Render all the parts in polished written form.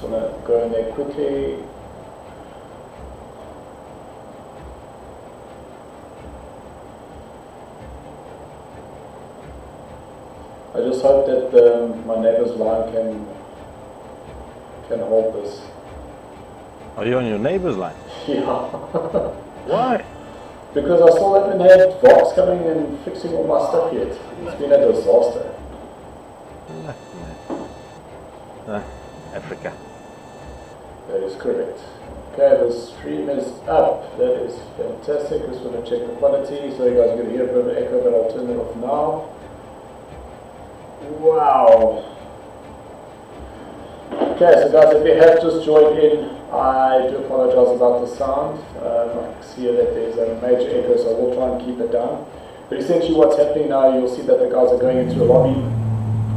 just want to go in there quickly. I just hope that my neighbor's line can hold this. Are you on your neighbor's line? Yeah. Why? Because I still haven't had Vox coming and fixing all my stuff yet. It's been a disaster. Africa. That is correct. Okay, the stream is up. That is fantastic. Just want to check the quality. So you guys are going to hear a bit of an echo, but I'll turn it off now. Wow. Okay, so guys, if you have just joined in, I do apologize about the sound. I see here that there's a major echo, so we'll try and keep it down. But essentially what's happening now, you'll see that the guys are going into a lobby.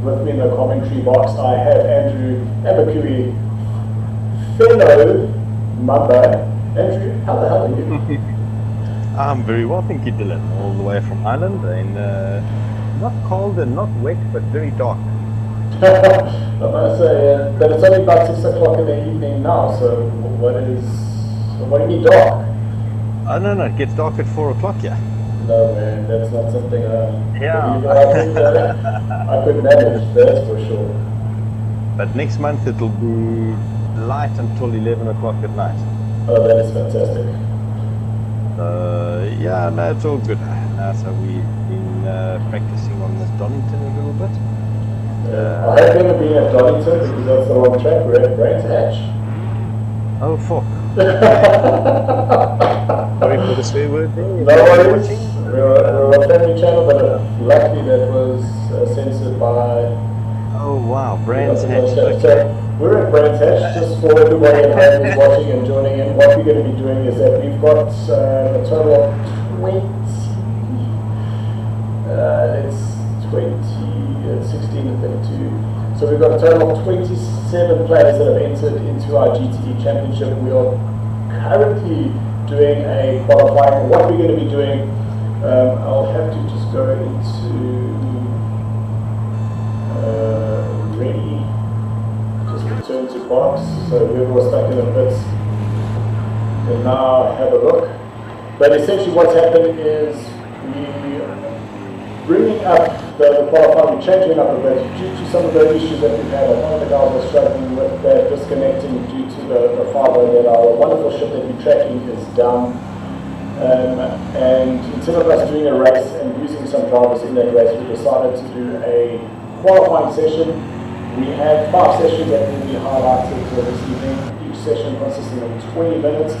With me in the commentary box, I have Andrew Abakui, fellow Mamba. Andrew, how the hell are you? I'm very well, thank you, Dylan. All the way from Ireland, and not cold and not wet, but very dark. I must say, but it's only about 6 o'clock in the evening now, so what do you mean dark? No, it gets dark at 4 o'clock, yeah. No man, that's not something Yeah. I think I could manage, that's for sure. But next month it'll be light until 11 o'clock at night. Oh, that is fantastic. Yeah, no, it's all good. So we've been practicing on this Donington a little bit. I have never been at Donington because that's the wrong track. We're at Brands Hatch. Oh, fuck. Sorry for the swear word there. No worries. We're a family channel, but luckily that was censored by... Oh, wow. Brands Hatch. So we're at Brands Hatch, just for everybody at home who's watching and joining in. What we're going to be doing is that we've got a total of 16 and 32. So we've got a total of 27 players that have entered into our GTE Championship. We are currently doing a qualifying. What we're going to be doing, I'll have to just go into ready, just return to box. So we were stuck in the pits. And now have a look. But essentially what's happened is bringing up the qualifying, we're changing up a bit due to some of the issues that we've had. One of the guys was struggling with that disconnecting due to the fiber that our wonderful ship that we're tracking is down. And instead of us doing a race and using some drivers in that race, we decided to do a qualifying session. We have 5 sessions that will be highlighted for this evening, each session consisting of 20 minutes.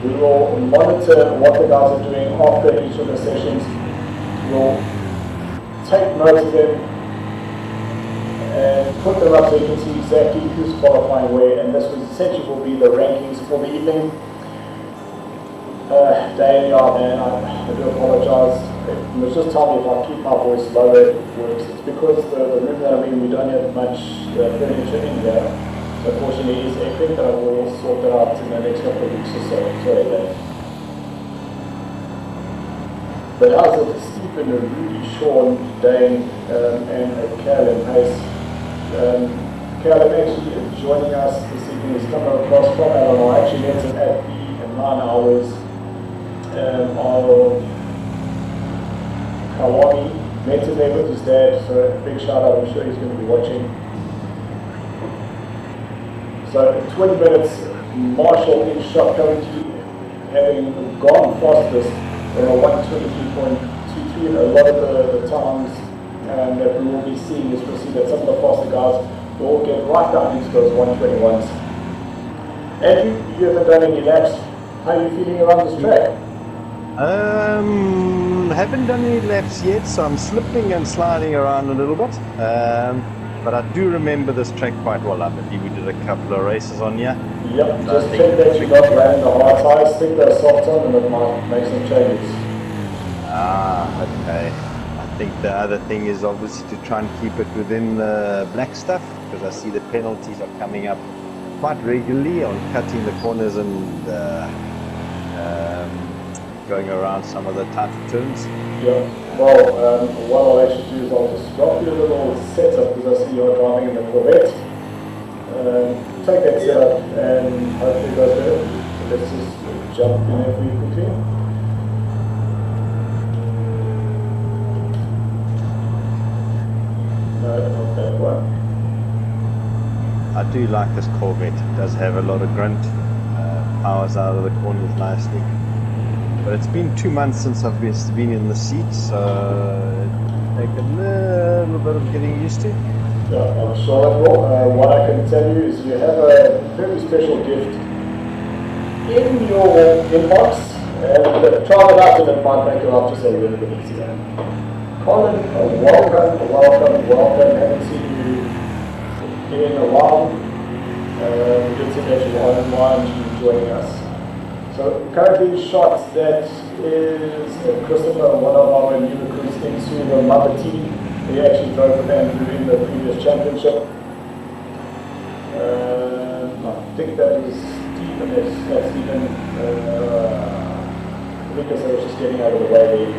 We will monitor what the guys are doing after each of the sessions. We'll take notes of them and put them up so you can see exactly who's qualifying where, and this was essentially will be the rankings for the evening. Dan, yeah, man, I do apologize. Just tell me if I keep my voice low, it works. It's because the room that I'm in, we don't have much furniture in here. So unfortunately, it is epic, but I will sort that out in the next couple of weeks or so. Sorry, Dan. But how's it, Stephen, Rudy, Sean, Dane, and Caleb Pace? Caleb actually joining us this evening. He's come across from Illinois. I actually met him at the 9 hours of Kawami. Met him there with his dad, so big shout out. I'm sure he's going to be watching. So 20 minutes, Marshall in shot currently, having gone fastest. They're a 123.23, and a lot of the times that we will be seeing is we'll see that some of the faster guys will get right down into those 121s. Andrew, you haven't done any laps. How are you feeling around this track? Haven't done any laps yet, so I'm slipping and sliding around a little bit. But I do remember this track quite well. I believe we did a couple of races on here. Yep, just check that you're not running the hard tires, stick those soft on, and it might make some changes. Ah, okay. I think the other thing is obviously to try and keep it within the black stuff, because I see the penalties are coming up quite regularly on cutting the corners and going around some of the tighter turns. Yeah, well, what I'll actually do is I'll just drop you a little setup, because I see you're driving in the Corvette. Tell take that setup and hopefully it goes better. So let's just jump in there for you quickly. No, not that one. I do like this Corvette. It does have a lot of grunt. Powers out of the corners nicely. But it's been 2 months since I've been in the seat, so it'll take a little bit of getting used to. Yeah, I'm sure it will. What I can tell you is you have a very special gift in your inbox, and try it out and it might make your life just a little bit easier. Colin, welcome. Haven't seen you in a while. Good to that you are online and joining us. So currently shot, that is Christopher, one of our new recruits into the mother team. He actually drove with Andrew in the previous championship. I think that is Stephen, that's Stephen Lucas. I was just getting out of the way there.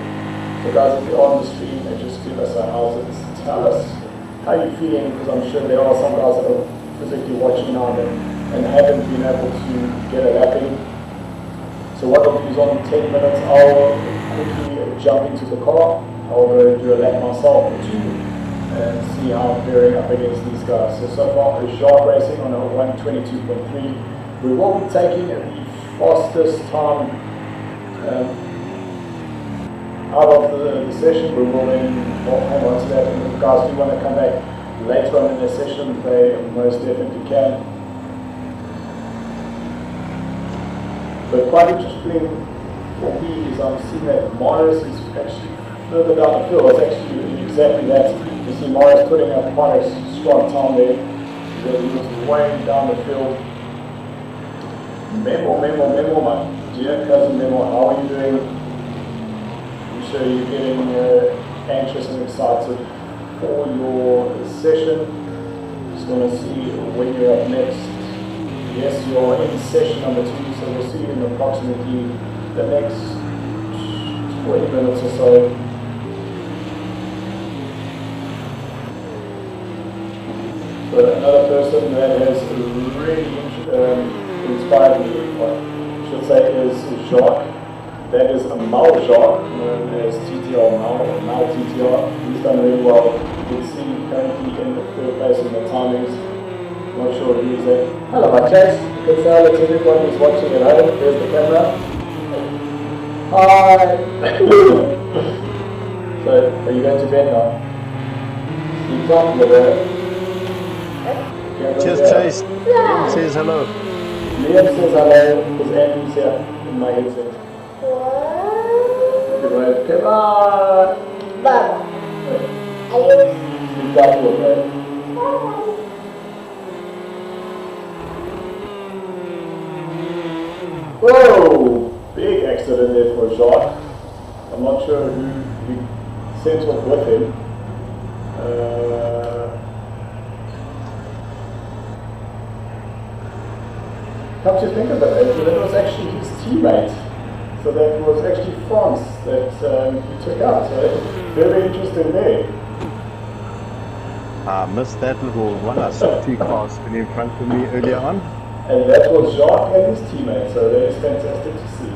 So guys, if you're on the stream, just give us a how's it. Tell us how you're feeling, because I'm sure there are some guys that are physically watching now and haven't been able to get a lap in. So what I'll do is on 10 minutes, I'll quickly jump into the car. I'll go do a lap myself or two and see how I'm faring up against these guys. So far, it's Jacques racing on a 1:22.3. We will be taking the fastest time out of the session. We will then hang on to that. And if guys do want to come back later on in the session, they most definitely can. But quite interesting for me is I'm seeing that Morris is actually further down the field. It's actually exactly that. You see Morris putting up quite a strong time there. He was way down the field. Memo, my dear cousin Memo, how are you doing? I'm sure you're getting anxious and excited for your session. Just want to see when you're up next. Yes, you're in session number 2, so we'll see you in approximately the next 20 minutes or so. So another person that has really inspired me, what I should say, is Jacques. That is a Mal Jacques, known as TTR Mal TTR. He's done really well. You can see currently in the 3rd place in the timings. Not sure who's there. Hello, my Chase. Good to that everyone who's watching at home. There's the camera. Hi. So, are you going to bed now? Sleep time with Cheers, Chase. Liam says hello. Liam says hello because Andrew's here in my headset. Good wave. Come on. Baba. Are you? Sleep time with her. Whoa! Big accident there for Jacques. I'm not sure who he sent off with him. Come to think of it, that was actually his teammate. So that was actually France that he took out. So very interesting there. I missed that little one. I saw 2 cars spin in front of me earlier on. And that was Jacques and his teammate, so that is fantastic to see.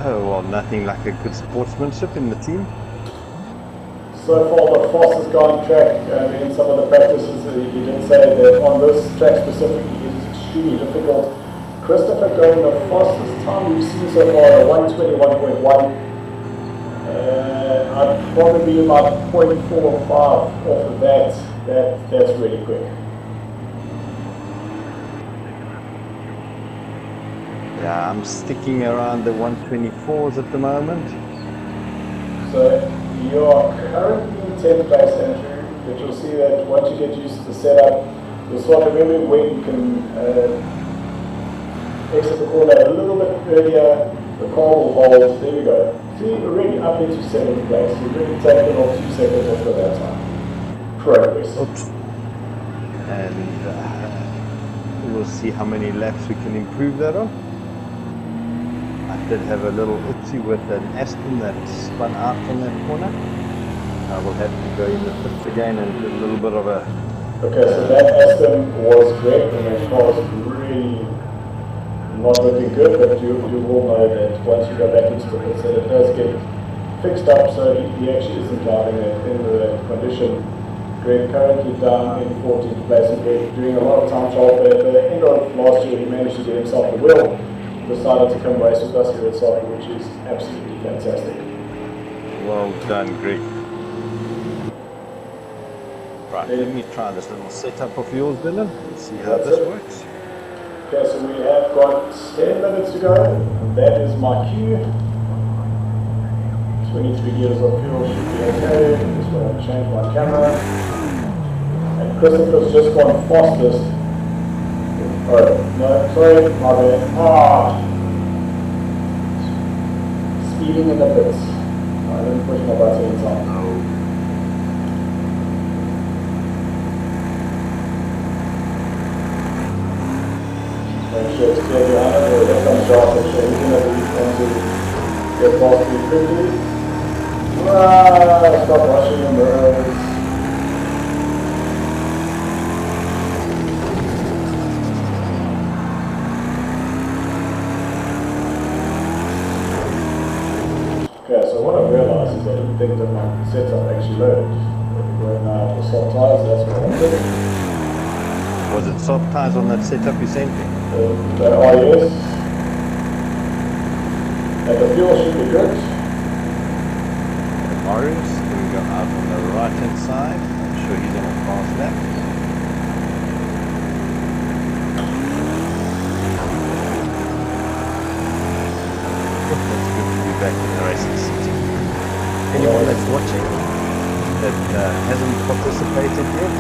Oh, well, nothing like a good sportsmanship in the team. So far, the fastest guy on track, in some of the practices, he did say that on this track specifically, it is extremely difficult. Christopher going the fastest time we've seen so far at 1:21.1. I'd probably be about 0.4 or 5 off of that. That's really quick. Yeah, I'm sticking around the 124s at the moment. So you are currently in 10th place, Andrew, but you'll see that once you get used to the setup, you'll start remembering when you can exit the corner a little bit earlier. The car will hold. There we go. See, we're already up into 7th place. We've really taken off 2 seconds off of that time. Progress. Oops. And we'll see how many laps we can improve that on. I did have a little oopsie with an Aston that spun out from that corner. I will have to go in the pits again and do a little bit of a Okay, so that Aston was great, and the car was really not looking good, but you will know that once you go back into the pit, that it does get fixed up, so he actually isn't driving it in the condition. Greg currently down in 14th place and Greg doing a lot of time trial, but at the end of last year he managed to get himself a wheel, decided to come race with us here at SARCO, which is absolutely fantastic. Well done, Greg. Right, let me try this little setup of yours, Dylan, and see how this works. Okay, so we have got 10 minutes to go, and that is my cue. 23 years of fuel should be okay. Just want to change my camera. And Christopher's just gone fastest. Oh, no, sorry, my bad. Speeding in the pits. I didn't push my button in time. Make sure it's clear behind it, or here comes Josh, make sure he's going to get past me quickly. Stop rushing the mirrors. Okay, so what I've realized is that everything that my setup actually loaded. When for soft tires, that's what I did. Was it soft tires on that setup you sent me? The yes. And the fuel should be good. Marius, then we go out on the right hand side. I'm sure he's on a fast lap. It's good to be back in the racing seat. Anyone that's watching that hasn't participated yet,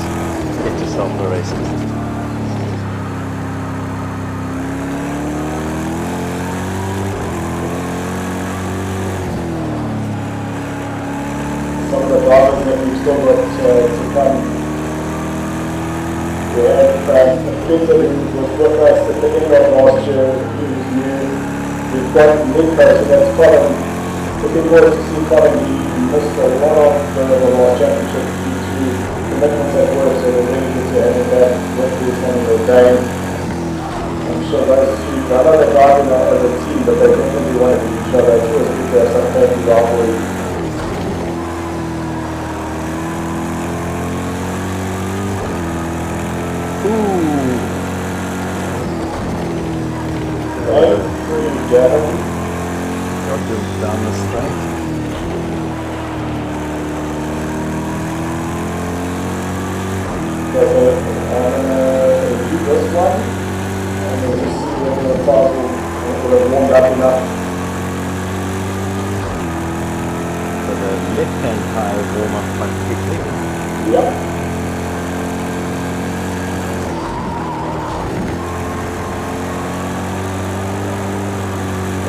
get yourself a racing seat. Some of the drivers that we've still got to come. We have Peter who was with us at the end of last year, he was new. We've got Nico, so that's Colin. Looking forward to see Colin. He missed a lot of the last championship due to commitments at work, so we're really good to have him back with this on the day. I'm sure those two, I know they're driving as a team, but they definitely want to be each other. It's always good to have some family rivalry. Got them down the straight. Okay, so do this one, and we'll just see whether the tires will have warmed up enough. So the left-hand tire warm up quite quickly. Yep.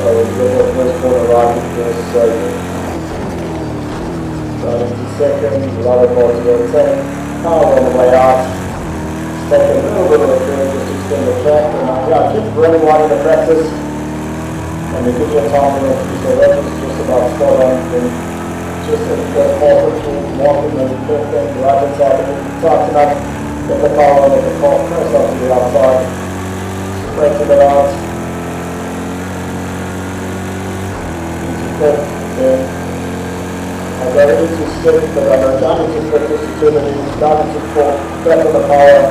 So we've got the first corner right in first, so into second, the other car to go second, cars on the way out, take a little bit of a turn just to extend the track, and yeah, keep running right in the practice, and we give you a time limit, so that was just about spot on, and just as you go past it, mark in the left hand, right hand side, tighten up, get the car on, get the car press up to the outside, straighten it out. Then I go into sixth, but I go down into fifth, just to turn it in, down into fourth, back on the power,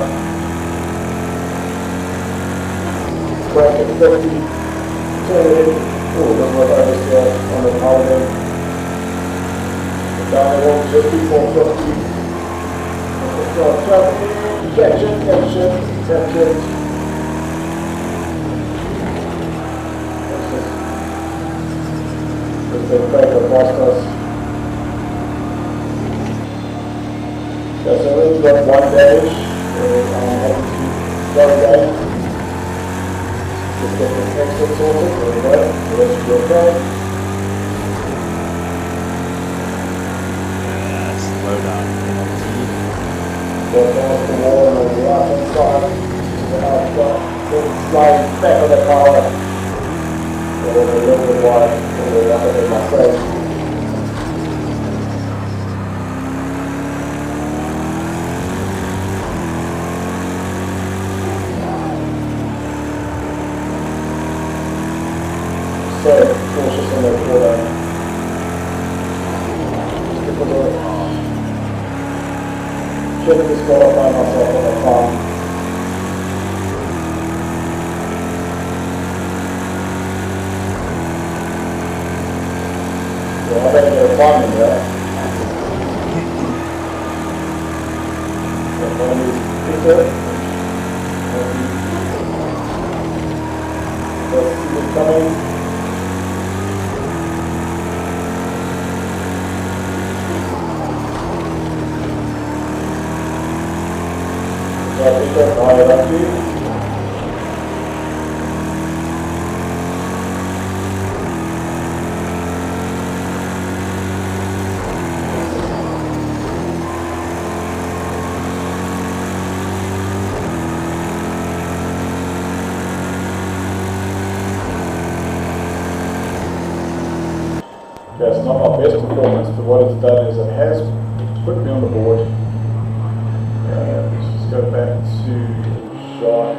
brake at 50, turn it in, oh, that's what I just on the power then, down the road just before 50, injection, just a break across us. Okay, so we've got one damage, so I'm happy to go again. Just get this exit sorted, there we go, so that should be okay. Slow down, penalty. Go past the wall on the right hand side, then slide back on the car. A little bit wide, a little bit in my face. Let's see it coming. So I think that's high enough to you. That's not my best performance, but what it's done is it has put me on the board. Let's just go back to Sean.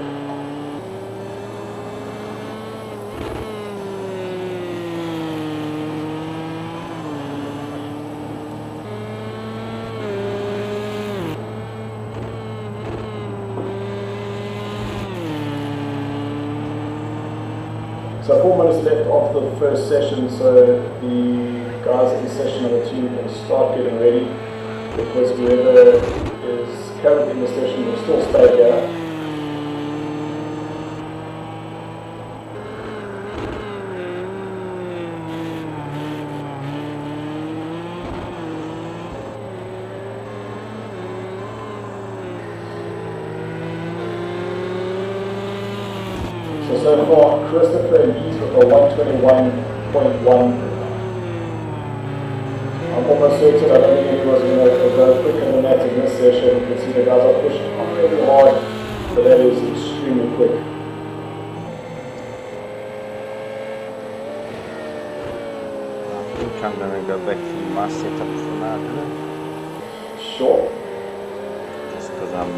So 4 minutes left of the first session, so the guys in session number 2 can start getting ready, because whoever is currently in the session will still stay here. So far, Christopher leads with a 121.1. I'm almost certain I don't think anyone's going to go quicker than that in this session. You can see the guys are pushing on really hard, but that is extremely quick. I think I'm going to go back to my setup for now, isn't it? Sure. Just because I'm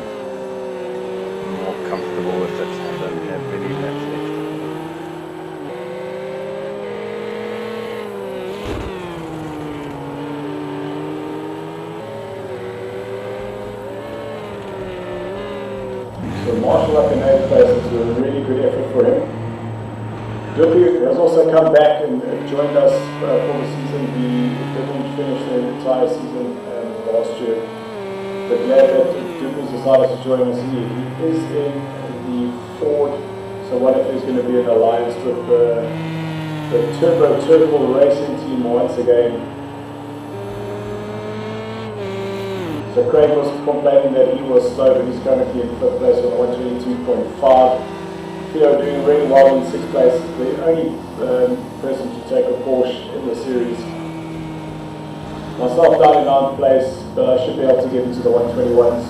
more comfortable with it. I don't have any laps left. So Marshall up in 8th place is a really good effort for him. Duffy has also come back and joined us for the season. He didn't finish the entire season last year, but glad that Duffy's decided to join us. He is in the Ford, so what if there's going to be an alliance with the Turbo Racing team once again. So Craig was complaining that he was slow, but he's currently in 5th place with a 122.5. Theo doing really well in 6th place, the only person to take a Porsche in the series. Myself down in 9th place, but I should be able to get into the 121s.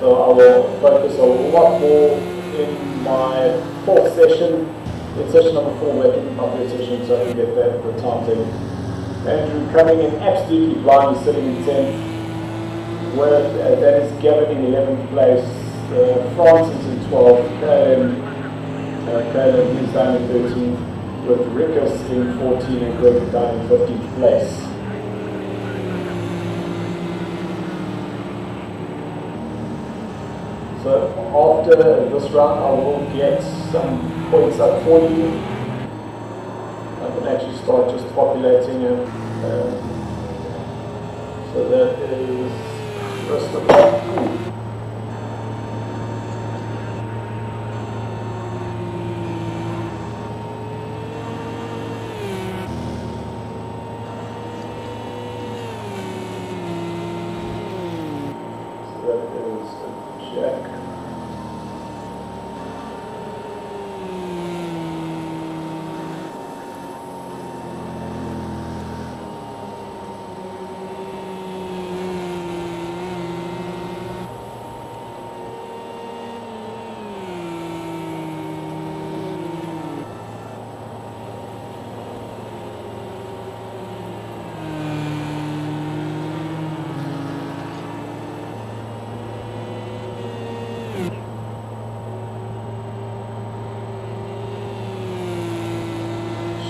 So I will focus a lot more in my 4th session. In session number 4, we're looking at my 3rd session, so I can get that the times in. Andrew coming in absolutely blind, he's sitting in 10th. That is Gavin in 11th place, Francis in 12th, Caleb is down in 13th, with Rickus in 14 and Greg down in 15th place. So after this round I will get some points up for you. I can actually start just populating it. So that is Christopher.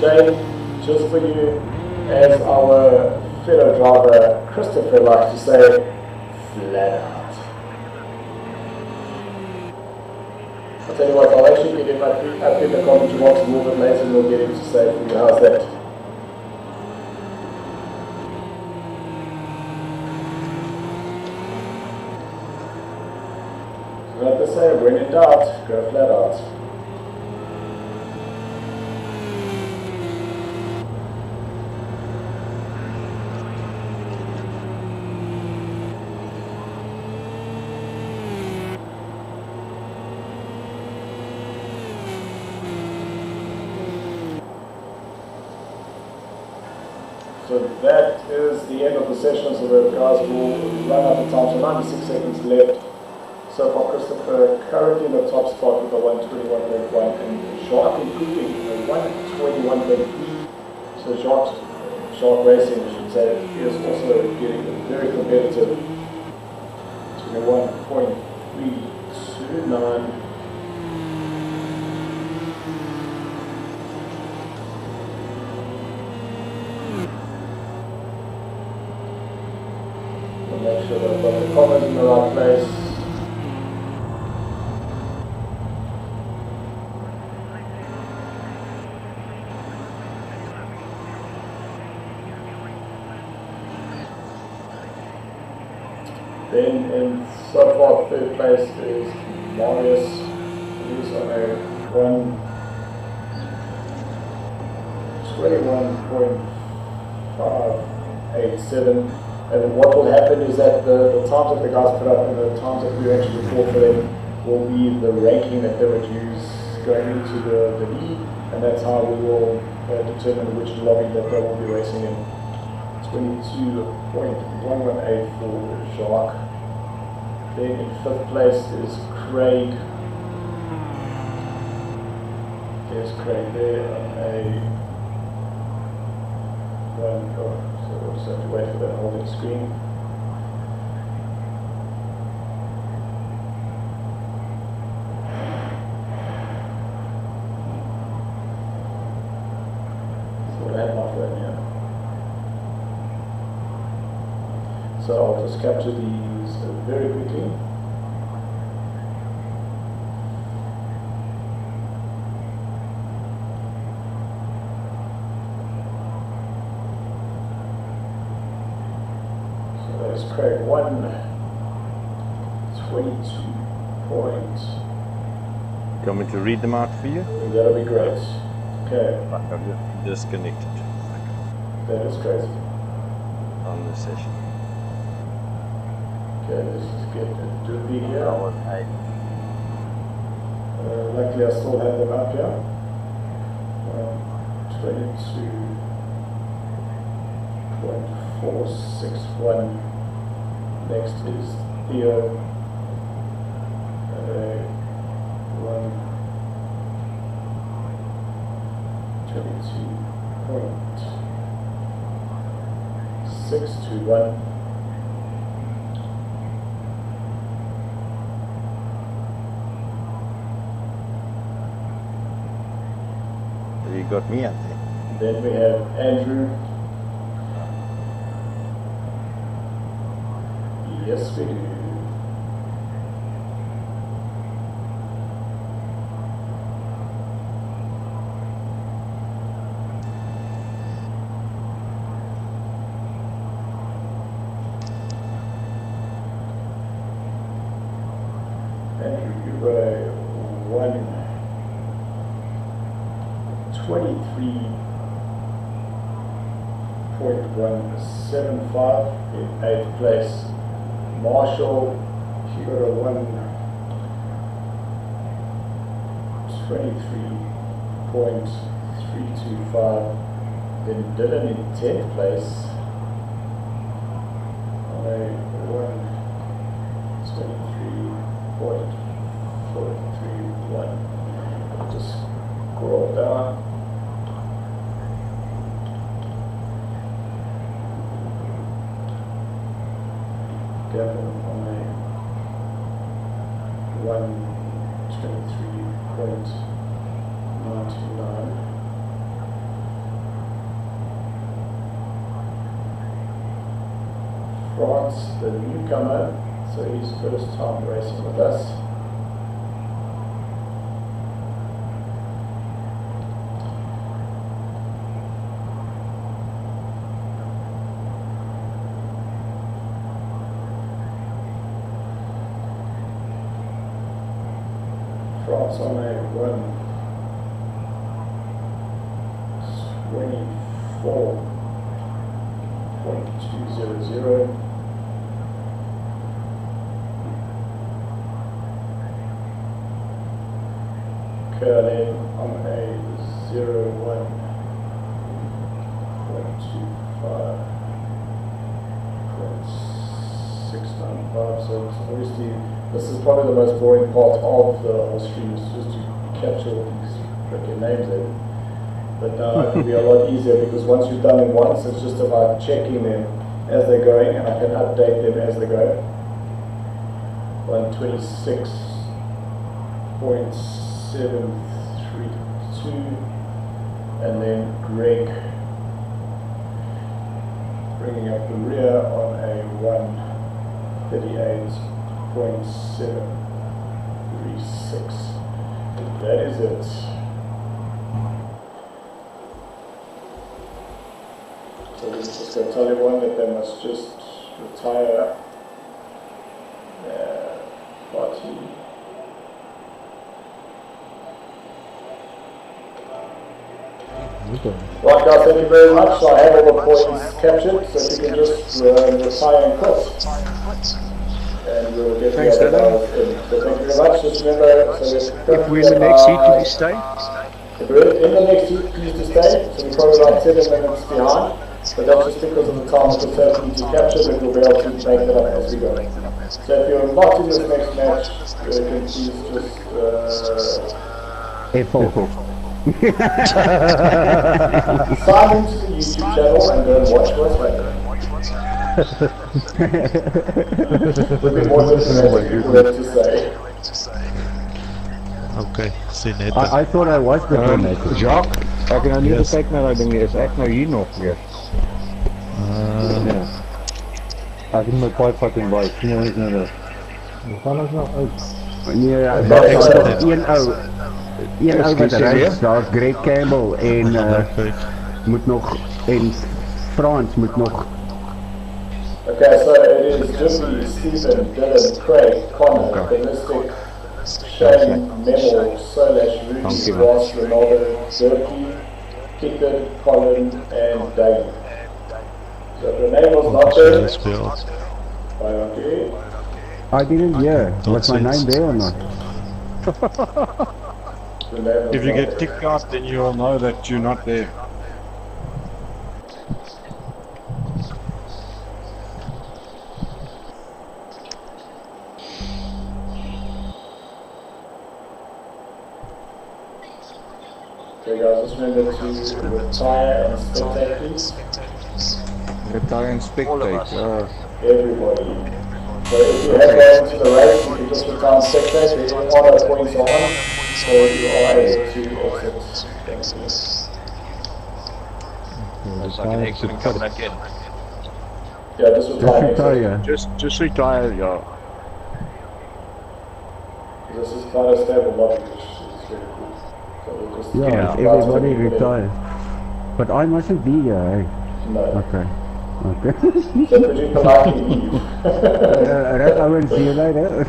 Shane, just for you, as our fellow driver Christopher likes to say, flat out. I'll tell you what, I'll actually get him up in the commentary box a little bit later and we'll get him to say it for you. How's that? So at this always say, when in doubt, go flat out. So that is the end of the session, so the guys will run out of time. So 96 seconds left. So far, Christopher currently in the top spot with a 121.1 and Jacques improving a 121.3. So Jacques Racing, I should say, is also getting very competitive. 21.329. Make sure that I've got the commas in the right place. Then in so far third place is Marius, who's on a 121.587. And what will happen is that the times that the guys put up and the times that we actually record for them will be the ranking that they would use going into the lead, and that's how we will determine which lobby that they will be racing in. 22.118 for Jacques. Then in fifth place is Craig. There's Craig there on a one. So we'll just have to wait for that holding screen. So I have my phone here. So I'll just capture these very quickly. Craig 122 points. You want me to read them out for you? That'll be great. Okay. I'm disconnected. That is great. On the session. Okay, let's just get into the here. Luckily I still have them up here. 22.461. Next is Theo, 122.621. You got me up there. Then we have Andrew. Yes, we do. Andrew, you got a 123.175 in 8th place. Marshall, he got a 123.325. Then Dylan in 10th place on a 123.431. Just scroll down. Gavin on a 123.99. France, the newcomer, so he's first time racing with us. France on a 1:24.200. Curling on a 01.25.695. So obviously this is probably the most boring part of the whole stream, is just to capture all these freaking names in. But now it will be a lot easier because once you've done them once, it's just about checking them as they're going, and I can update them as they go. 126.732, and then Greg bringing up the rear on a 138.736. That is it. So let's just go tell everyone that they must just retire party. Right guys, thank you very much. So I have all the points captured, so if you can just retire and quit. And we'll get Thanks, the other guys in. So thank you very much. Just remember, so If we're in the next heat, do we stay? if we're in the next heat, please to stay. So we're probably like 7 minutes behind. But that's just because of the time of the turkey to capture, but we'll be able to make that up as we go. So if you're not in this next match, you can please just F4. sign into the YouTube channel and go and watch what's later. There'll be more information we have to say. Okay, sien net. I thought I was the donator. Jacques, ek nou nie gekyk na daai ding nie, is ek nou hier nog weer? Ja. Ek het my paai vat en baie, sien jy net nou dat. Hoe gaan ons nou uit? Nee, daar is nog een ou wat reis, daar is Greg Campbell en moet nog, en Frans moet nog. Okay, so it is Jimmy, Stephen, Dylan, Craig, Connor, the Mystic, Shane, Memo, Solesh, Rudy, Ross, Ronaldo, Zerky, Kicker, Colin, and Dave. So if your name was not there, okay. I didn't hear. Was my name there or not? If you get kicked out, then you'll know that you're not there. Okay guys, just remember to retire and spectate please. Retire and spectate. Everybody. So if you have gone to the race, you can just retire and spectate. The auto points are on, so you are able to exit. Thank you. It's like an exit and come back in. Yeah, just retire. Retire. Just retire, yeah. This is quite a stable lobby, which is really cool. So we'll just Yeah, everybody retire. But I mustn't be here, eh? No. Okay. Okay. So could you politely leave? Right, I will see you later.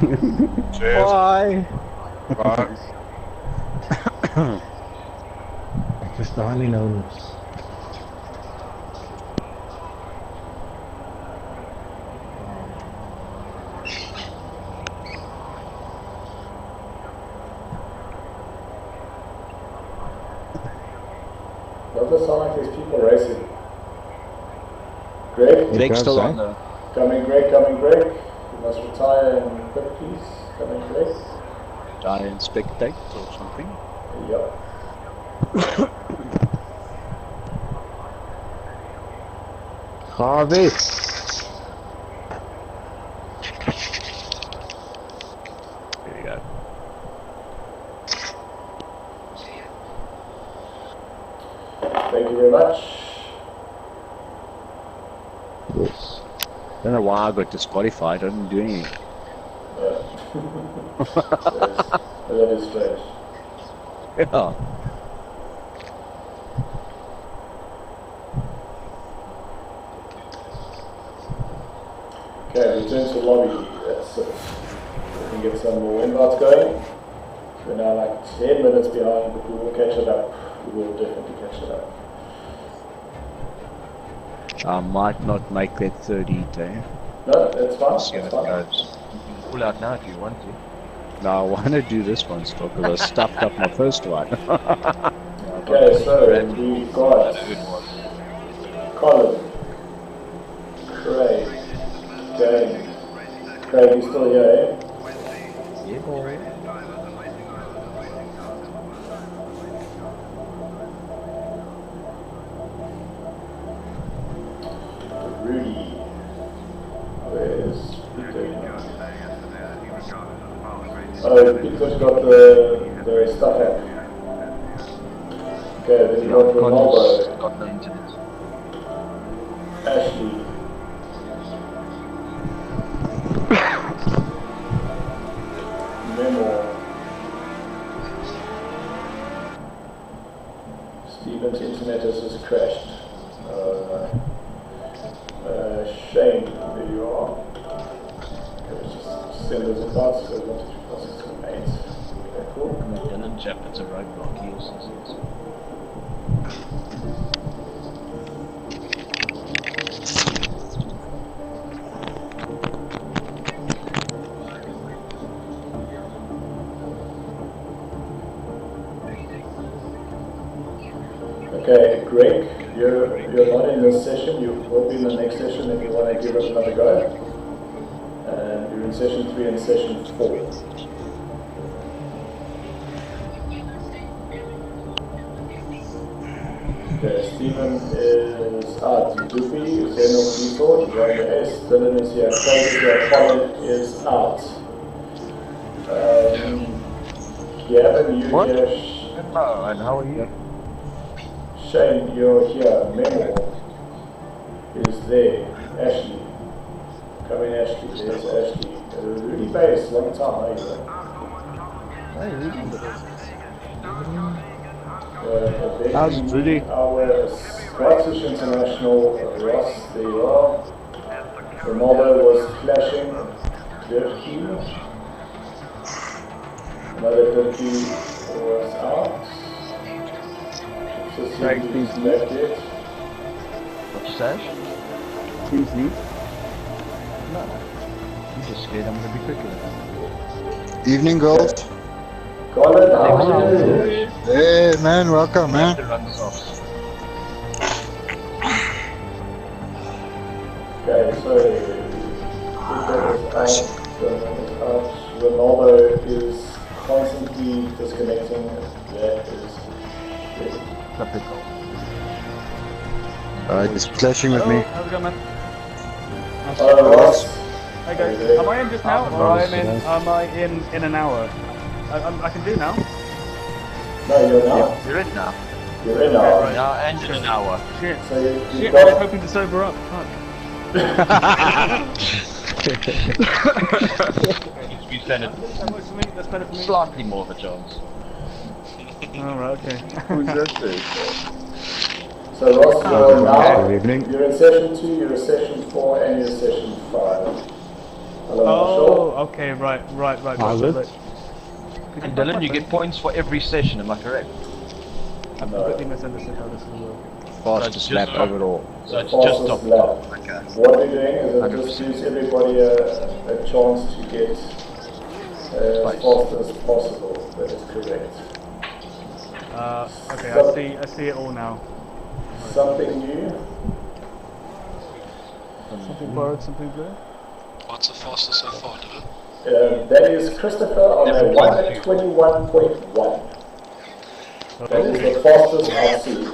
Cheers. Bye. Bye. Ek verstaan nie nou nie. Does it sound like there's people racing? Greg? Greg's still on though. Coming Greg, coming Greg. You must retire and quit please. Coming Greg. Die and spectate or something. Yep. Ga weg. There you go. Thank you very much. Yes. I don't know why I got disqualified. I didn't do anything. That is strange. Yeah. Okay, return to lobby. That's it. We can get some more invites going. We're now like 10 minutes behind, but we will catch it up. We will definitely catch it up. I might not make that 30, Dave. No, that's fine. See That's how it fine. goes. Pull out now if you want to. No, I want to do this one still because I stuffed up my first one. Okay, so we've got Colin, Craig, Dane. Craig, you still here, eh? Yeah, boy. Rudy. Where's Peter? Oh, Peter's got the stuff app. Okay, then you got Ronaldo, Got the internet. Ashley, Memo, Stephen's internet has just crashed. Shane, there you are. Okay, let's just send those invites. So 1, 2, 3, 4, 5, 6, 7, 8. Okay, cool. Dylan Chap, it's a roadblock. He also says. Okay, Greg, you're not in this session. You will be in the next session if you want to give it another go. And you're in session 3 and session 4. Okay, Stephen is out. Duffy, Zeno Diesel, Johnny S. Dylan is here. Craig is here. Colin is out. Gavin, you here. Hello, and how are you? Shane, you're here. Memo is there. Ashley. Come in, Ashley. There's Ashley. Rudy Bass, long time. How you doing? How's Rudy? Our Scottish International, Ross, there you are. Ronaldo was flashing. Dirkie. Another Dirkie was out. Right, please left it. What's your sash? Please leave. No. I'm just scared I'm going to be quicker than that. Evening, girls. Colin, how are you? Hey, man, welcome, man. The runs off. Okay, so Peter is out, Ronaldo is constantly disconnecting. That is Typical. He's clashing with me. How's it going, man? Oh, Ross. Hey guys, am I in just now, or am I in an hour? I can do now. No, you're not. You're in now. You're in now. Right now, and in an hour. Shit. So you've Shit, I was got... hoping to sober up. Fuck. Needs to be standard That works for me. That's better for me. slightly more of a chance. Alright, okay. Who's that? So Ross, you're now, Good evening. you're in session 2, you're in session 4, and you're in session 5. Hello, Oh, okay, right. And Dylan, you get points for every session, am I correct? I've completely misunderstood how this will work. Fastest lap overall. So it's Marshall. just top Fastest lap. top. Okay. What we're doing is it just gives everybody a chance to get as fast as possible. That is correct. Okay, I see it all now. Something new. Something borrowed, something blue. What's the fastest so far, Dylan? That is Christopher on a 1:21.1. That is the fastest I've seen.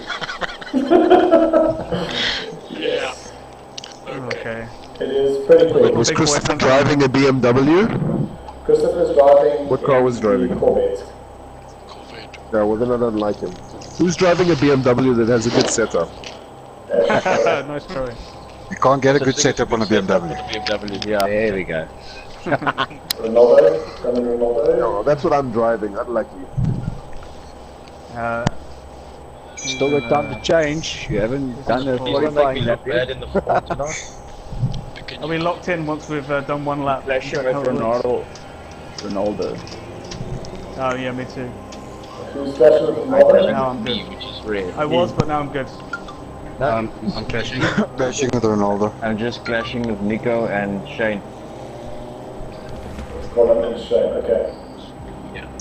Yeah. Okay. It is pretty quick. Was Christopher driving a BMW? Christopher's driving. What car was a driving? Corvette. Corvette. Yeah, well then I don't like him. Who's driving a BMW that has a good setup? Nice try. You can't get a good setup on a BMW. BMW, yeah. There we go. Ronaldo, coming Ronaldo. No, that's what I'm driving, unlucky. Still got time to change. You haven't done a Please don't make me qualifying look lap bad yet. in the form tonight. Are we locked in once we've done one lap? Flashing with Ronaldo. Oh yeah, me too. Who's crashing with Ronaldo? Now I'm good. Which is rare. I was, but now I'm good. I'm crashing. Crashing with Ronaldo. I'm just clashing with Nico and Shane. Colin and Shane, okay.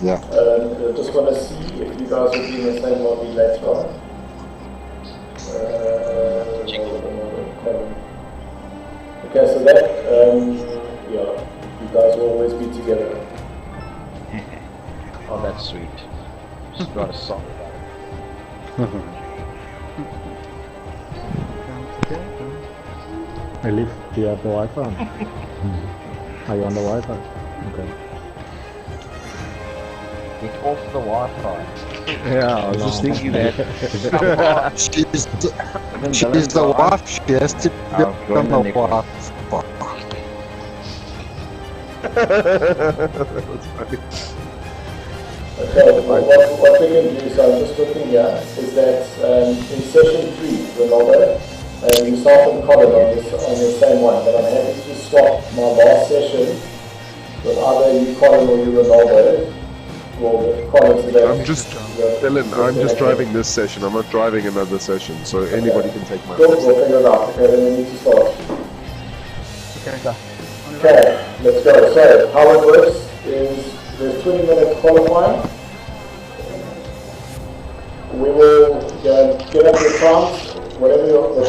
Yeah. I just want to see if you guys will be in the same lobby later on. Okay, so that, yeah, you guys will always be together. Oh, that's sweet. Just got a song. I live. Do you have the Wi-Fi? Are you on the Wi-Fi? Okay. Get off the Wi-Fi. Yeah, I was just thinking that. She's the wife. She has to be on the wife. That's funny. Okay, what we can do, so I'm just looking here, is that in session 3, Ronaldo, yourself and Colin on the same one, but I'm happy to swap my last session with either you Colin or you Ronaldo. Well, Colin today. I'm just, Dylan, I'm just driving this session. I'm not driving another session, so anybody can take my Cool, place. we'll figure it out. Okay, then we need to start. Okay, let's go. So, how it works is there's 20-minute qualifying. We will get up your times, whatever the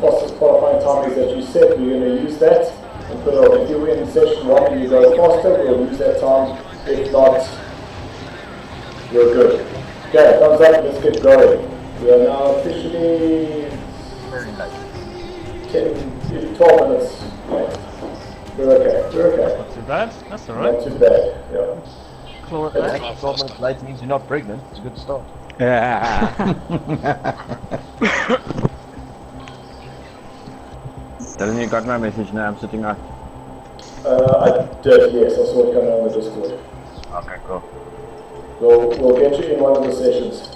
fastest qualifying time is that you set, we're going to use that and put it on. If you win session 1 and you go faster, we'll use that time. If not, you're good. Okay, thumbs up, let's get going. We are now officially 12 minutes late. We're okay, we're okay. Not too bad. That's alright. Not too bad, yeah. Claw it Like, back. 12 minutes late means you're not pregnant. It's a good start. Yeah. Dylan, you got my message now. I'm sitting up. I did, yes, I saw it coming on the Discord. Okay, cool. We'll get you in one of the sessions.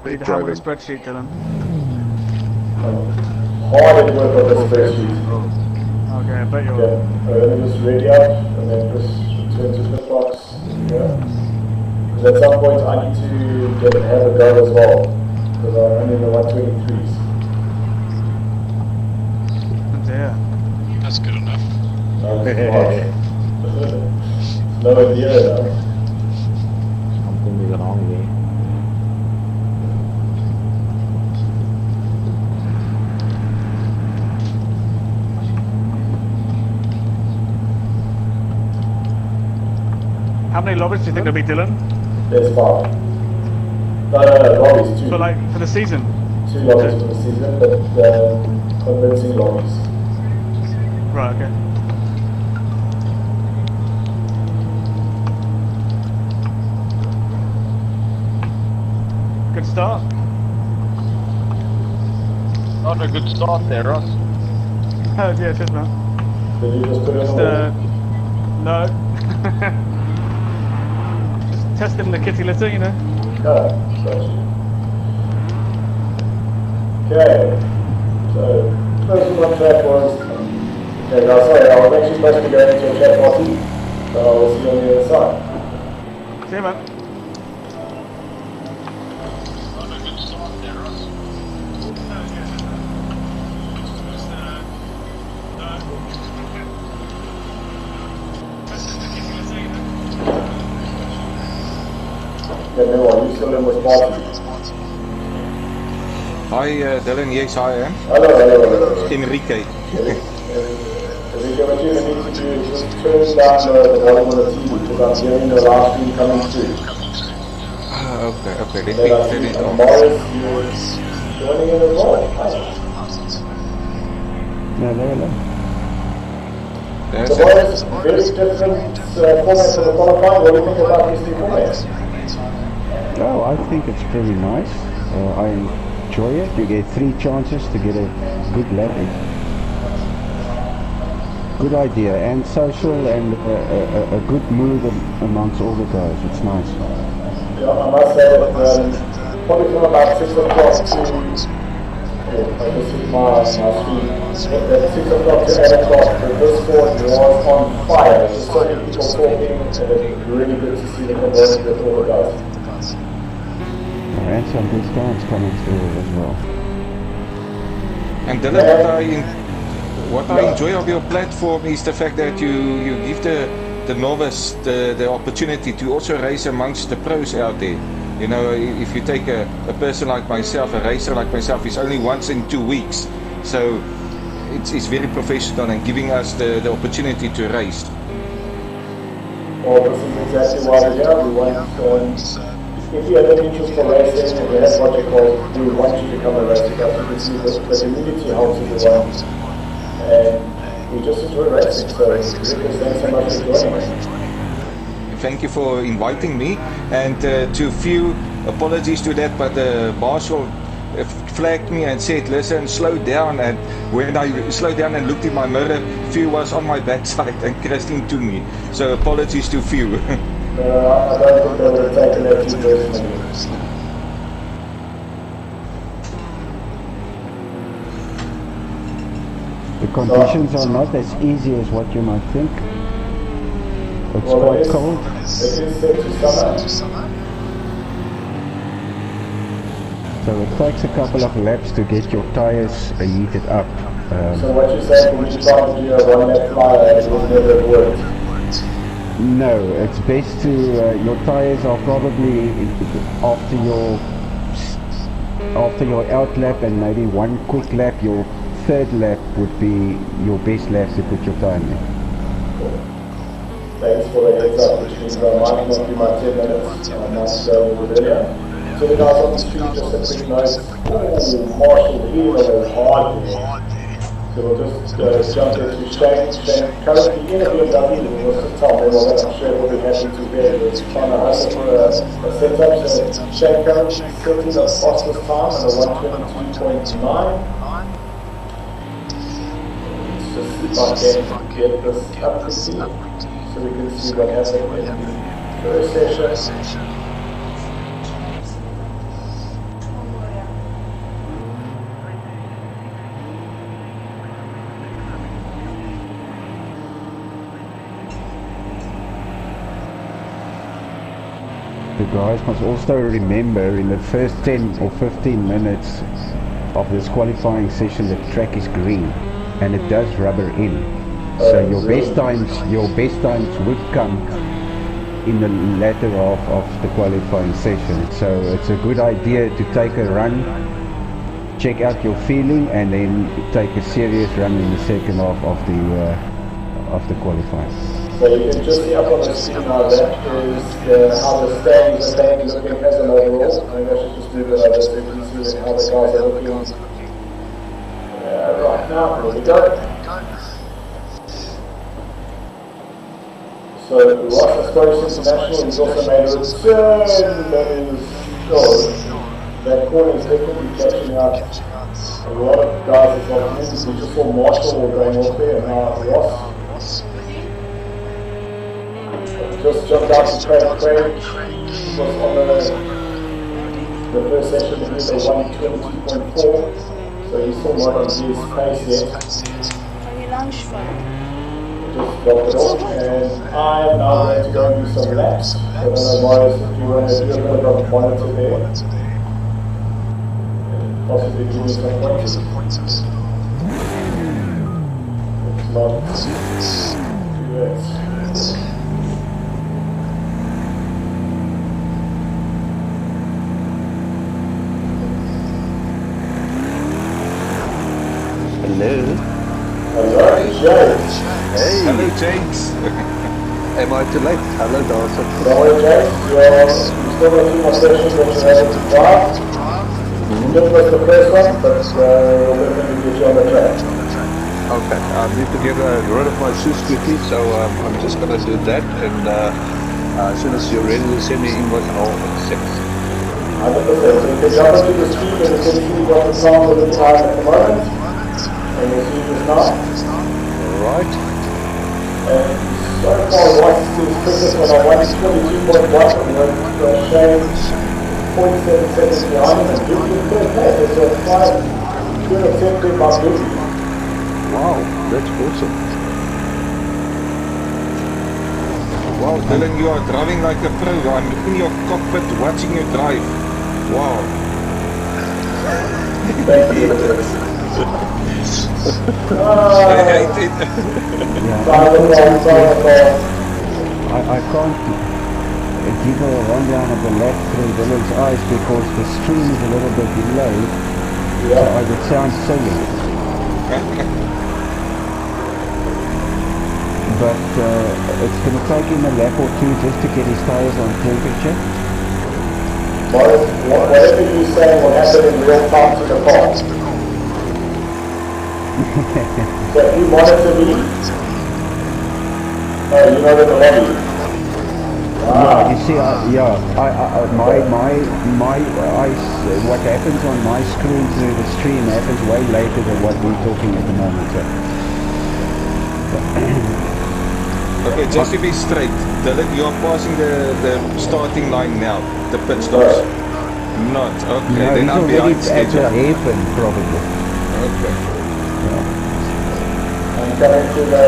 Need to have a spreadsheet, Dylan. Hard at work on the spreadsheet. Okay, I bet you're. Okay, let me just ready up and then just return to the box. Yeah. Because at some point I need to have a go as well. Because I'm only in the 123s. Yeah. That's good enough. No idea now. Something is wrong there. How many lobbies do you think there'll be, Dylan? There's 5. No, lobbies, 2. For the season? 2 lobbies for the season, but convincing lobbies. Right, okay. Good start. Not a good start there, Ross. Oh yeah, cheers man. Did you just put it on? No. Just testing the kitty litter, you know. Oh, gotcha. Okay. So, first one on track was... Okay guys, sorry, I was actually supposed to be going into a chat party. So I will see you on the other side. See you man. Yeah, no, are you still in with party? Hi, Dylan. Yes, I am. Hello. Enrique. Enrique, what you need to do is just turn down the volume of the TV because I'm hearing the last stream coming through. Okay. Let Then me I turn see it off. Morris, you're joining in as well. No. So Morris, very different format for the qualifying. What do you think about this new format? I Oh, I think it's pretty nice. I enjoy it. You get 3 chances to get a good lap in. Good idea, and social, and a good mood amongst all the guys. It's nice. Yeah, I must say that probably from about 6 o'clock to, I just see my screen, at 6 o'clock to 8 o'clock, the Discord was on fire. There's so many people talking, and it's really good to see the conversion with all the guys. And some discounts coming through as well. And Dylan, what I enjoy of your platform is the fact that you give the novice the opportunity to also race amongst the pros out there. You know, if you take a person like myself, a racer like myself, it's only once in 2 weeks. So it's very professional and giving us the opportunity to race. Well, this is exactly why we're here. We want, if you have an interest for racing, and we have project calls, we want you to come and race with us. You can see the community helps everyone. And we just enjoy racing, so thanks so much for joining us. Thank you for inviting me, and to few apologies to that, but the marshal flagged me and said, listen, slow down, and when I slowed down and looked in my mirror, few was on my backside and crashed into me, so apologies to few. I don't think they would have taken that too personally. The conditions are not as easy as what you might think. It's quite cold. It is set to summer. So it takes a couple of laps to get your tires heated up. So what you're saying, when you try to do a 1 lap flyer, it will never work? No, it's best to, your tires are probably after your out lap and maybe 1 quick lap, your 3rd lap would be your best laps to put your tire in. Thanks for the heads up, which means I might not do my 10 minutes, I might go a little bit earlier. So the guys on the street just a quick note, Marshall here was hard there. So we'll just jump into Shane. Shane currently in a BMW, it was to tell me, well, I'm sure we'll be happy to be able to trying to hustle for a setup. So Shane currently setting the fastest time at a 122.9. Let's just see if I can get this up quickly, so we can see what happened in the first session. The guys must also remember in the first 10 or 15 minutes of this qualifying session the track is green and it does rubber in. So your best times would come in the latter half of the qualifying session. So it's a good idea to take a run, check out your feeling, and then take a serious run in the second half of the qualifying. So you can just see up on the screen now, that is how the standings are looking as an overall. I think I should just move it over so you can see how the guys are looking. Right now, here we go. So Ross Scottish International has also made a return. That corner is definitely catching up. A lot of guys are talking in. We just saw Marshall going off there, and now Ross. Just jumped out to Craig was on the first session with a 122.4, so he's still not on his pace yet. Just dropped it off, and I am now going to go and do some laps. So I don't know, Marius, if you want to do a bit of a monitor there, and possibly give me some pointers. It's not do that. Hello. Hello, James. Hey. Hello, James. Am I too late? Hello, Dawson. Hello, James. You still got 2 more sessions that you're able to drive. This was the first one, but we'll definitely get you on the track. Okay, I need to get rid of my shoes quickly, so I'm just going to do that, and as soon as you're ready to send me in, I'll accept. 100%. So you can jump into the stream and you can see what the sound is looking like at the moment. And you'll see this now. Alright. And so far, Ross is quickest on a 122.1 with Shane 0.7 seconds behind him and Duke in third place. It's a 5 good attempt by Duke. Wow, that's awesome. Wow, Dylan, you are driving like a pro. I'm in your cockpit watching you drive. Wow. Thank you. I hate it. I can't give a rundown of the lap through Dylan's eyes because the stream is a little bit delayed, so I would sound silly. But it's going to take him a lap or two just to get his tires on temperature. Whatever you say will happen in real time to the car. So if you monitor me, you know that the lobby. Yeah, you see, my eyes, what happens on my screen through the stream happens way later than what we're talking at the moment. So. Okay, just to be straight, Dylan, you are passing the starting line now, the pit stops. Not, okay, No, then he's I'm already behind at the schedule. hairpin, probably. Okay. I'm coming to the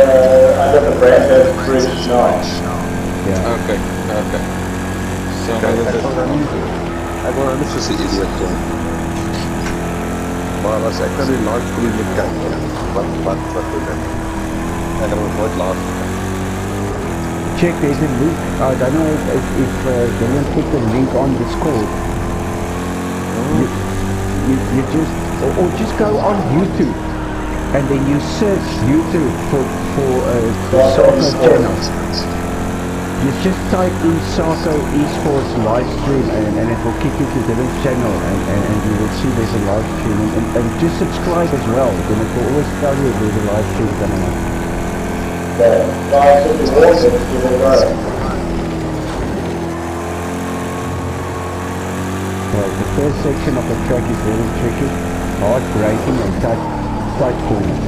under the Brandon Bridge now. Yeah. Okay, okay. So I wil net soos 'n idiot kom. Maar as ek nou die live stream moet kyk, wat doen ek? Ek gaan nooit laat. Check, there's a link. I don't know if Dylan put the link on Discord. You just, or just go on YouTube and then you search YouTube for SARCO channel. You just type in SARCO esports live stream and it will kick you to Dylan's channel and you will see there's a live stream and just subscribe as well, then it will always tell you there's a live stream coming up. Guys, if you want it, you will go. Right, the first section of the track is very tricky, hard braking and tight corners.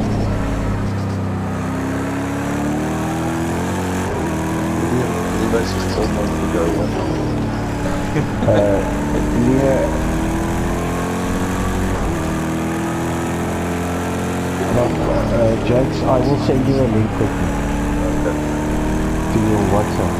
You guys just told me to go Near Jakes, I will send you a link quickly to your WhatsApp.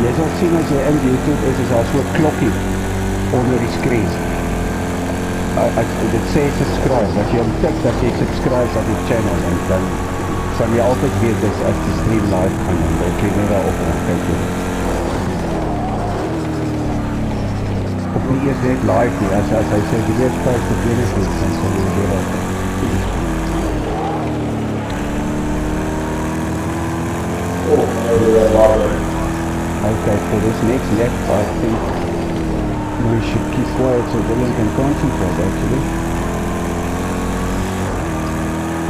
Jy sal sien as jy in YouTube is daar so 'n klokkie onder die skerm. Dit sê subscribe, as jy hom tik dat jy subscribe op die channel en dan sal jy altyd weet dis as die stream live gaan en dan klik jy daarop en kyk jy. Of nie eers net live nie, as hy sê die weer post op hierdie stuk dan sal jy weer op. Okay, for this next lap, I think we should keep quiet so Dylan can concentrate actually.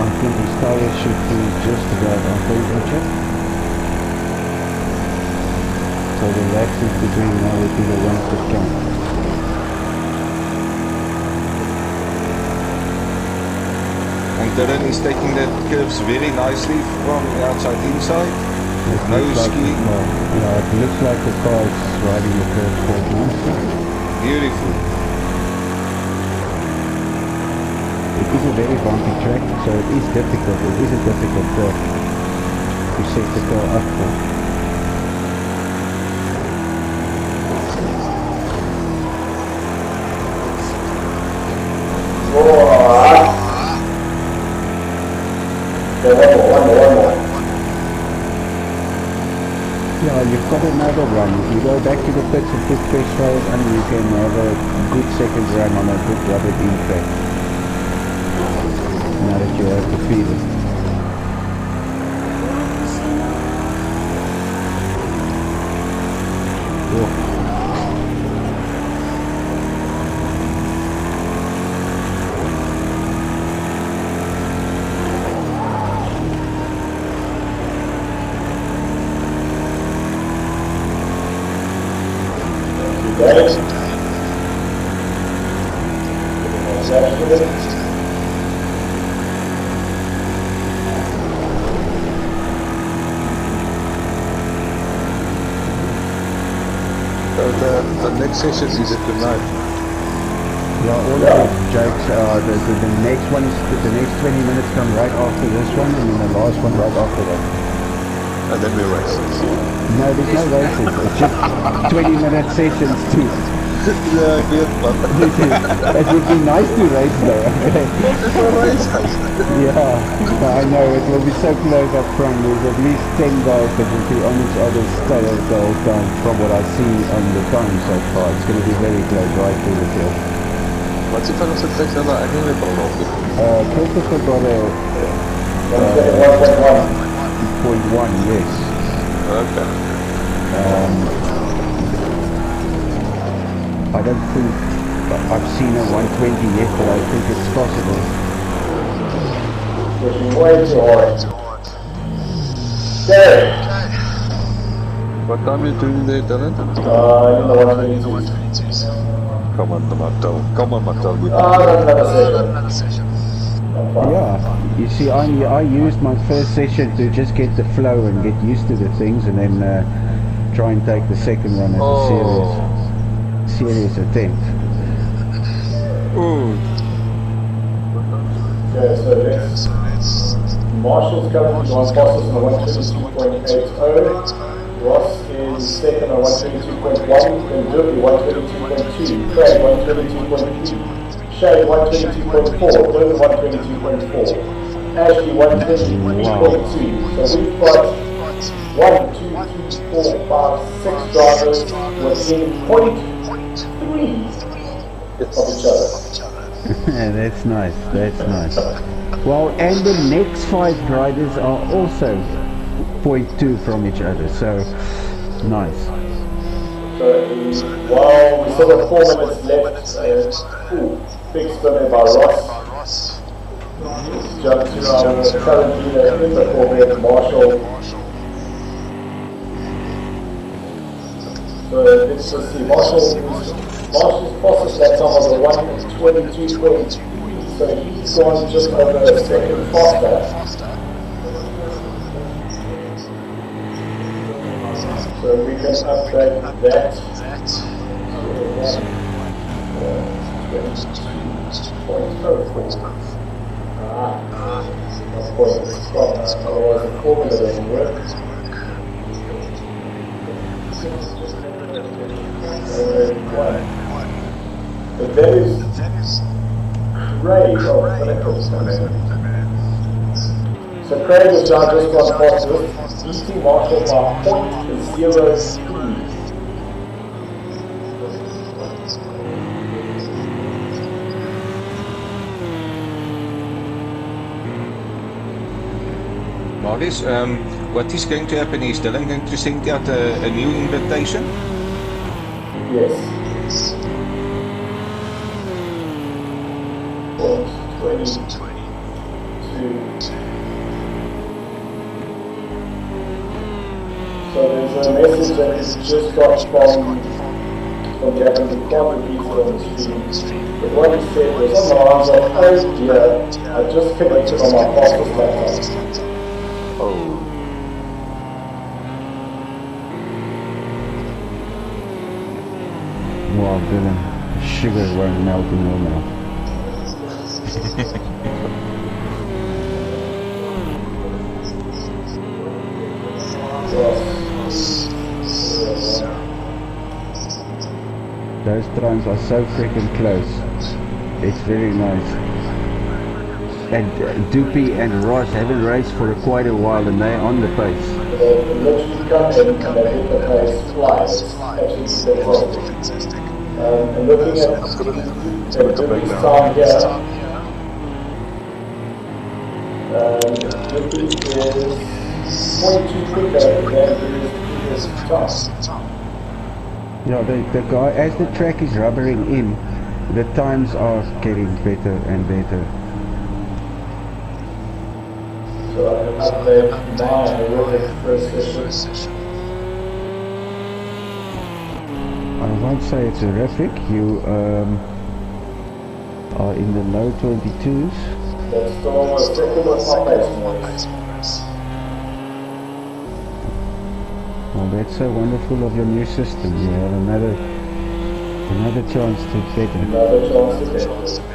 I think his tires should be just about on temperature. So the laps in between now would be the ones that count. And Dylan is taking the curves very nicely from outside inside. No skiing. Yeah, it looks like the car is riding the curve quite nicely. Beautiful. It is a very bumpy track, so it is difficult. It is a difficult track to set the car up for. another run. If you go back to the pits and put fresh tires on, you can have a good second run on a good rubber impact. Now that you have the feeling. The next session is it tonight? Yeah, all of it, Jake. The next one is the next 20 minutes come right after this one, and then the last one right after that. And then we race. No, there's no races. It's just 20-minute sessions too. Yeah, good. It would be nice to race though. Yeah, I know. It will be so close up front. There's at least 10 guys that will be on each other's tails the whole time. From what I see on the time so far, it's going to be very close right through the field. Wat is van onze tekst en daar eigenlijk al op? Christopher got a 1.1, yes. Okay. I don't think I've seen a 120 yet, but I think it's possible. Pushing way too hard. Okay. What time are you doing there, Dylan? In the 122s. Come on, Mattel. Come on, Mattel. Another session. Yeah, you see, I used my first session to just get the flow and get used to the things, and then try and take the second one as a serious attempt. Okay, so let's Marshall's currently on fastest on 122.80. Ross is second on 122.1. Then Derby 122.2. Craig 122.3. Shay 122.4. Dylan 122.4. Ashley 122.2. So we've got 1, 2, 3, 4, 5, 6 drivers within 0.3 of each other. That's nice, that's nice. Well, and the next 5 drivers are also 0.2 from each other, so nice. So, while we still got 4 minutes left, big spin by Ross. Let's jump to our current leader in the Corvette, Marshall. So let's just see, Marshall's fastest lap time was a 1:22.3, so he's gone just over a second faster. So we can upgrade that to 20.04. Of course it's from, otherwise the formula doesn't work. But that is Craig. So Craig is now just gone fastest, beating Marshall by 0.03. Marius, what is going to happen is Dylan going to send out a new invitation? Yes. 22. So there's a message that is just got from Gavin, who can't repeat it on the stream. But what he said was on the lines of, oh dear, I just connected on my fastest laptop. Oh. Well, Dylan, sugar won't melt in your mouth. Those drones are so freaking close. It's very nice. and Doopy and Ross haven't raced for quite a while, and they're on the pace. They literally come in and they hit the pace fly. It's absolutely fantastic. And looking at Doopy's time here, Doopy is 0.2 quicker than his previous time. Yeah, the guy, as the track is rubbering in, the times are getting better and better. So I can update my aerobic first session. I won't say it's horrific. You are in the low 22s. That's still almost second of my pace. Well, that's so wonderful of your new system. You have another chance to better. Another chance to better.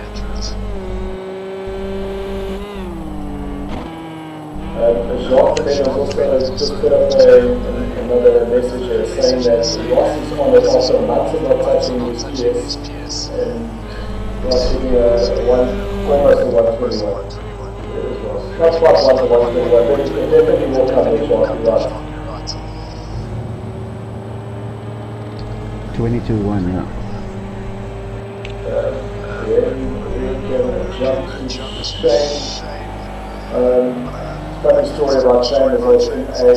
Jacques then has also just put up another message here saying that Ross is on it after months of not touching his PS and Ross hitting almost a 121. Not quite 121, but it definitely will come in Jacques, right? 22-1, yeah. Then we can jump to Shane. Funny story about Shane is I was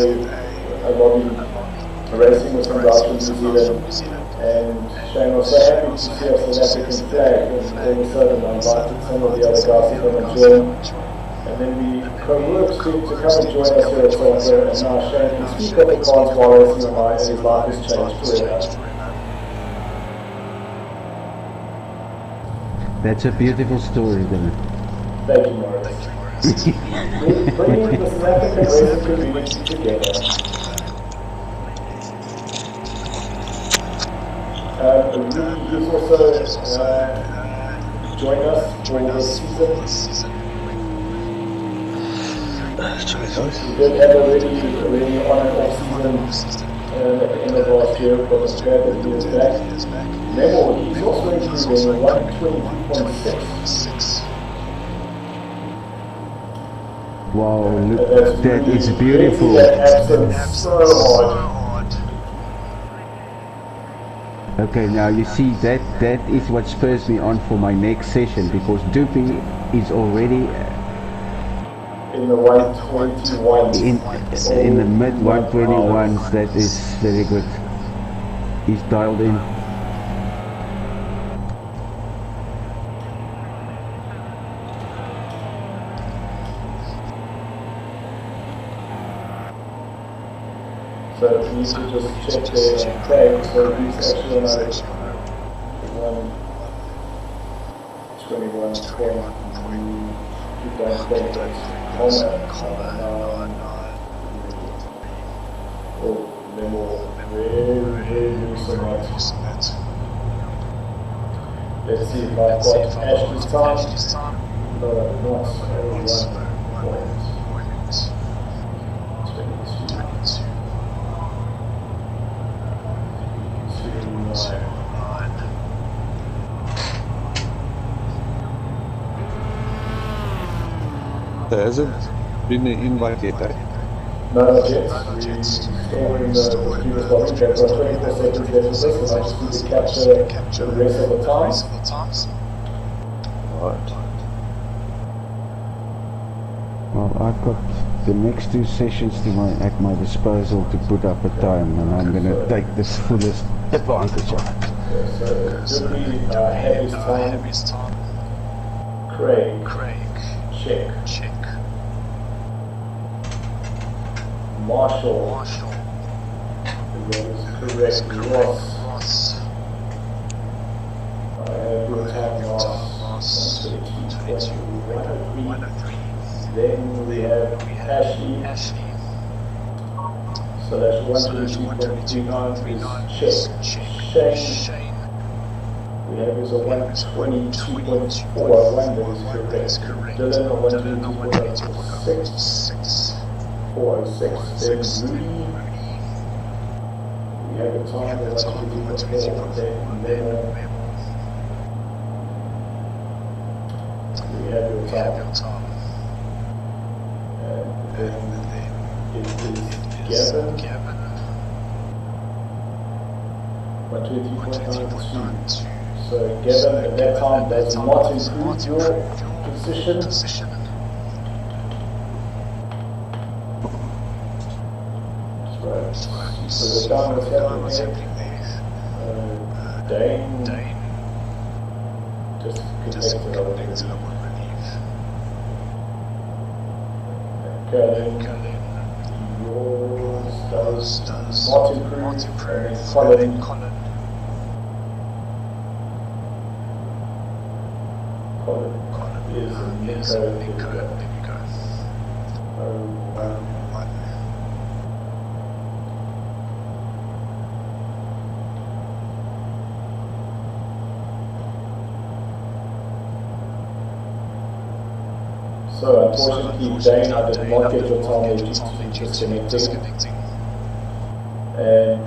in a lobby racing with some guys from New Zealand, and Shane was so happy to see a South African flag, and all of a sudden I invited some of the other guys to come and join, and then we co-worked to come and join us here at SARCO, and now Shane can speak at the cars while racing on and his life has changed forever. That's a beautiful story, Dylan. Thank you, Morris. Bringing the South African racing community together. He's also joined us for the season. We did have a really on and off season at the end of last year, but I'm glad that he is back. Memo, he's also improving 120.6. Wow, look, that is beautiful. So hard. Okay, now you see that is what spurs me on for my next session, because Doopy is already in the 121s. In the mid 121s. That is very good. He's dialed in. So we need to just check the tag, so he's actually on a 121 point. You don't think that's oh, Memo, very loose on that. Let's see if I've got Ashley's time. No, not. There hasn't been an invite yet, eh? No, not yet. We're still in the previous lobby. They've got 24 seconds left of this, and I just need to capture the rest of the times. Right. Well, I've got the next two sessions at my disposal to put up a time, and I'm going to take this fullest advantage of it. So, Doopy had his time. Craig. Check. Marshall. That is correct. Ross. I have your time, Ross. 103. Then we have Ashley. So that's 122.39 is Shane. We have is a 122.41, that is correct. Dylan, a 122.6. 406. Then Rudy. We have a time of 122.4. Then Memo. We have your time. it is Gavin. 123.92. So Gavin at that time does not improve your position. Right. So the down was happening there. Dane just connected, I believe. Colin, yours does not improve. And then Colin is Nico. There you go. So unfortunately, Dane, I did not get your time there due to disconnecting. And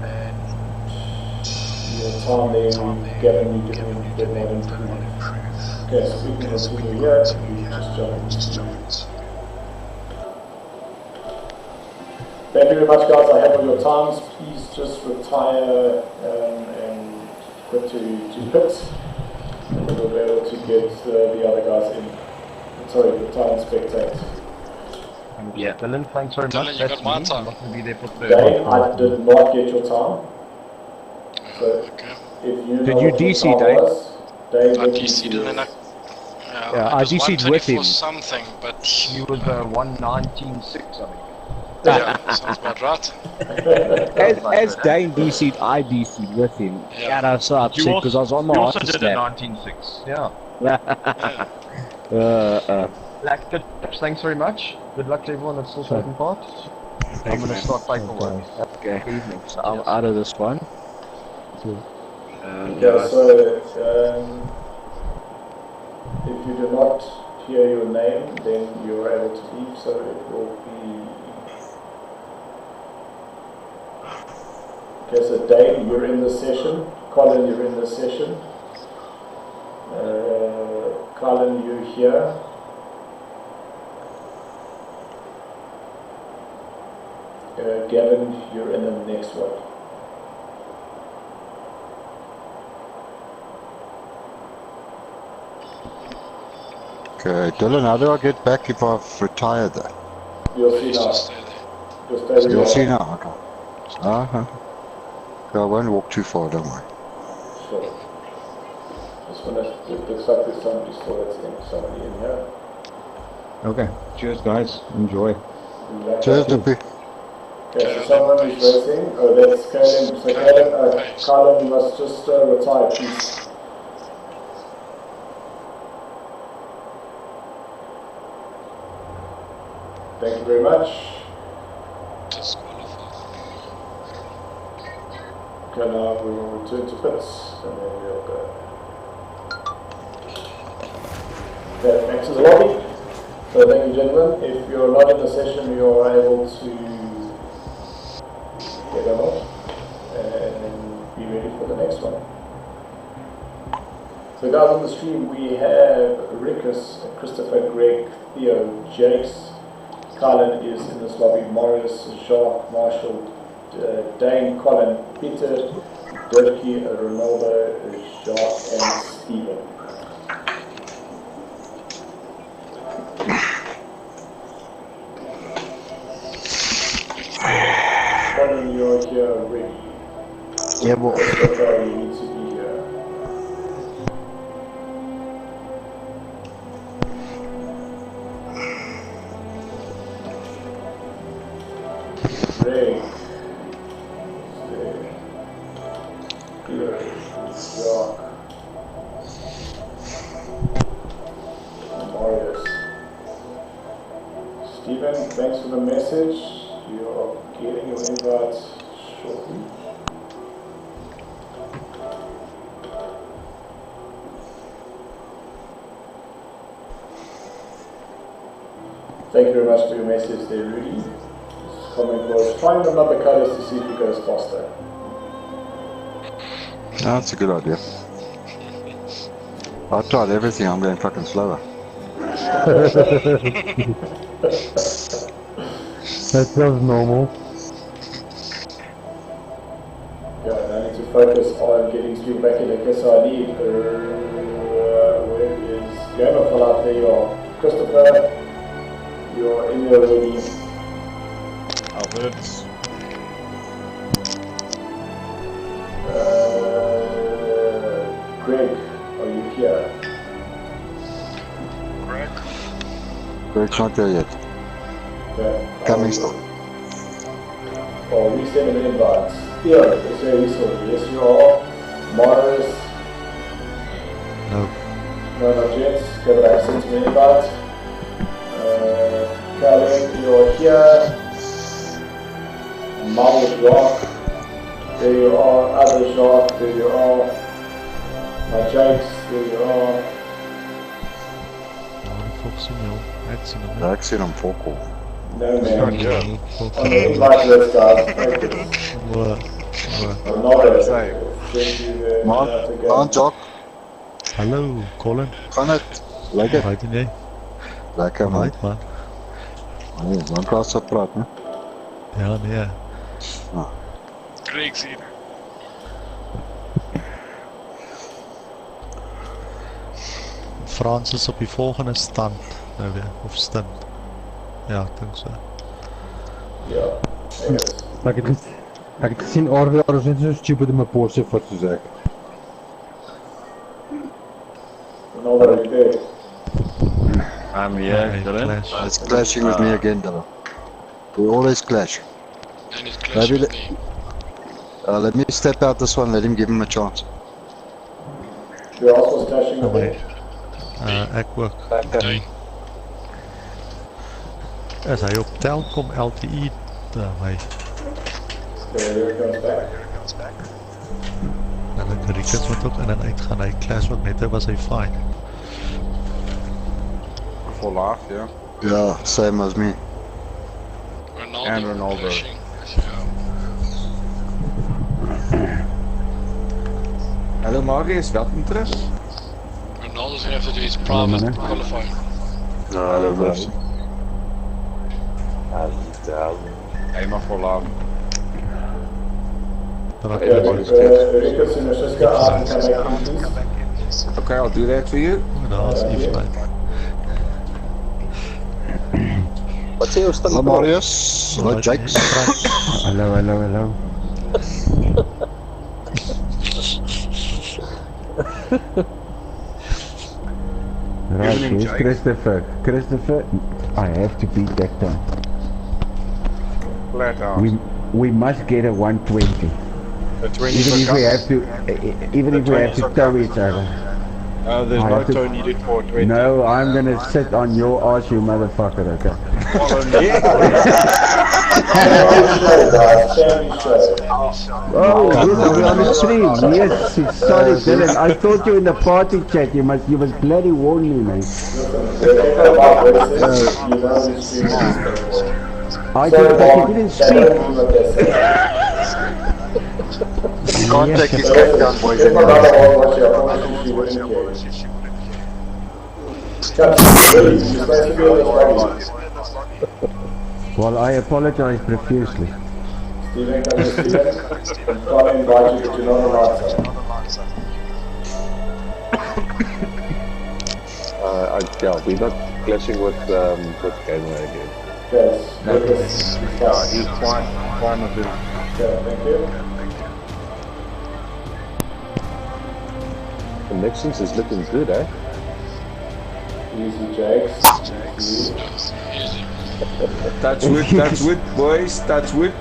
your time there, Gavin, you did not improve. Okay, so we can continue here. We just jump. Thank you very much, guys. I have all your times. Please just retire and quit to pits. And we'll be able to get the other guys in. Sorry, the time spectates. Yeah. Dylan, thanks very much. You got my time. I'm not going to be there for Dane, I did not get your time. So if you Did you DC, Dane? I DC'd and then I DC'd with him. Something, but he was 119.6, I think. Yeah, sounds about right. As Dane DC'd, I DC'd with him. Yeah. And I was so upset because I was on my You also after did a snap. 19.6, yeah. Black tips, thanks very much. Good luck to everyone that's still taking part. I'm going to start paperwork. Okay, so I'm out of this one. Yeah, so if you do not hear your name, then you're able to leave. So it will be. Okay, so Dane, you're in this session. Colin, you're in this session. Colin, you're here. Gavin, you're in the next one. Okay, Dylan, how do I get back if I've retired there? You'll see now. You'll see now, okay. Okay, I won't walk too far, don't worry. Sure. Just want to, it looks like there's somebody in here. Okay. Cheers, guys. Enjoy. Cheers, Dippy. Okay, so someone is racing. Oh, that's Colin. So Colin, you must just retire, please. Thank you very much. Okay, now we will return to pits and then we'll go. Okay, back to the lobby. So thank you, gentlemen. If you're not in the session, you're able to get on off and be ready for the next one. So guys, on the stream we have Rickus, Christopher, Greg, Theo, Jakes, Colin is in this lobby, Morris, Jacques, Marshall, Dane, Colin, Peter, Dirkie, Ronaldo, Jacques, and Stephen. Colin, you're here already. Yeah, well. Okay, you need to be here. Greg. Peter, Jacques, Marius. Stephen, thanks for the message. You are getting your invites shortly. Thank you very much for your message there, Rudy. This comment was trying the number colors to see if it goes faster. That's a good idea. I've tried everything, I'm going fucking slower. That feels normal. Yeah, and I need to focus on getting Steve back in the case I need. Where is Gamer Fallout? There you are. Christopher, you're in there already. Alberts. Greg, are you here? Greg's not there yet. Okay. Coming still. I'll resend an invite. Theo, is there a resource? Yes, you are. Morris. No. No, not yet. Go back, send an invite. Calvin, you're here. Marvel Jacques. There you are. Other Jacques, there you are. My Jakes, there you are. Ek sien hom fokol. No man. On On the invite list, guys. Maan Jock. Hallo, Colin. Gaan het? Lekker? Right en jy? Lekker man. Right man. Nee, want laat se praat, né? Ja, nee. Greg's hier. Frans is op die volgende stand nou weer, of stint. Ja, ek dink so. Ja. Ek het gesien RWR is net so stupid om 'n Porsche vir soos ek. No, what are you doing? I'm here, Dylan. It's clashing with me again, Dylan. We always clash. And it's clashing with me. Let me step out this one, let him give him a chance. You're also clashing with me. Ek ook. Is hy op Telkom LTE my? En ek Rickets wat ook in en uit gaan, hy clash ook net, was hy fine. Vol laag, ja. Yeah, same as me. And Ronaldo. Hello Marius, welkom terug. Ronaldo's gonna have to do his private qualifying. No, dat was. Hij mag vol laag. Okay, I'll do that for you. Wat sê jou stil? Hallo Marius. Hallo Jakes. Hallo. Right, here's Christopher, I have to beat that time. Flat out. We must get a 120. A 20 even if we have to tow each other. There's no tow needed for 20. No, I'm gonna sit on your ass, you motherfucker, okay? Oh, we're on the stream. Yes, sorry Dylan, I thought you were in the party chat, you must bloody warn me, mate. I didn't speak. Can't take his head down, boys and Well, I apologize profusely. Stephen, can you see it? I'm trying to invite you, but you're not on the right side. Yeah, we're not clashing with Gamer again. Yes. He's fine with it. Okay, thank you. Connections is looking good, eh? Easy, Jakes. Easy. Touch wood, boys, touch wood.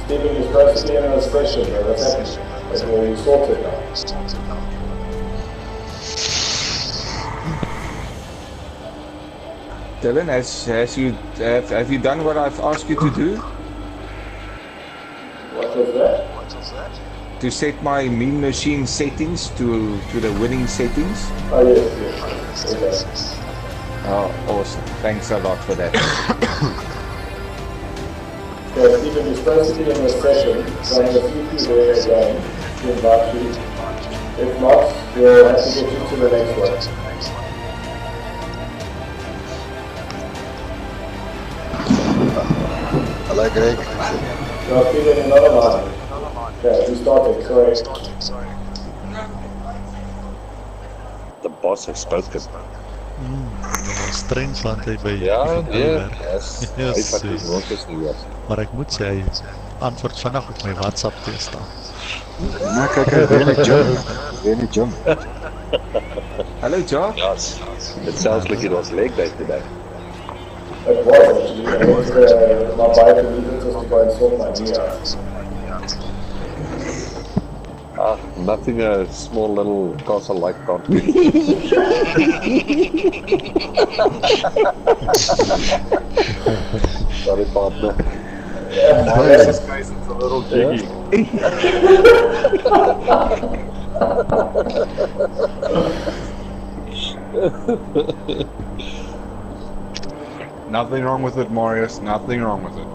Stephen, you're supposed to be in a station, but what's happening? Okay, you sorted now. Dylan, have you done what I've asked you to do? What was that? To set my mean machine settings to the winning settings. Oh yes. Okay. Oh, awesome. Thanks a lot for that. Okay, Stephen, you're supposed to be in this session, so I'm going to see you there again to invite you. If not, we'll have to get you to the next one. Greg. You're speaking another line. Okay, who's starting? Sorry. The boss has spoken. Strange land hy by Ja, nee, werk. yes. Hy vat die rondjes nie was. Maar ek moet sê, hy antwoord vinnig op my WhatsApp teesta. Nou kyk, hy weer in die gym. Weer in die gym. Hello, Joe. Yes. It sounds like it was leg day today. It was actually. I was my bike and needed just to go and sort my knee out. Ah, nothing a small little castle like can't do. Sorry, partner. Yeah, this guy's a little jiggy. Nothing wrong with it, Marius. Nothing wrong with it.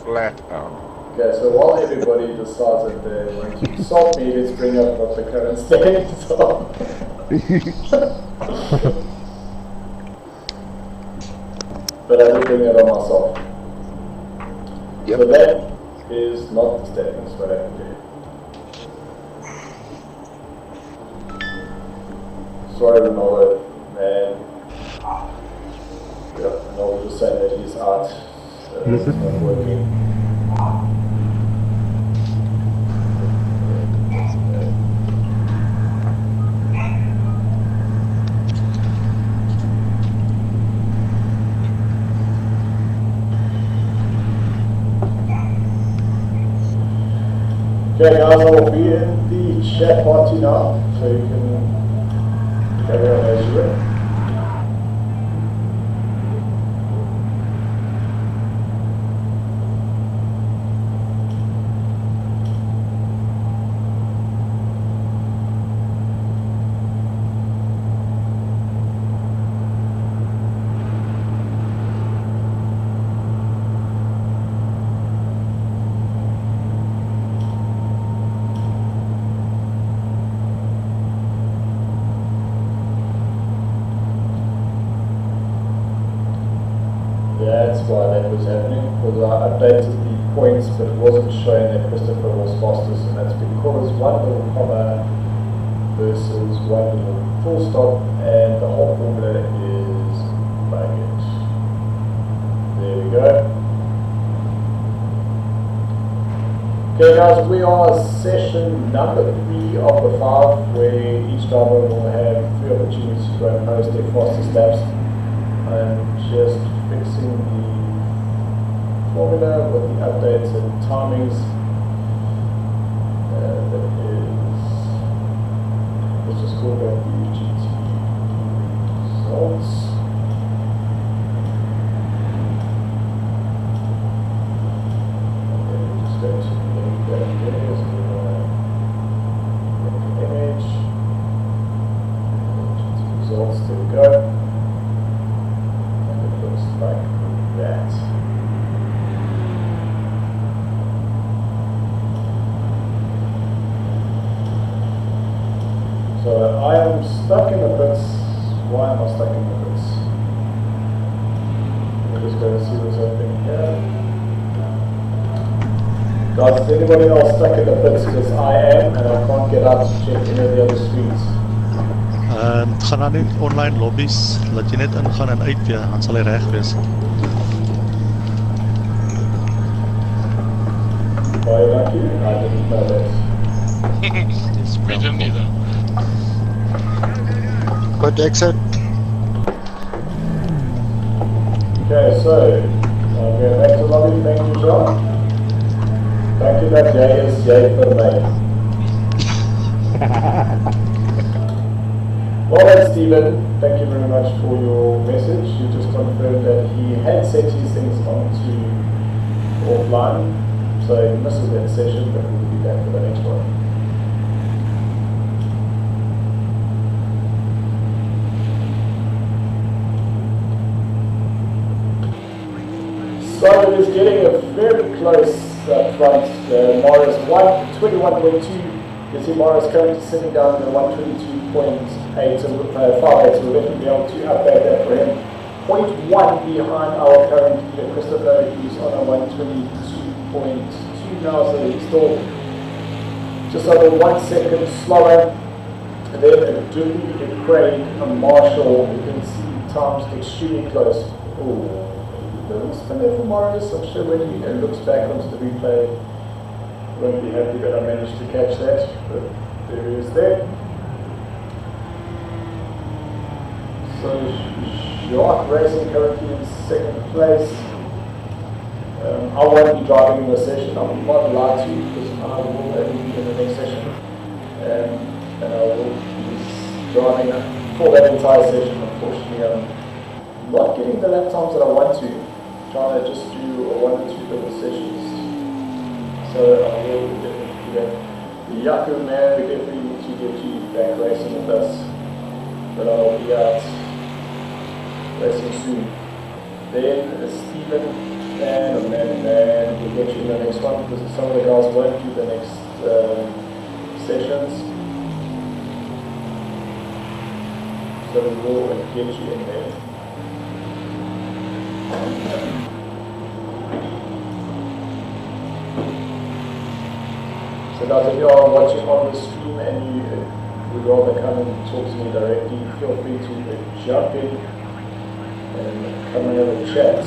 Flat out. Okay, so while everybody decides that they're going to solve me, let's bring up what the current state is on. But I will bring it on myself. Yep. So that is not the statements, but I can do. Sorry, Ronaldo, man. Yeah, Ronaldo just saying that he's out, so it's not working. Okay guys, I will be in the chat party now, so you can carry on as you will. That's why that was happening, because I updated the points but it wasn't showing that Christopher was fastest, and that's because one little comma versus one little full stop and the whole formula is bugged. There we go. Okay guys, we are session number 3 of the 5, where each driver will have 3 opportunities to go and post their fastest laps. I'm just fixing the formula with the updates and timings. That is, let's just call that the GTE results. And then we'll just go to the image. GTE results, there we go. Like that. So I am stuck in the pits. Why am I stuck in the pits? We're just going to see what's happening here. Guys, is anybody else stuck in the pits? Because I am, and I can't get out to check any of the other streets. Het gaan dan nu online lobby's, laat je net ingaan en uit weer, dan sal hy reg wees. Baie dankie, I didn't know that. We didn't either. Good exit. Okay, so going back to lobby. Thank you, John. Thank you, that Jay is Jay for me. Well then, Stephen, thank you very much for your message. You just confirmed that he had set his things onto offline, so he misses that session, but we'll be back for the next one. So it is getting a very close front. Mara's 121.2. You see Mara's currently sitting down at 122.8 so we'll definitely be able to update that for him. 0.1 behind our current leader, Christopher, who's on a 122.2 now, so he's still just over 1 second slower. And then a Dewey, Craig, and Marshall, you can see times extremely close. Ooh, little spin there for Morris. I'm sure when he looks back onto the replay, he won't be happy that I managed to catch that, but there he is there. So Jacques racing currently in second place. I won't be driving in the session. I'm not allowed to because I will only be in the next session. And I will be driving for that entire session. Unfortunately, I'm not getting the lap times that I want to. I'm trying to just do 1 or 2 little sessions. So I will definitely do that. Yaku, man, we definitely need to get you back racing with us. But I'll be out racing soon. Then Stephen, man, we'll get you in the next one because some of the guys won't do the next sessions. So we will get you in there. So guys, if you are watching on the stream and you would rather come and talk to me directly, feel free to jump in and come and have a chat.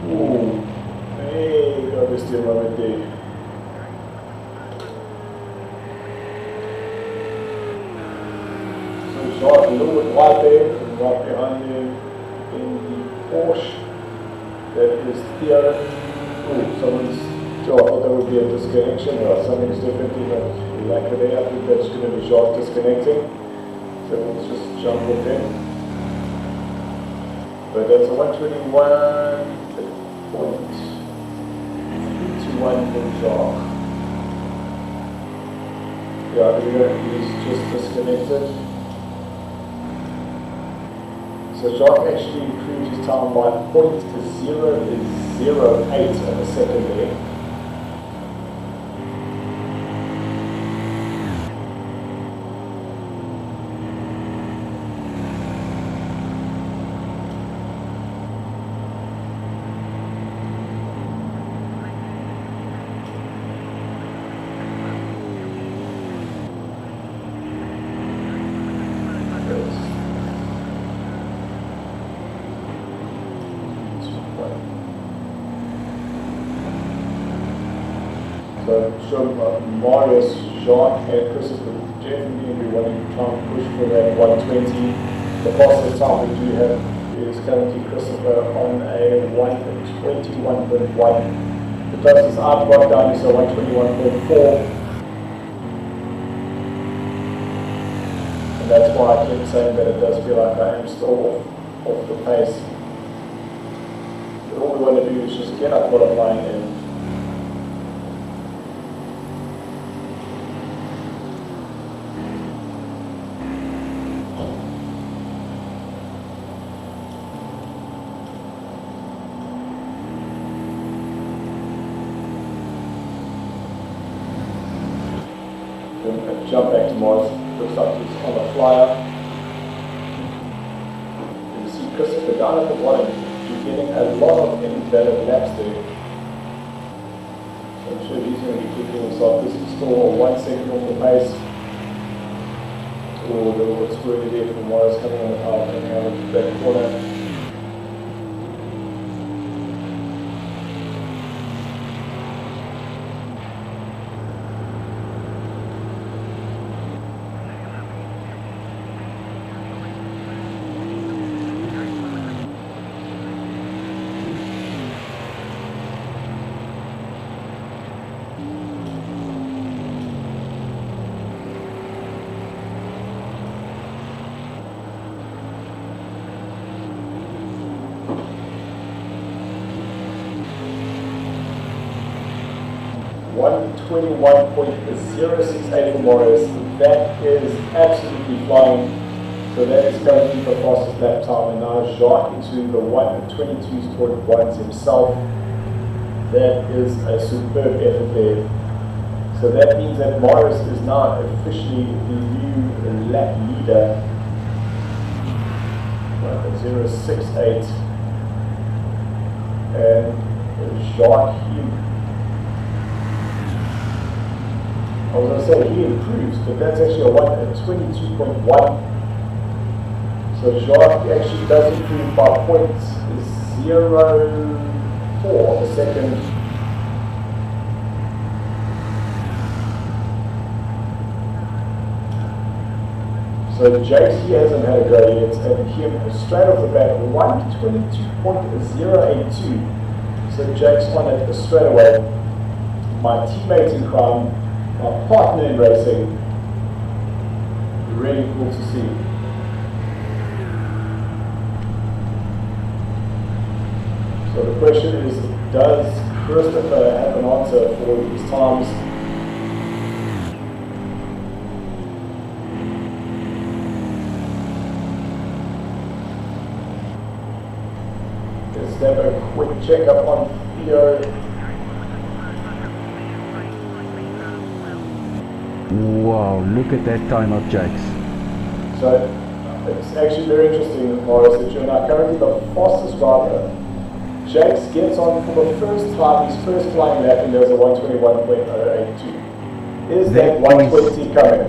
Ooh, hey, got this still over there. So short, a little bit wide there, and right behind you in the Porsche. That is Theo. Oh, someone's. Oh, I thought that would be a disconnection. Or something's definitely not like it. I think that's going to be Jacques disconnecting. So let's just jump with him. But that's a 121.321 for Jacques. Yeah, there we go. He's just disconnected. So Jacques actually improved his time by 0.008 of a second there. So Marius, Jacques, and Christopher definitely be wanting to try and push for that 120. The fastest time we do have is currently Christopher on a 121.1. The closest I've got down is a 121.4. And that's why I keep saying that it does feel like I am still off the pace. But all we want to do is just get up qualifying and jump back to Mars. Looks like he's on a flyer. You can see Christopher down at the bottom. He's getting a lot of invalid laps there. So I'm sure he's going to be kicking himself. This is still 1 second off the pace. Oh, a little bit squirty there from Mars coming on the power, coming out of that corner. .068 for Morris. That is absolutely flying. So that is currently the fastest lap time. And now Jacques into the 122.1s himself. That is a superb effort there. So that means that Morris is now officially the new lap leader. 068. And Jacques, I was going to say he improves, but that's actually a 22.1. So Jacques actually does improve by 0.04 a second. So Jace, he hasn't had a go yet, and him straight off the bat, 122.082. So Jake's on it straight away. My teammate in crime, my partner in racing, really cool to see. So the question is, does Christopher have an answer for these times? Let's have a quick check-up on Theo. Wow, look at that time of Jake's. So it's actually very interesting, Morris, that you're now currently the fastest driver. Jakes gets on for the first time, his first flying lap, and there's a 121.082. Is that 120 coming?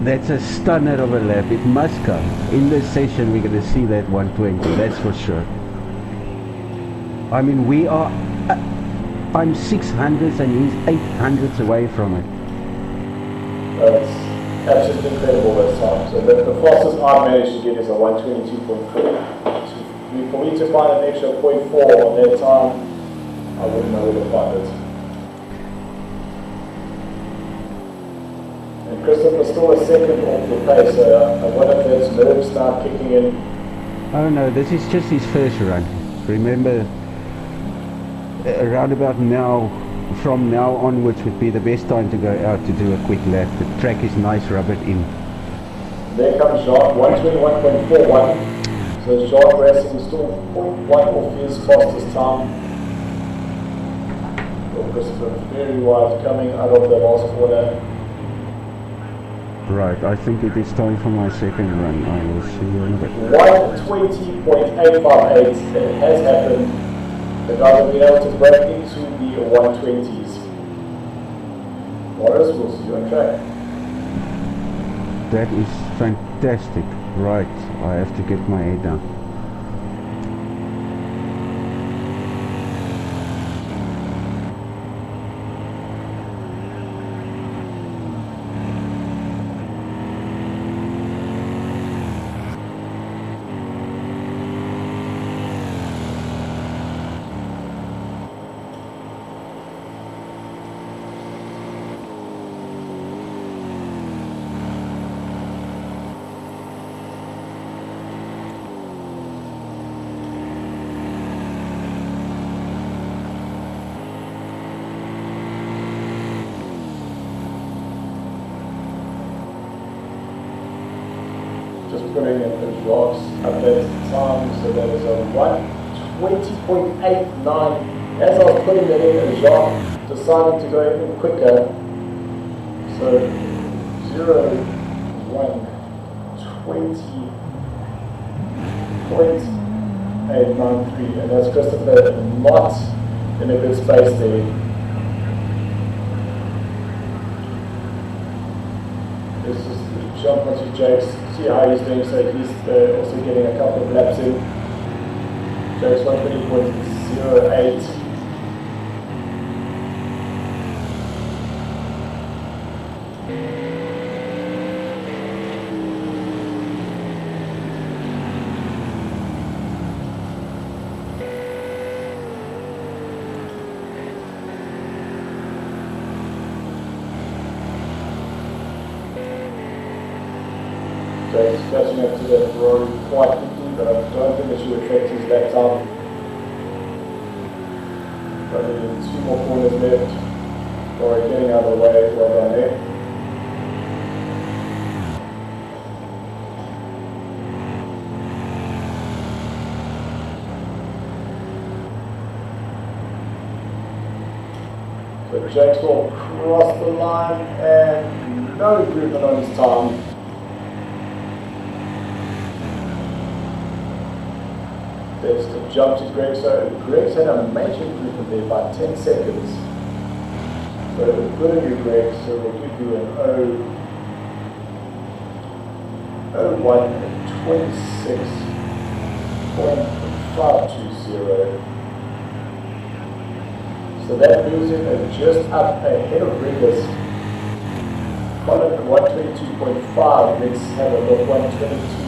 That's a stunner of a lap. It must come. In this session, we're going to see that 120, that's for sure. I mean, we are... I'm 600s and he's 800s away from it. That's absolutely incredible those times. So the fastest I managed to get is a 122.4. For me to find an extra 0.4 on that time, I wouldn't know where to find it. And Christopher's still a second off the pace, so I wonder if those nerves start kicking in. Oh no, this is just his first run. Remember, around about now, from now onwards would be the best time to go out to do a quick lap. The track is nice, rub it in. There comes Jacques, 121.41. So Jacques Racing is still 0.1 off his fastest time. Well, Christopher very wide coming out of the last corner. Right, I think it is time for my second run. I will see you in a bit. 120.858. It has happened. The guys have been able to break into the 120s. Morris, we'll see you on track. That is fantastic. Right, I have to get my head down. Just putting in the Jacques updated time, so that is a 120.89. As I was putting that in, Jacques decided to go even quicker. So 120.893, and that's Christopher not in a good space there. This is jump onto Jake's, see how he's doing, so he's also getting a couple of laps in. Jake's 120.08. Jake's catching up to that road quite quickly, but I don't think it should affect his lap time. Only 2 more corners left. Alright, getting out of the way, well done there. So Jake's will cross the line and no improvement on his time. There's the jump to Greg. So Greg's had a major improvement there by 10 seconds. So good on you, Greg. So we'll give you an 26.520. So that moves him just up ahead of Riggers. Colin at 122.5. Let's have a look. 122.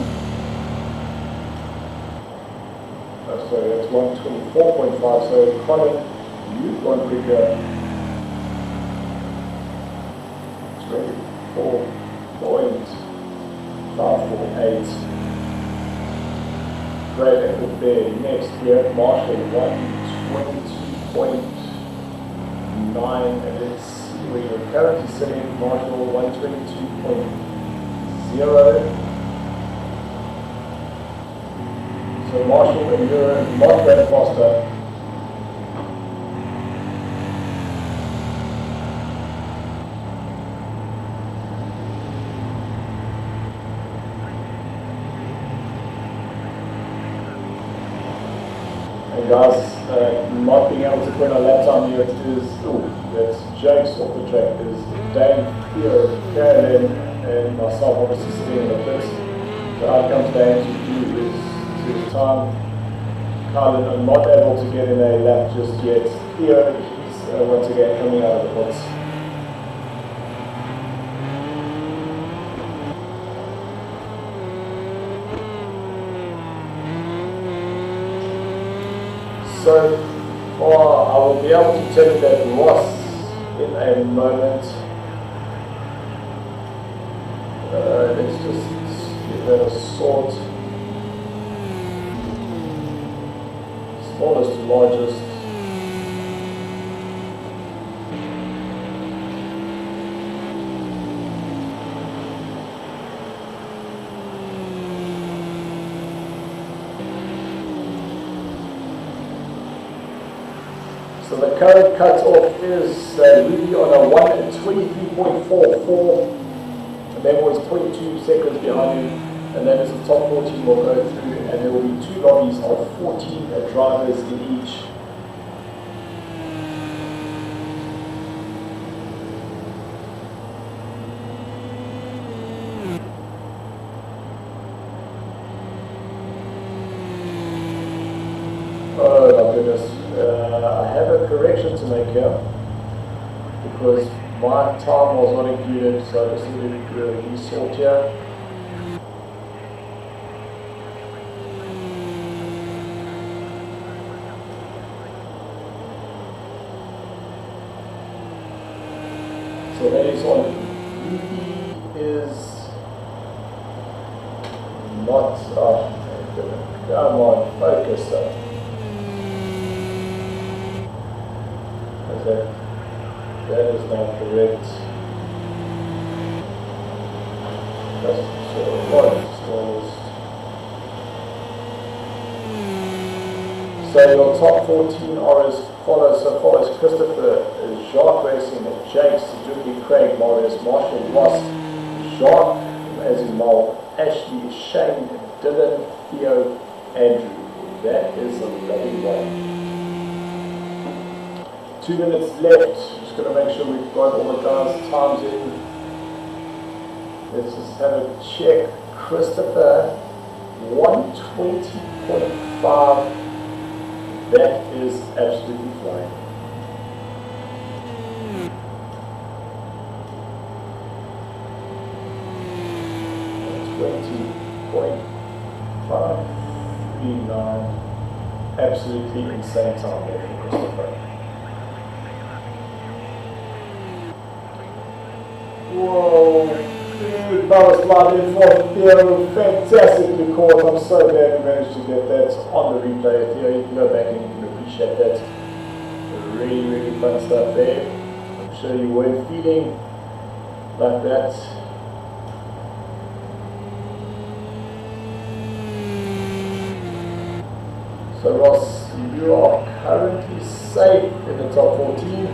So that's 124.5. So Colin, you've gone quicker. 24.548. Great effort there. Next we have Marshall 122.9, and let's see where you're currently sitting. Marshall 122.0. So Marshall, you're not very faster. And guys, not being able to put a lap time here, it is, that's Jake's off the track. There's Dane, Theo, Carolyn, and myself obviously sitting in the pits. So out comes Dane to do his time. Carlin, I'm not able to get in a lap just yet. Theo, he's once again coming out of the pits. So far, I will be able to tell you that Ross, in a moment, let's just give that a sort. Smallest to largest. So the current cut-off is Ruby on a 123.44, and then was 22 seconds behind him, and then as the top 14 will go through, and there will be two lobbies of 14 drivers in each. Oh my goodness. I have a correction to make here because my time was not included, so I just need to resort here. So that is on Ruby is not, come on, focus up. That is not correct. That's so your top 14 are as follows. So far as Christopher, Jacques Racing, Jake, Suzuki, Craig, Marius, Marshall, Ross, Jacques, Azimal, Ashley, Shane, Dylan, Theo, Andrew. That is a lovely one. 2 minutes left. Just going to make sure we've got all the guys' times in. Let's just have a check. Christopher, 120.5. That is absolutely flying. $20.539. Absolutely insane time there for Christopher. Whoa, big power slide in for Theo, fantastically caught. I'm so glad we managed to get that on the replay. Theo, you can go back and you can appreciate that. Really, really fun stuff there. I'm sure you weren't feeling like that. So Ross, you are currently safe in the top 14.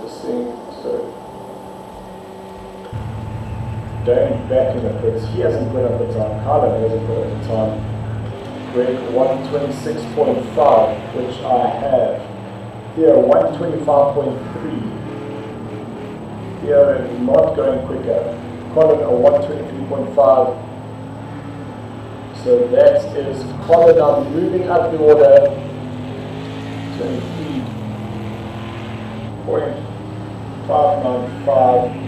Just seeing, so Dane back in the pits. He hasn't put up a time. Carlin hasn't put up a time. Greg 126.5, which I have. Theo 125.3. Theo not going quicker. Colin a 123.5. So that is Colin now moving up the order. 23.595.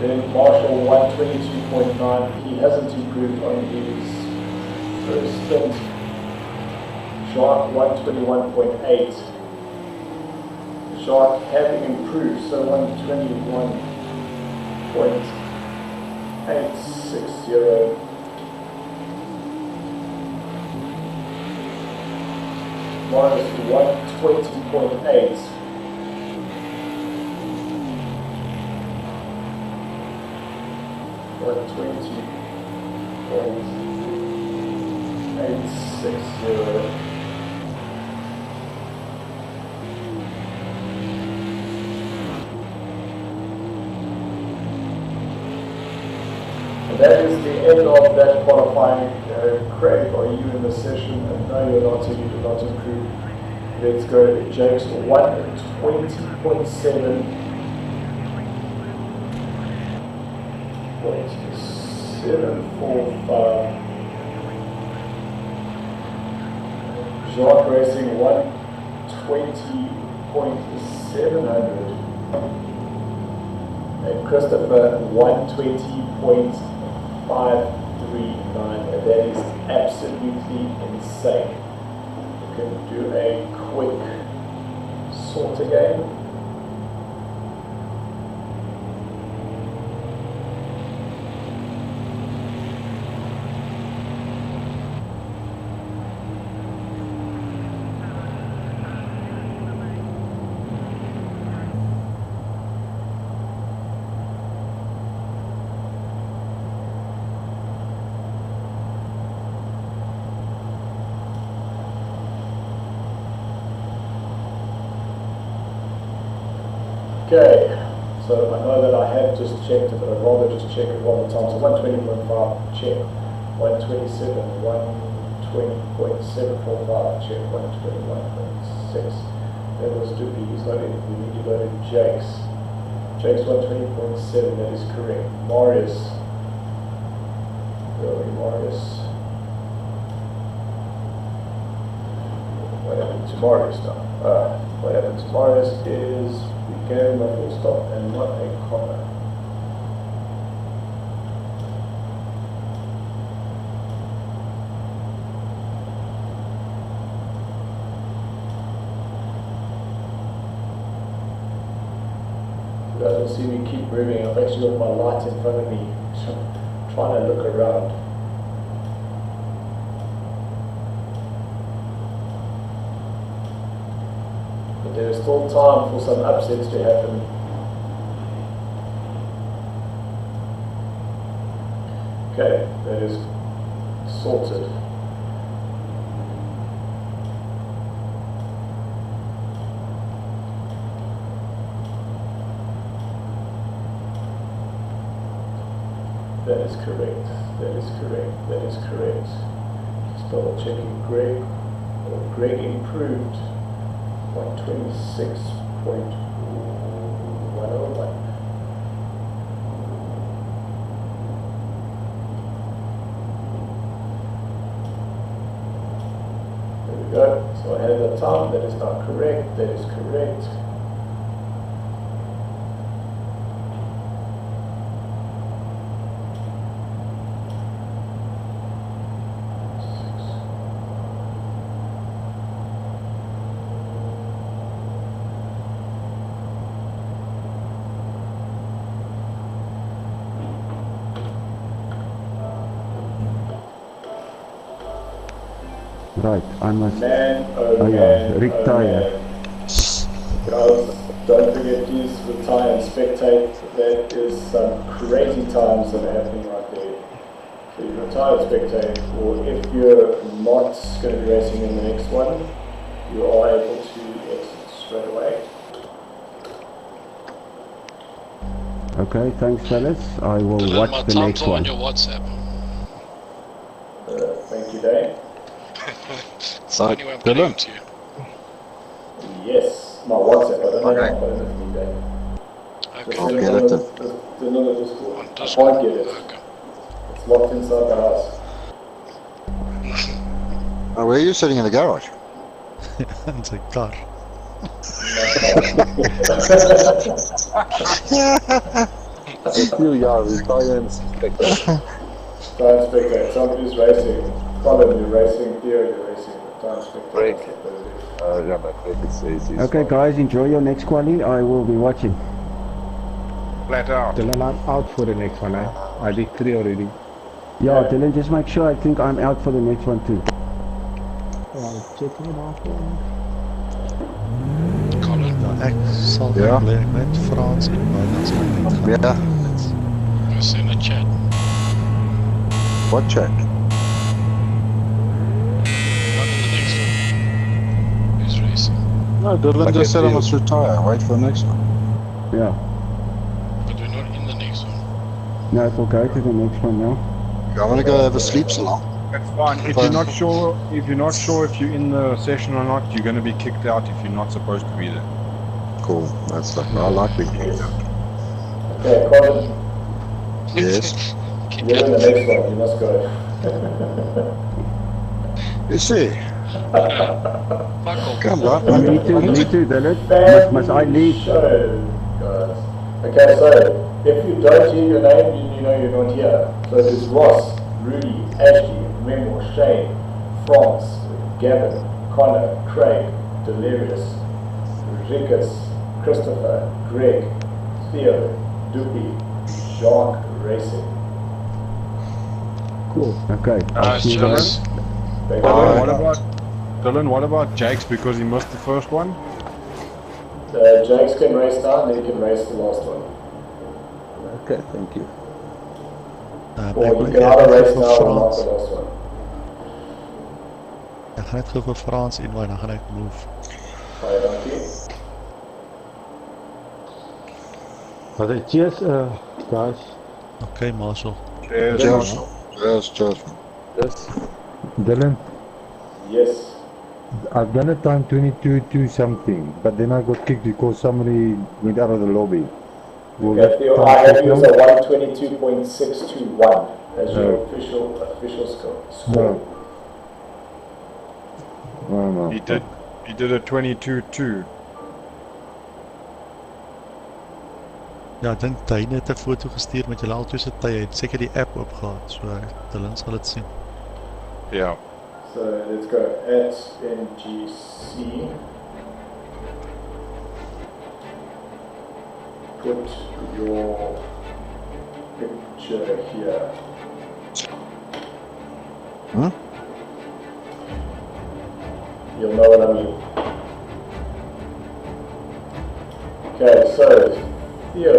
Then Marshall 122.9. He hasn't improved on his first stint. Shark 121.8. Shark having improved, so 121.860. Minus 120.8. $20.860. That is the end of that qualifying. Craig, are you in the session? No, you're not, so you do not improve. Let's go to Jake's 120.7. 745. Jacques Racing 120.700. And Christopher 120.539. And that is absolutely insane. You can do a quick sort again. Okay, so I know that I have just checked it, but I'd rather just check it one more time. So 120.5, check. 127, 120.745, check. 121.6. That was Doopy, he's loaded. We need to go to Jake's. Jake's 120.7, that is correct. Marius. Marius. What happened to Marius now? What happened to Marius is we gave him a full stop and not a comma. You guys will see me keep moving. I've actually got my light in front of me, trying to look around. There is still time for some upsets to happen. Okay, that is sorted. That is correct. That is correct. That is correct. Just double checking Greg. Well, Greg improved. 126.101. There we go. So I had that time. That is not correct. That is correct. Right, I must Man, retire. Guys, don't forget, please retire and spectate. That is some crazy times that are happening right there. So you retire and spectate, or if you're not going to be racing in the next one, you are able to exit straight away. Okay, thanks fellas. I will Dylan, watch my the times next are on one. your WhatsApp. Thank you, Dave. So anyway, I'm putting it to you. Yes, my WhatsApp. I don't know my phone with me, Dave. Okay. I'll get it. It's another Discord. On I Discord. can't get it. Okay. It's locked inside the house. Oh, where are you sitting in the garage? It's a car. You are retired inspector. Time spectator. Somebody's racing. Colin, you're racing. Theo, you're racing. Time spectator. Break. Yeah, but break it says he's Okay guys, enjoy your next quali. I will be watching. Flat out. Dylan, I'm out for the next one. I did 3 already. Yeah, Dylan, just make sure. I think I'm out for the next one too. Checking it out. Colin? Ja, ek sal bly ek met Frans en Buitenlands net gaan. Yeah. It's in the chat. What chat? Not in the next one. Who's racing? No, Dylan just said I must retire. Wait for the next one. Yeah. But we're not in the next one. No, we'll go to the next one now. I want to go have a sleep salon. That's fine. If you're not sure if you're in the session or not, you're going to be kicked out if you're not supposed to be there. Cool. That's like I like being kicked out. Okay, Colin, Yes. you're in the next one. You must go. You see? Fuck off. Come on. Me too, Dylan. Must I leave? Show, guys. Okay, so if you don't hear your name, you know you're not here. So there's Ross, Rudy, Ashley, Memo, Shane, France, Gavin, Connor, Craig, Delirious, Rikus, Christopher, Greg, Theo, Doopy, Jacques Racing. Cool. Okay. Dylan, Thank Dylan, what about Jakes because he missed the first one? Jakes can race now, and then he can race the last one. Okay, thank you. Or you can either race now or not the last one. Ek gaan net gou vir Frans en dan gaan ek move. Baie dankie. But cheers, guys. Okay, Marshall. Cheers. Yes, cheers. Yes. Dylan, Yes. I've done a time 22 something, but then I got kicked because somebody went out of the lobby. Okay, Theo, I have you as a 122.621 as your official score. No. No. He did a 22-2. Ja, ek dink hy het 'n foto gestuur met julle albei se tye. Hy het seker die app oopgehad, so Dylan sal dit sien. Ja. So let's go at NGC. Put your picture here. Huh? You'll know what I mean. Okay, so Theo.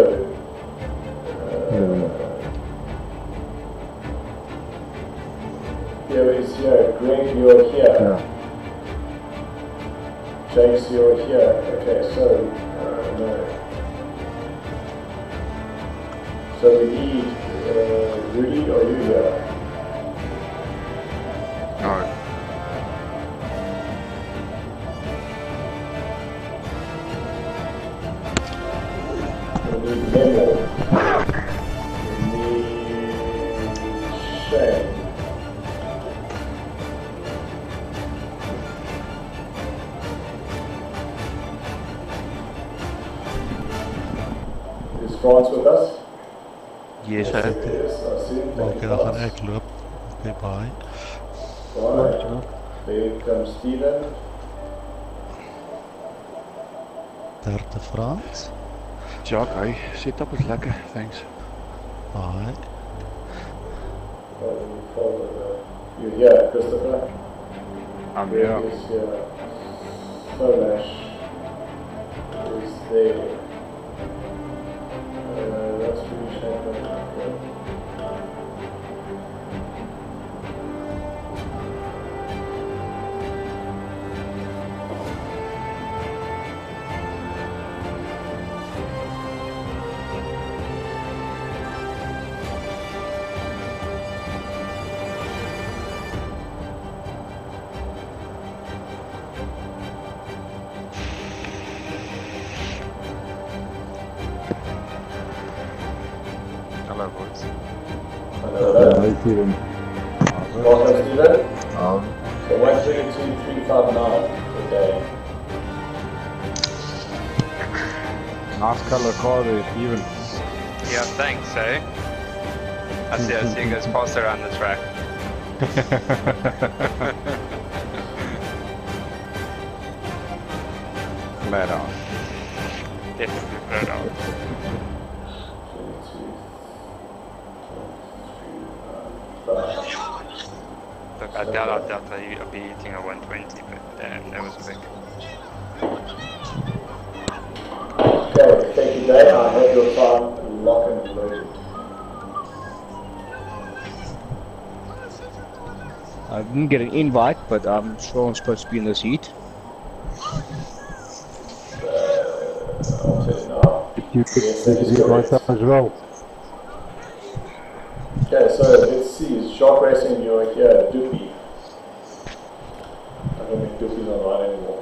Theo is here. Greg, you're here. Yeah. Jakes, you're here. Okay, so no. So we need Rudy, are you here? No. We need Memo. We need Shane. Is France with us? Yes, Yes, it is. I see. Thank Okay, you, dan gaan France. ek loop. Okay, bye. Alright. There comes Steven. Derde Frans. Jack, hy setup is lekker, thanks. Bye. You here, Christopher? I'm Greg here. is here. Somash is there. That's pretty shame. Hi, Steven. Welcome, Steven. So 122,359 per day. Nice color car there, Steven. Yeah, thanks, eh? I see you guys pass around the track. Flat out. Definitely flat out. Look, I doubt I'll be eating a 120, but damn, that was big. Okay, thank you, Dave. I have your time locked and loaded. I didn't get an invite, but I'm sure I'm supposed to be in this heat. I'll tell you now. You could myself as well. Okay, so let's see. Shark Racing, you're here. Doopy. I don't think Doopy's online anymore.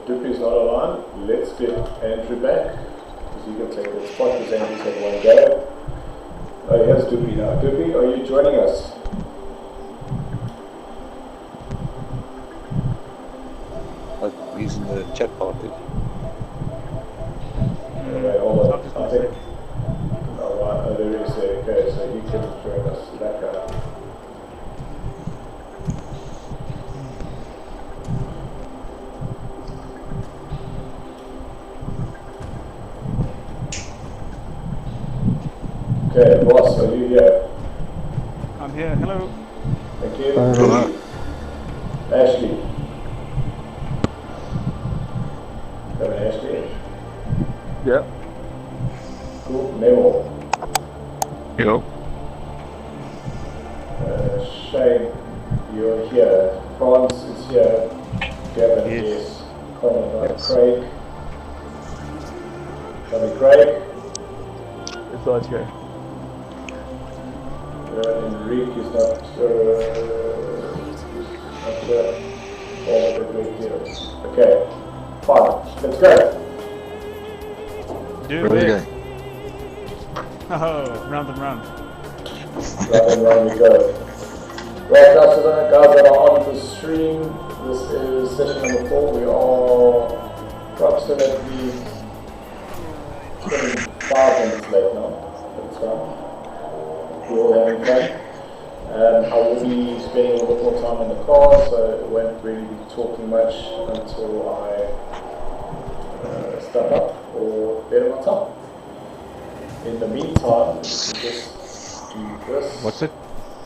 Doopy's not online. Let's get Andrew back, because he can take the spot because Andrew's had one go. Oh, here's Doopy now. Doopy, are you joining us? He's in the chat party. Alright, hold on. I think. Oh, there he is there. Okay, so he can join us. That guy. Okay, boss, are you here? I'm here. Hello. Thank you. Ashley. Come on, Ashley. Yep. Cool. Memo. Yo. Shane, you're here. Franz is here. Gavin, yes. Connor, yes. Craig. Tommy, Craig. It's all okay. Enrique is not sure. All the great deals. Okay, fine. Let's go. Do it. Oh, round and round. Round and round we go. Right, guys that are on the stream, this is session number 4. We are approximately 25 minutes late now. That's fine. We're all having fun. I will be spending a little bit more time in the car, so I won't really be talking much until I step up or better my time. In the meantime, we can just do this. What's it?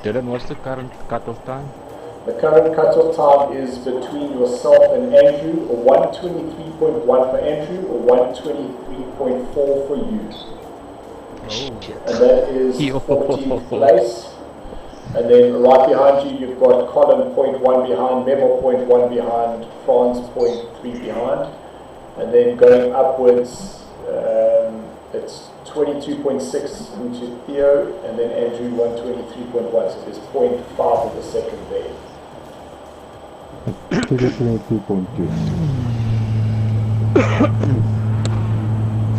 Dylan, what's the current cutoff time? The current cutoff time is between yourself and Andrew, or 123.1 for Andrew, or 123.4 for you. And that is 14th place. And then right behind you, you've got Colin 0.1 behind, Memo 0.1 behind, Franz 0.3 behind. And then going upwards, it's 22.6 into Theo, and then Andrew 123.1. So there's 0.5 of a second there. 22.2.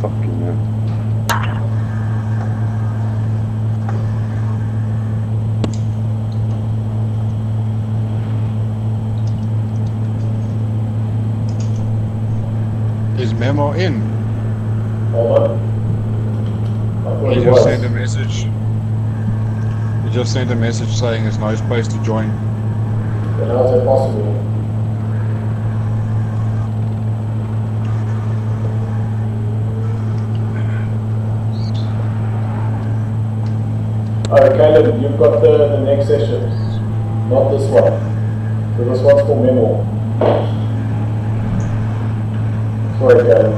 Fucking hell. Is Memo in? Hold on. He just sent a message. He just sent a message saying there's no space to join. Then how is that possible? Alright, Caleb, you've got the next session. Not this one. So this one's for Memo. Sorry, Caleb.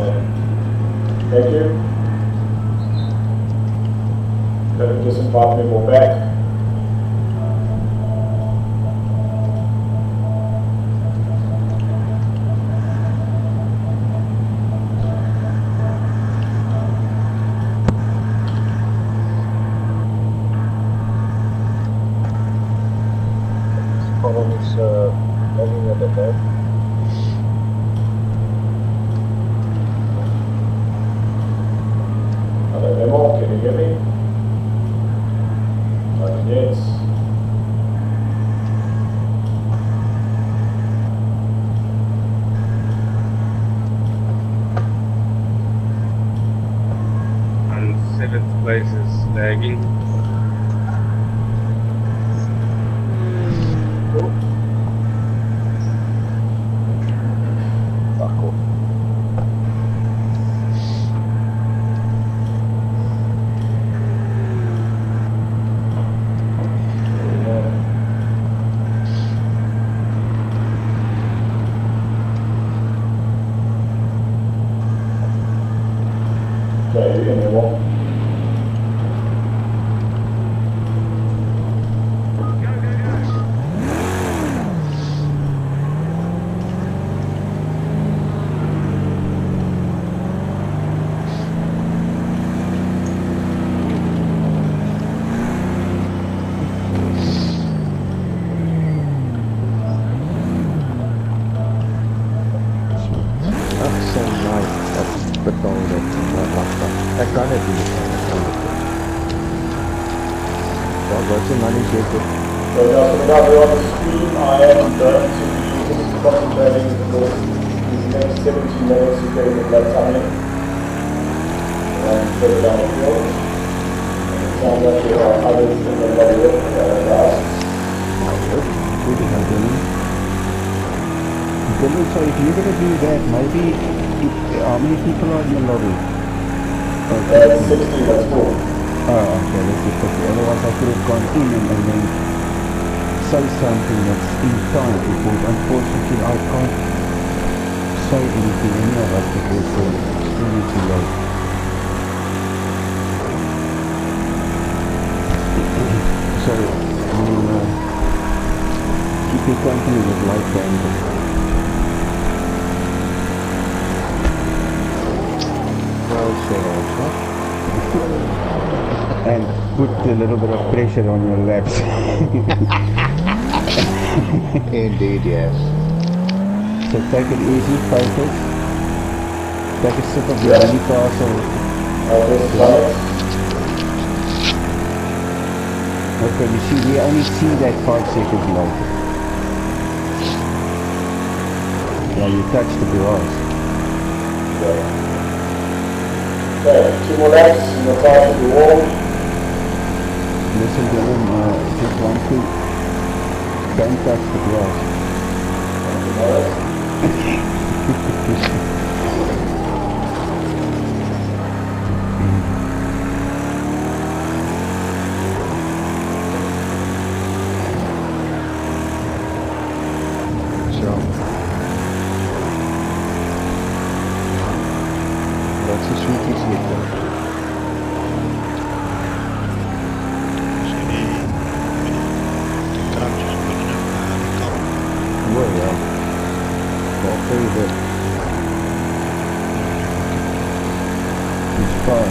Thank you. Let me just invite Memo back. Colin is logging at the back. Can you hear me? Not yet. And 7th place is lagging. SARCO. Okay, you hear me well? Ach, so nice. Dat betoonde ik kan het niet. What was the money shaker? So just without on the screen, I am going to be concentrating for these next 17 minutes to getting the blood time in and further down the field. And it sounds like there are others in the lobby guys. Dylan, so if you're going to do that, maybe how many people are in the lobby? 60, that's cool. Oh, okay, let's just put it. Otherwise I could have gone in and then say something that's in time, because unfortunately I can't say anything any of us because it's really too late. So, we'll keep you company with light band. Well said, and put a little bit of pressure on your laps. Indeed, yes. So take it easy, focus. Take a sip of your Newcastle. Okay, you see, we only see that 5 seconds later. Yeah, you touch the grass. Okay, 2 more laps and the top of the wall. Listen to him, just want to don't touch the grass. So, that's a sweetie sleeper. Well, yeah. Well, pretty good. It's fun.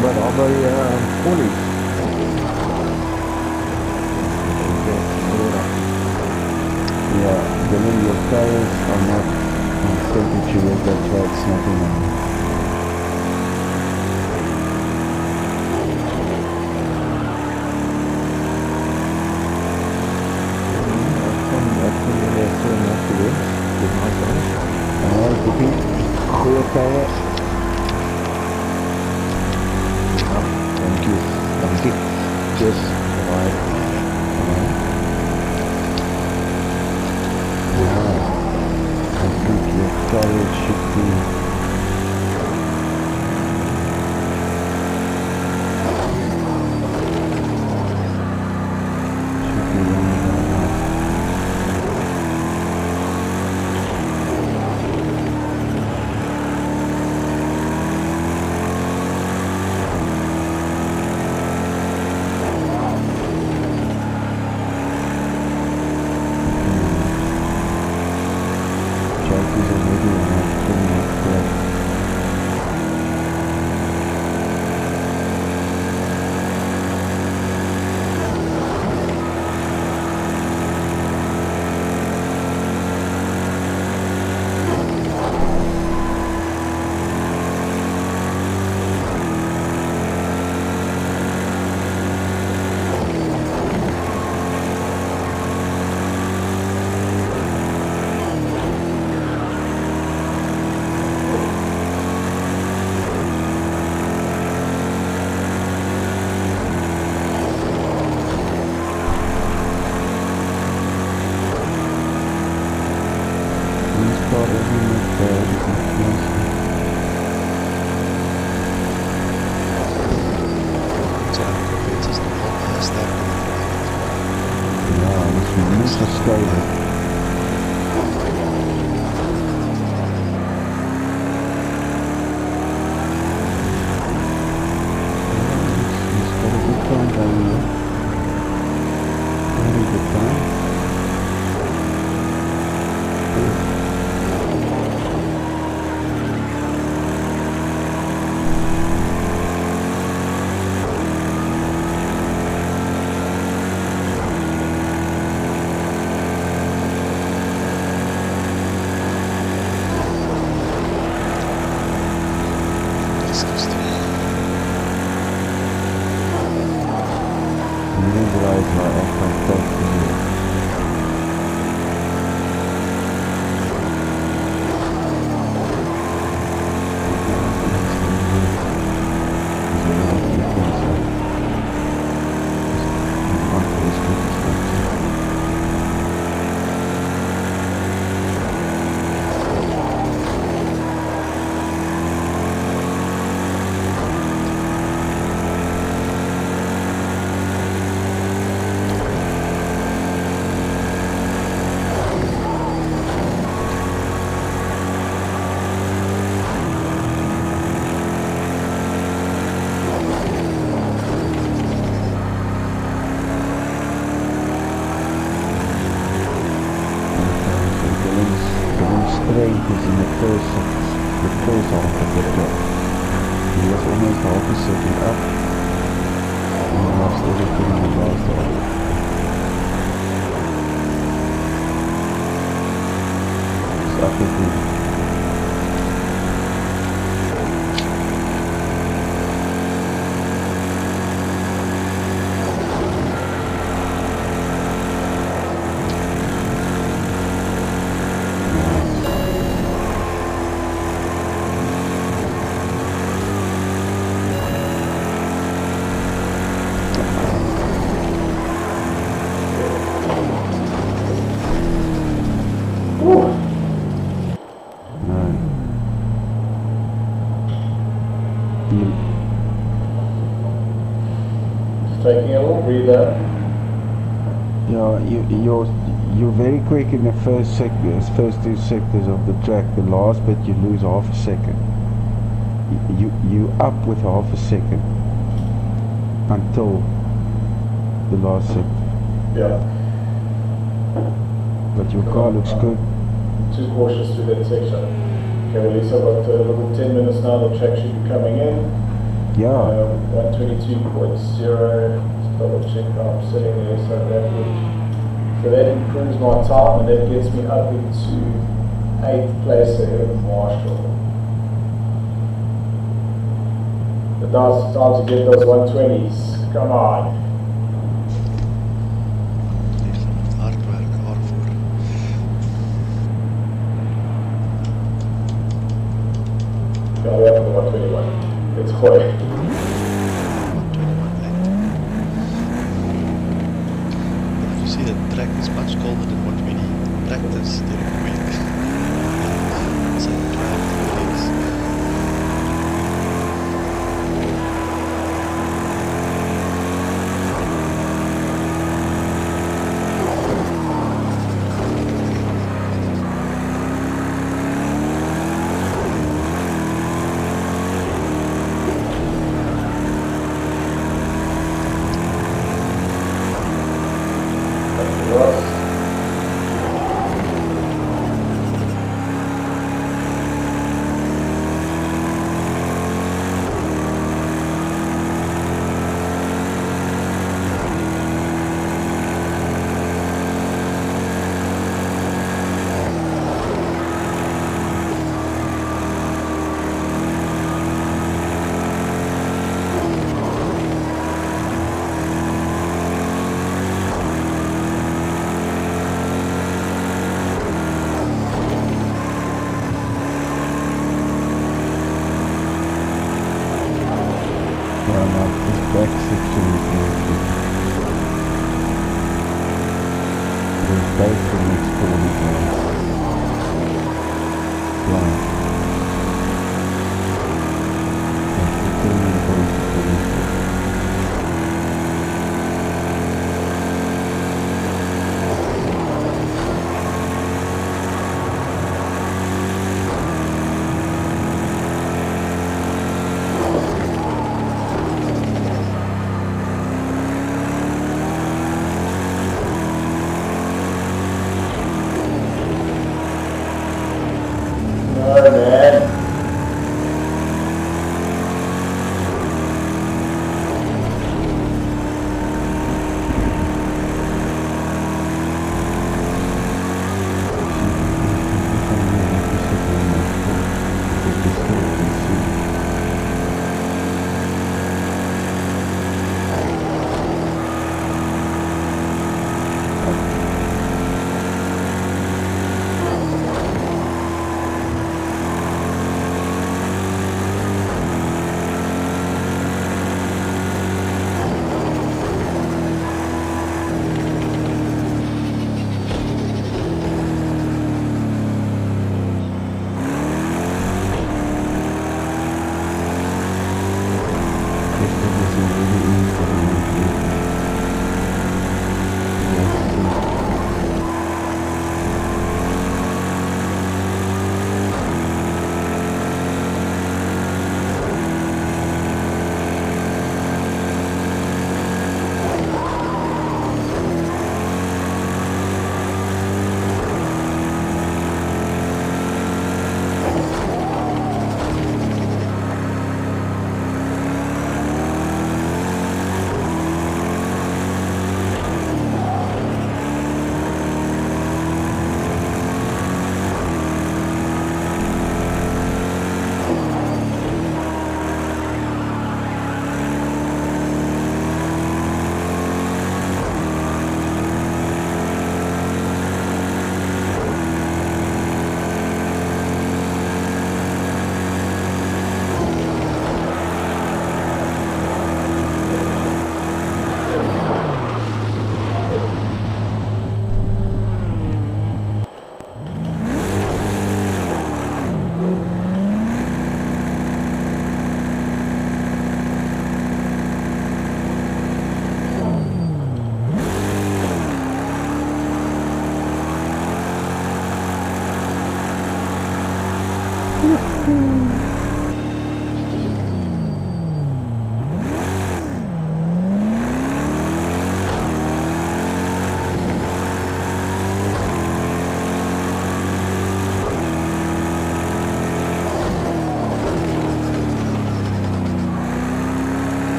But how about police? Yeah, then your tires are not on temperature yet, that's why it's not in. Goeie tijden. Thank you. Thank you. Cheers. Bye. Wow. I think your tires should be Mr. Stable. He's got a good time down here. Very good time. Taking a little breather. Yeah, you're very quick in the first two sectors of the track. The last bit you lose half a second. You up with half a second until the last sector. Yeah. But your car looks good. Too cautious through that section. Okay, well, Lisa, about a little 10 minutes now. The track should be coming in. Yeah. 122.0. Just double check how I'm sitting there. So that improves my time, and that gets me up into 8th place ahead of Marshall. But now it's time to get those 120s. Come on. Yeah, we have the 121. It's quick. You see the track is much colder than what we practice during the week. It's like 12 degrees.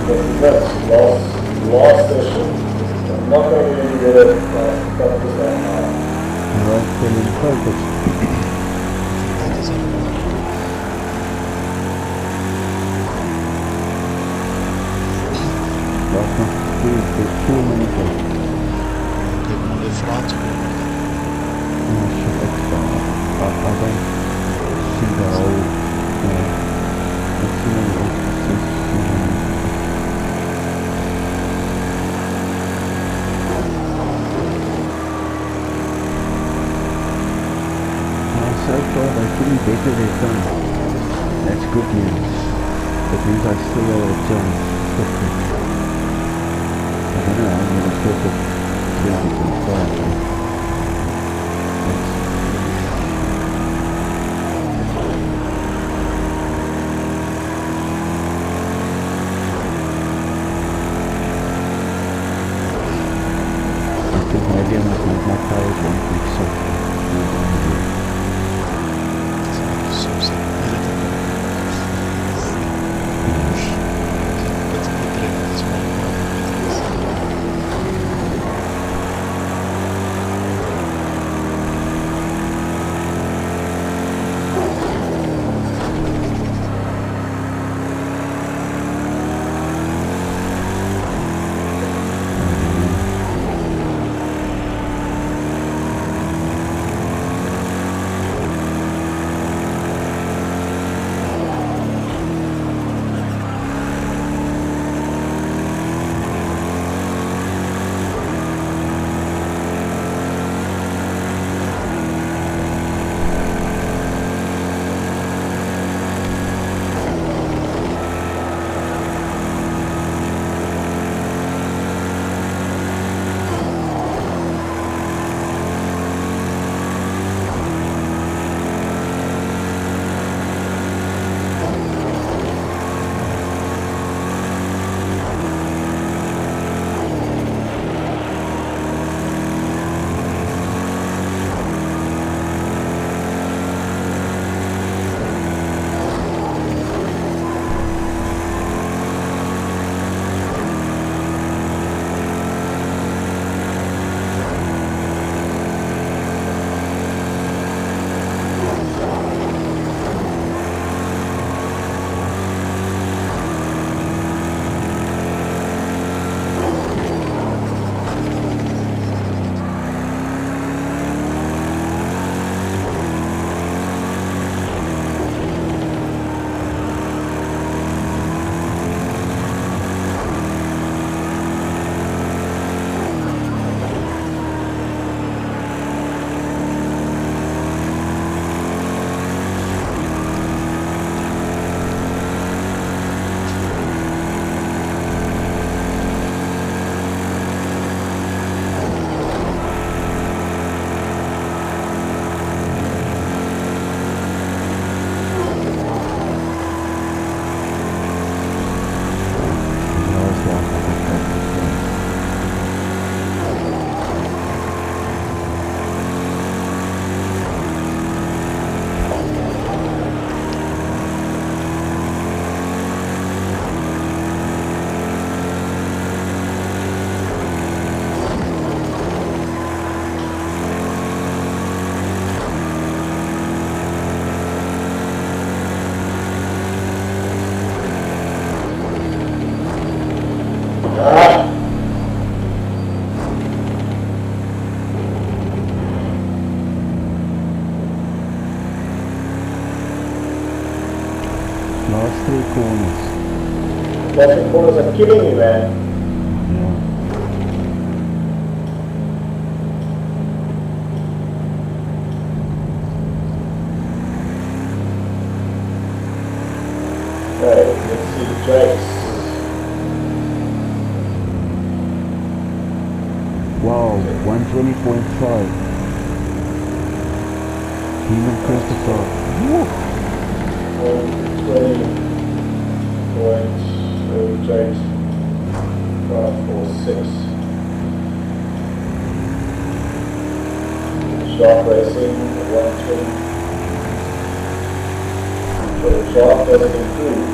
This is it. Last session. I'm not going to really get it practice that now. Right, then in focus. Last nog 2 minuten. Oké, maar de Frans ook. Oh shit, extra. I don't see the whole... So far they're getting better their time. That's good news. That means I still have a chance. I don't know, I'm going to stop at 20.5. I think maybe I must make my tires 1.6. Last 3 corners. Last 3 corners are killing me, man. Okay, let's see Jake's. Wow, 120.5. Demon Christopher. Woo! 20 points, Jake's 546. Sharp Racing 120. So Sharp doesn't improve.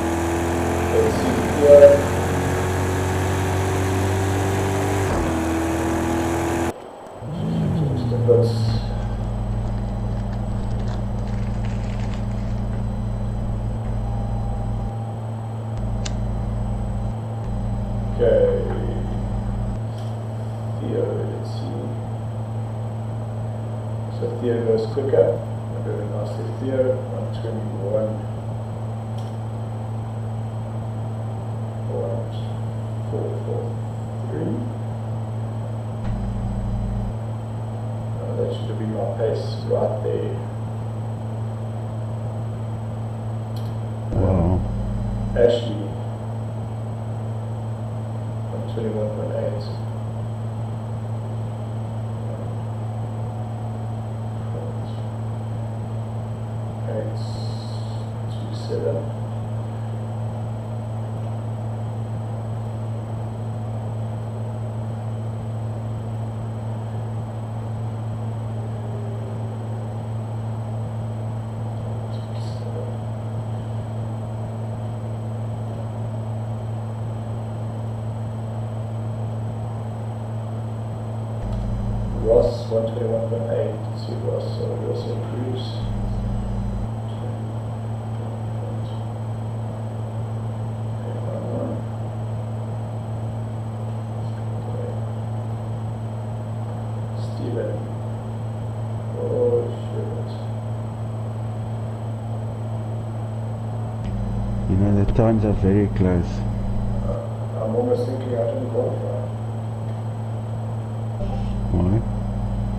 Let's see here. Okay. Theo, let's see. So Theo goes quicker. Very nicely, Theo. 121. 443. That should have been my pace right there. Wow. Ashley. 121.8. 827. Ross 121.8. See Ross, so he also improves. Steven. Oh shit. You know, the times are very close. I'm almost thinking I didn't qualify. Why?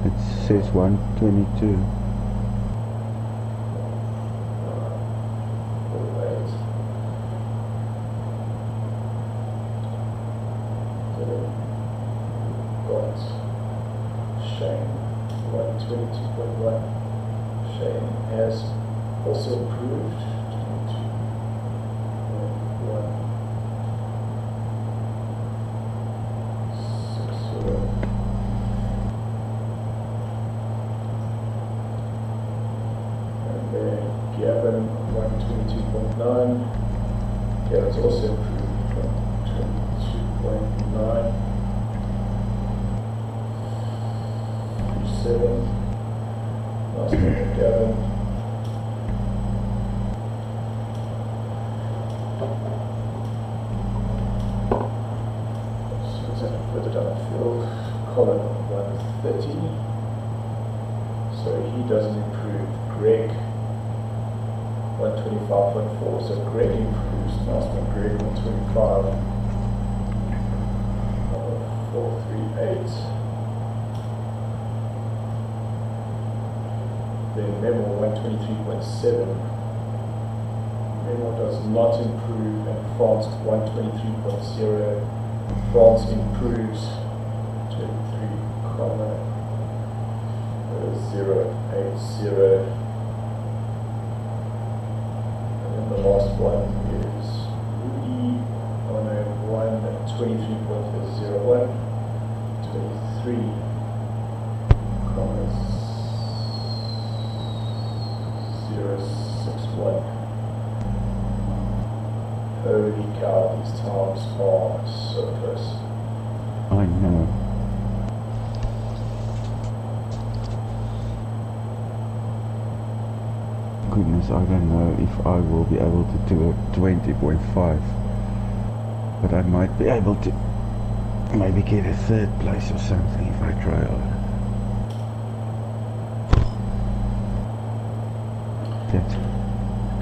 It says 122. Got Shane 122.1. Shane has also improved. 22.1. 60. And then Gavin 122.9. Gavin's also improved from 22.9. 7. Last one, Gavin. So it's further down the field. Colin 130. So he doesn't improve. Greg 125.4. So Greg improves. Last one, Greg 125. 438. Then Memo 123.7. Memo does not improve, and France 123.0. France improves 23,080. And then the last one is Rudy 101 at 23.01. 23,061. Holy cow, these times are so close. I know. Goodness, I don't know if I will be able to do a 20.5. But I might be able to maybe get a third place or something if I try hard.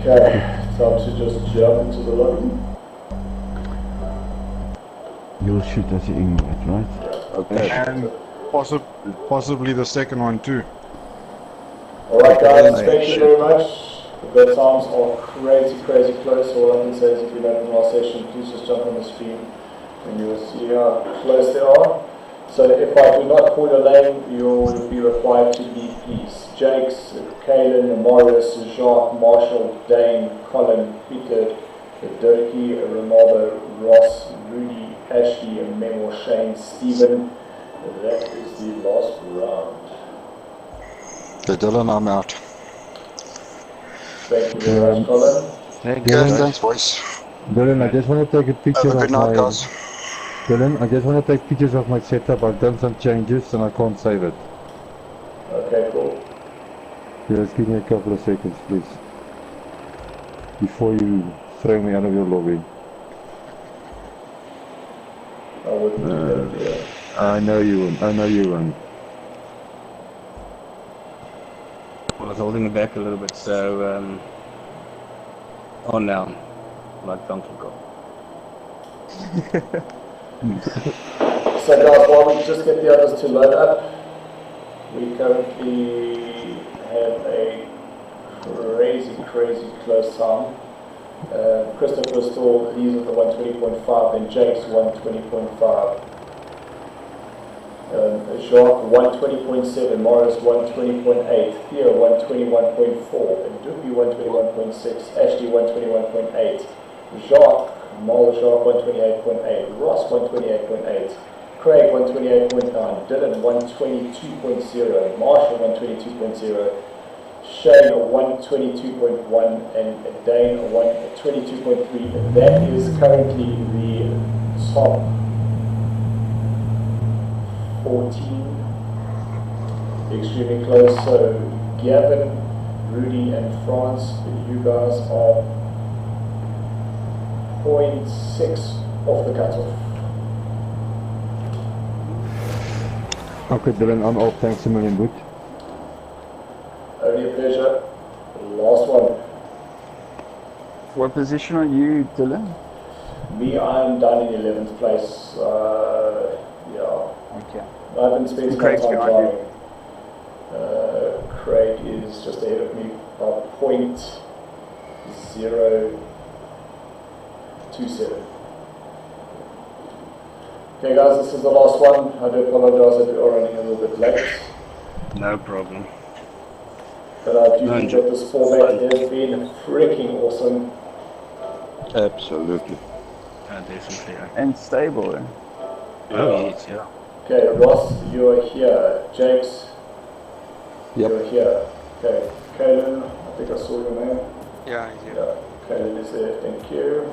Okay, time to just jump into the lobby. You'll shoot us in that, right? Okay. And possibly the second one too. Alright guys, thank you very much. The times are crazy close. All I can say is if you don't know our session, please just jump on the stream and you will see how close they are. So if I do not call your name, you'll be required to leave, please. Jakes, Kalen, Morris, Jacques, Marshall, Dane, Colin, Peter, Dirkie, Ronaldo, Ross, Rudy, Ashley, and Memo, Shane, Stephen. That is the last round. Okay, Dylan, I'm out. Thank you very much, Colin. Thanks, boys. Dylan, I just want to take a picture Have a good night, guys. Dylan, I just want to take pictures of my setup. I've done some changes and I can't save it. Okay, cool. Just give me a couple of seconds, please. Before you throw me out of your lobby. I know you won't. I know you won't. I was holding it back a little bit, so on now, like Donkey Kong. So guys, while we just get the others to load up, we currently have a crazy close time. Christopher still leads with the 120.5, then Jake's 120.5. Jacques 120.7, Morris 120.8, Theo 121.4, and Dupi 121.6, Ashley 121.8, Jacques, Mole Jacques 128.8, Ross 128.8, Craig 128.9, Dylan 122.0, Marshall 122.0, Shane 122.1, and Dane 122.3. That is currently the top 14, extremely close. So Gavin, Rudy, and France, you guys are 0.6 off the cutoff. Okay, Dylan, I'm off. Thanks a million, good. Only a pleasure. Last one. What position are you, Dylan? Me, I'm done in 11th place. Yeah. Okay. I haven't spent my Craig's time behind driving. Craig is just ahead of me by 0.027. Okay guys, this is the last one. I do apologize that we are running a little bit late. No problem. But I do think that this format has been freaking awesome. Absolutely. Definitely. And stable, eh? Oh, yes, yeah. Okay, Ross, you're here. Jakes, you're here. Okay, Kaylin, I think I saw your name. Yeah, yeah. Yeah, Kaylin is there, thank you.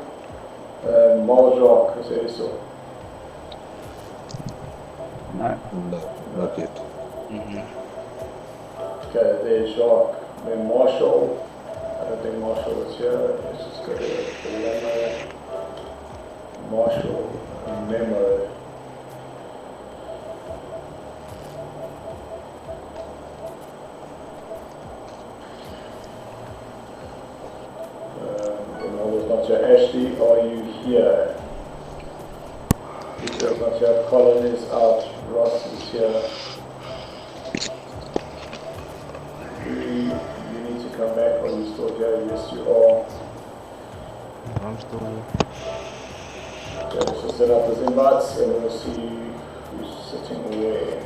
Maljak, is there so? No, not yet. Okay, there's Jacques, then Marshall. I don't think Marshall is here. Let's just go to the memo. Marshall, memo. Ronaldo's not here. Ashley, are you here? Peter's not here. Colin is out. Ross is here. You need to come back. Are you still here? Yes, you are. I'm still here. Okay, so set up those invites and we'll see who's sitting where.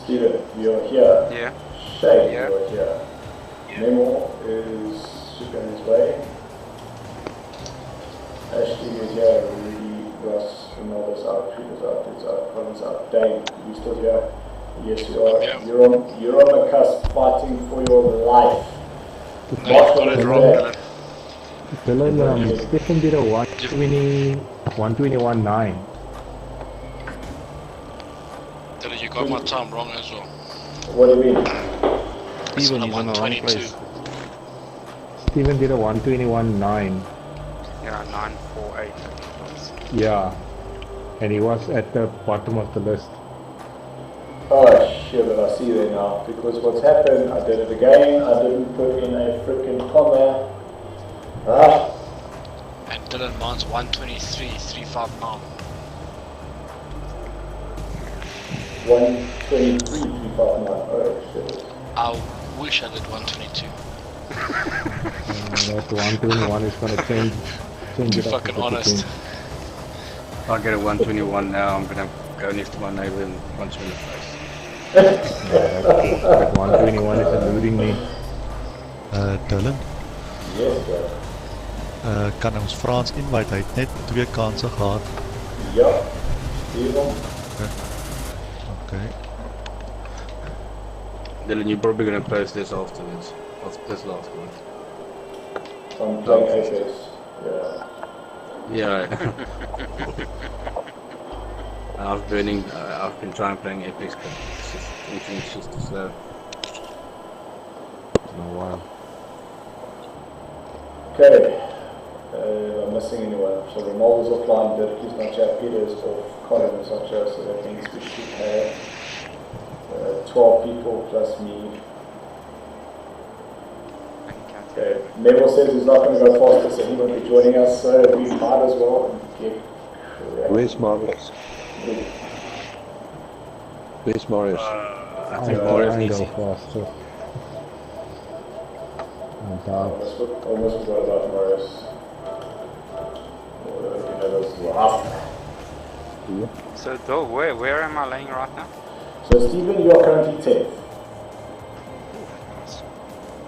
Steven, you're here. Yeah. Shay, Yeah. you're here. Memo is on his way. Ashley is here. Rudy, Ross, Ronaldo's out. Peter's out. It's out. Colin's out. Dane, you still here? Yes, you are. Yeah. You're on the cusp, fighting for your life. No, you got it wrong, Dylan. Dylan, Stephen did a 121.9. Dylan, you got my time wrong as well. What do you mean? Steven, he's on the wrong place. Stephen did a 121.9. Yeah, 948. Yeah. And he was at the bottom of the list. Oh shit, I see there now. Because what's happened, I did it again. I didn't put in a freaking comma. Ah. And Dylan, mine's 123.359. 123.359. Oh shit. I wish I did 122. That 121 is going to change Be it up. fucking honest. I'll get a 121 now. I'm gonna go next to my neighbor and punch him in the face. That 121 is eluding me. Dylan, Yes, sir. kan ons Frans invite? Hy het net 2 kanse gehad. Ja. Steven. Okay. Dylan, you're probably gonna post this afterwards. After this last one. I'm playing Apex. Yeah. Yeah. I've been trying playing Apex, but it's just too slow. It's been a while. Okay. I'm missing anyone. So Ronaldo's offline, but he's not here. Peter's off, Colin is not here, so that means we should have 12 people plus me. Okay. Neville says he's not going to go faster, so he won't be joining us, so we might as well get correct. Where's Marius? Where's Marius? I think Marius needs it. faster. Almost forgot about Marius. So, though, where am I laying right now? So, Stephen, you are currently 10th.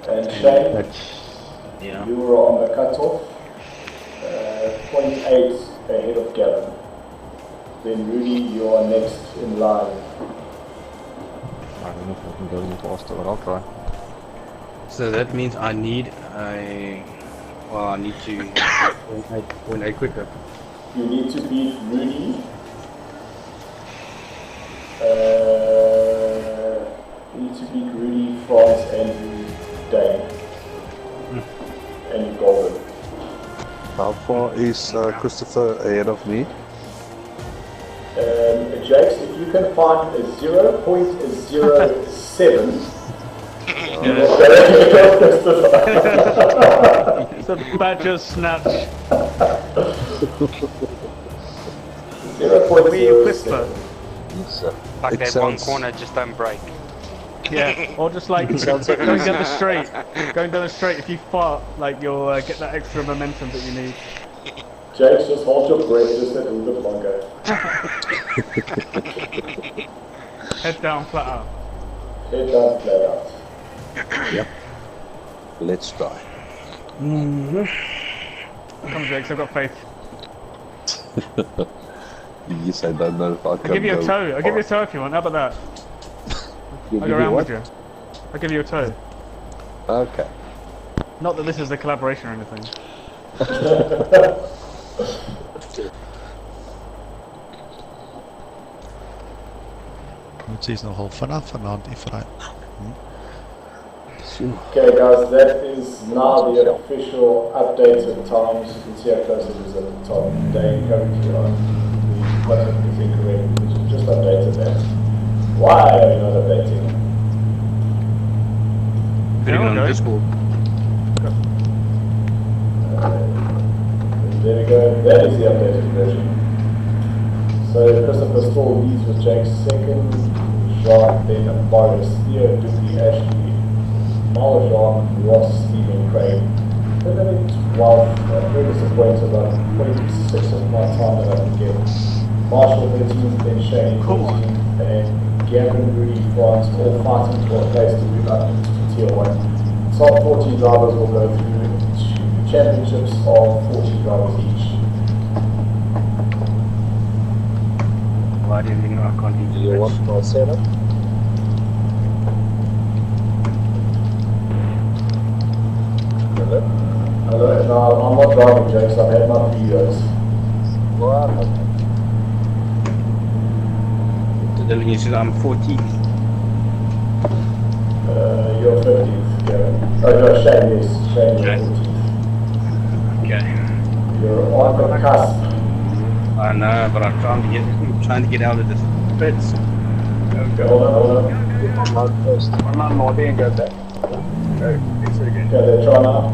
And Shane, you were on the cutoff, 0.8 ahead of Gavin. Then Rudy, you are next in line. I don't know if I can go any faster, but I'll try. So that means I need to 0.8 quicker. You need to beat Rudy. You need to beat Rudy, France, and Dane. And Golden. How far is Christopher ahead of me? Jakes, if you can find a 0.07, you will go Christopher. It's a badger snatch. 0.07. Like that one corner, just don't break. Yeah, or just like going down the straight. Going down the straight, if you fart, like you'll get that extra momentum that you need. Jakes, just hold your breath just a little bit longer. Head down, flat out. Head down, flat out. Yep. Let's try. Come on, Jakes, I've got faith. Yes, I don't know if I can. I'll give you a toe. I'll give you a toe if you want. How about that? I'll go around with you. I'll give you a toe. Okay. Not that this is a collaboration or anything. Het is nogal vanavond die vrij. Okay guys, that is now the official updated times. You can see how close it is at the top. Day currently on the button is incorrect. We just updated that. Why are we not updating? Putting it on Discord. There we go, that is the updated version. So Christopher still leads with Jake's second, Jacques, then Boris, Theo, Duffy, Ashley, Marjan, Ross, Stephen, Craig. Then I think 12, very disappointed about 26 of my time that I can get. Marshall 13th, then Shane 14th, and Gavin, Rudy, France, all fighting for a place to move up into Tier 1. Top 14 drivers will go through championships of 40 drivers each. Why do you think I can't do you want my setup? Hello? Hello? No, I'm not driving, James. I've had my videos. Wow. Then you said I'm 14th. You're 15th, Gavin. Oh no, Shane, yes. Shane, you're 14th. Okay. You're on the cusp. I know, but I'm trying to get out of this pits. Okay, hold on. Get my mode first. My mum might be and go back. Okay, fix it again. Okay, they're trying now.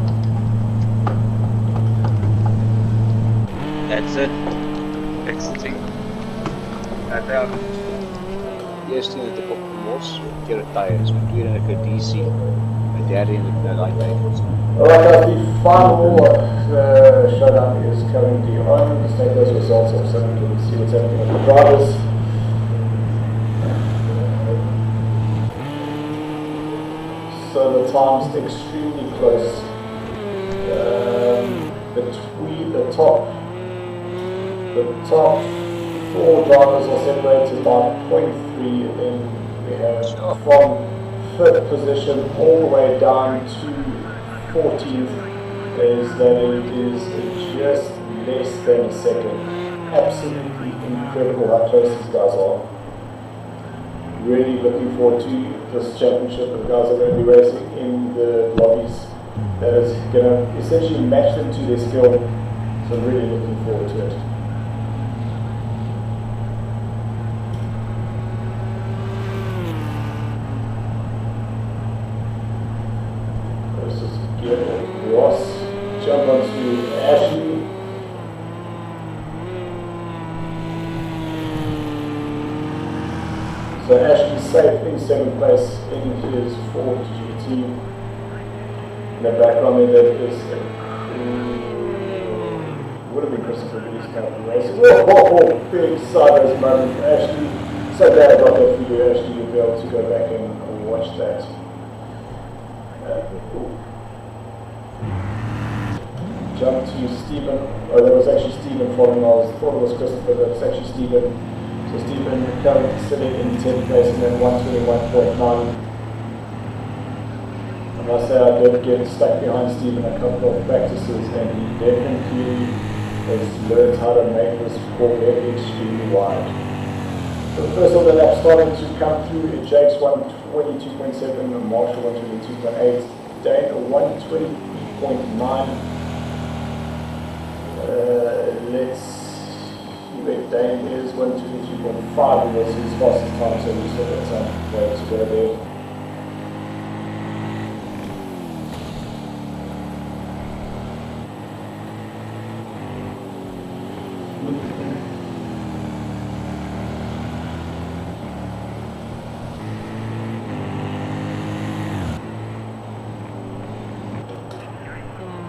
That's it. Exiting. Eerst in het op de mos, keer de tires, tweede in de DC, en derde in de lightweight. Alright guys, the final showdown is currently on. Let's take those results off so we can see what's happening with the drivers. So the time's extremely close. Between the top 4 drivers are separated by 0.3, and then we have from 5th position all the way down to 14th is that it is just less than a second. Absolutely incredible how close these guys are. Really looking forward to this championship. The guys are going to be racing in the lobbies. That is going to essentially match them to their skill. So really looking forward to it. This is good. Ross, jump onto Ashley. So Ashley safe in 7th place in his Ford GT. In the background there is would have been Christopher Lee's kind of races. Oh, big sideways moment for Ashley. So glad I got that video, Ashley. You'll be able to go back and watch that. Jump to Stephen. Oh, that was actually Stephen following. I thought it was Christopher, but it's actually Stephen. So Stephen currently sitting in 10th place and then 121.9. I must say I did get stuck behind Stephen a couple of practices, and he definitely has learned how to make this Corvette extremely wide. So the first of the lap starting to come through. Jake's 122.7 and Marshall 122.8. Dane 120.9. Let's see where Dane is. 123.5 was his fastest time, so we still got some way to go there.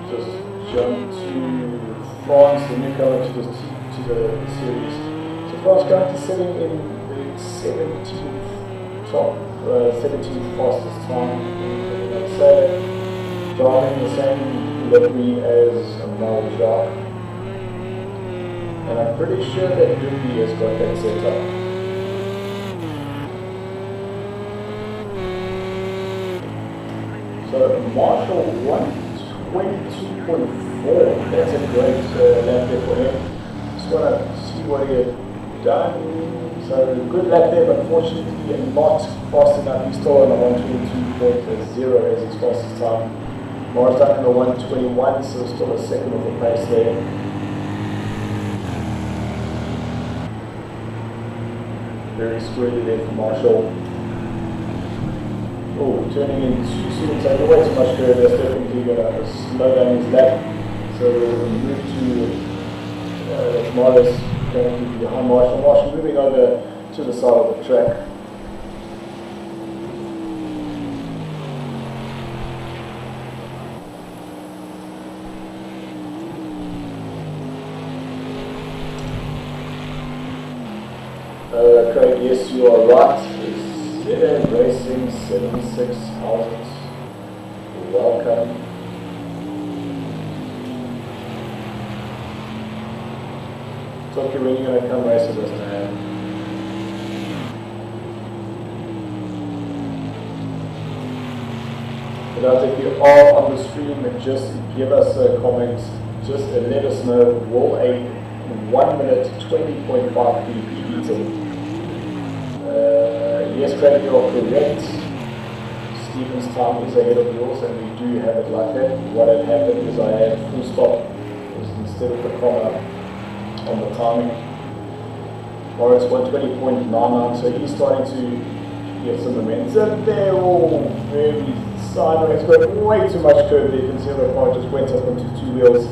Just jump to France, the newcomer to the series. So France currently sitting in the 17th top, 17th fastest time. Let's say driving the same livery as Mal Jacques. And I'm pretty sure that Duby has got that set up. So Marshall 122.4, that's a great lap there for him. Just want to see what he had done. So good lap there, but unfortunately not fast enough. He's still on the 122.0 as his fastest time. Morris done in the 121, so still a second of the pace there. Very squarely there for Marshall. Oh, turning in too soon, so way too much curve. That's definitely going to slow down his lap. So we'll move to Morris going to be behind Marshall. Marshall moving over to the side of the track. Craig, yes, you are right. ZM Racing 76,000. Welcome. It's okay when you're going to come race with us, man. But if you are on the stream, just give us a comment. Just let us know. Will a 1 minute 20.5 PB beating? Yes, Craig, you are correct. Stephen's time is ahead of yours, and we do have it like that. What had happened is I had full stop instead of the comma on the timing. Morris 120.99, so he's starting to get some momentum. They're all very sideways, but way too much curve there. You can see the car just went up onto two wheels.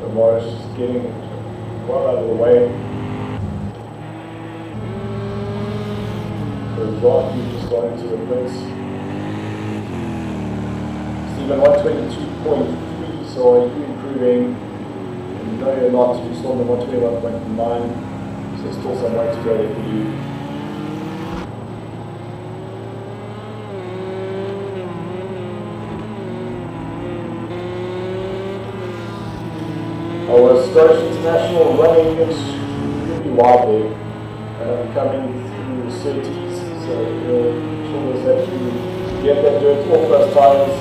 So Morris is getting quite out of the way. Right, you just got into the pits. Stephen 122.3, so are you improving? No, you're not. You're still on the 121.9, so there's still some way to go there for you. Our Scottish International running extremely widely, and I'm coming through cities. So shoulders have to get that dirt off those tires,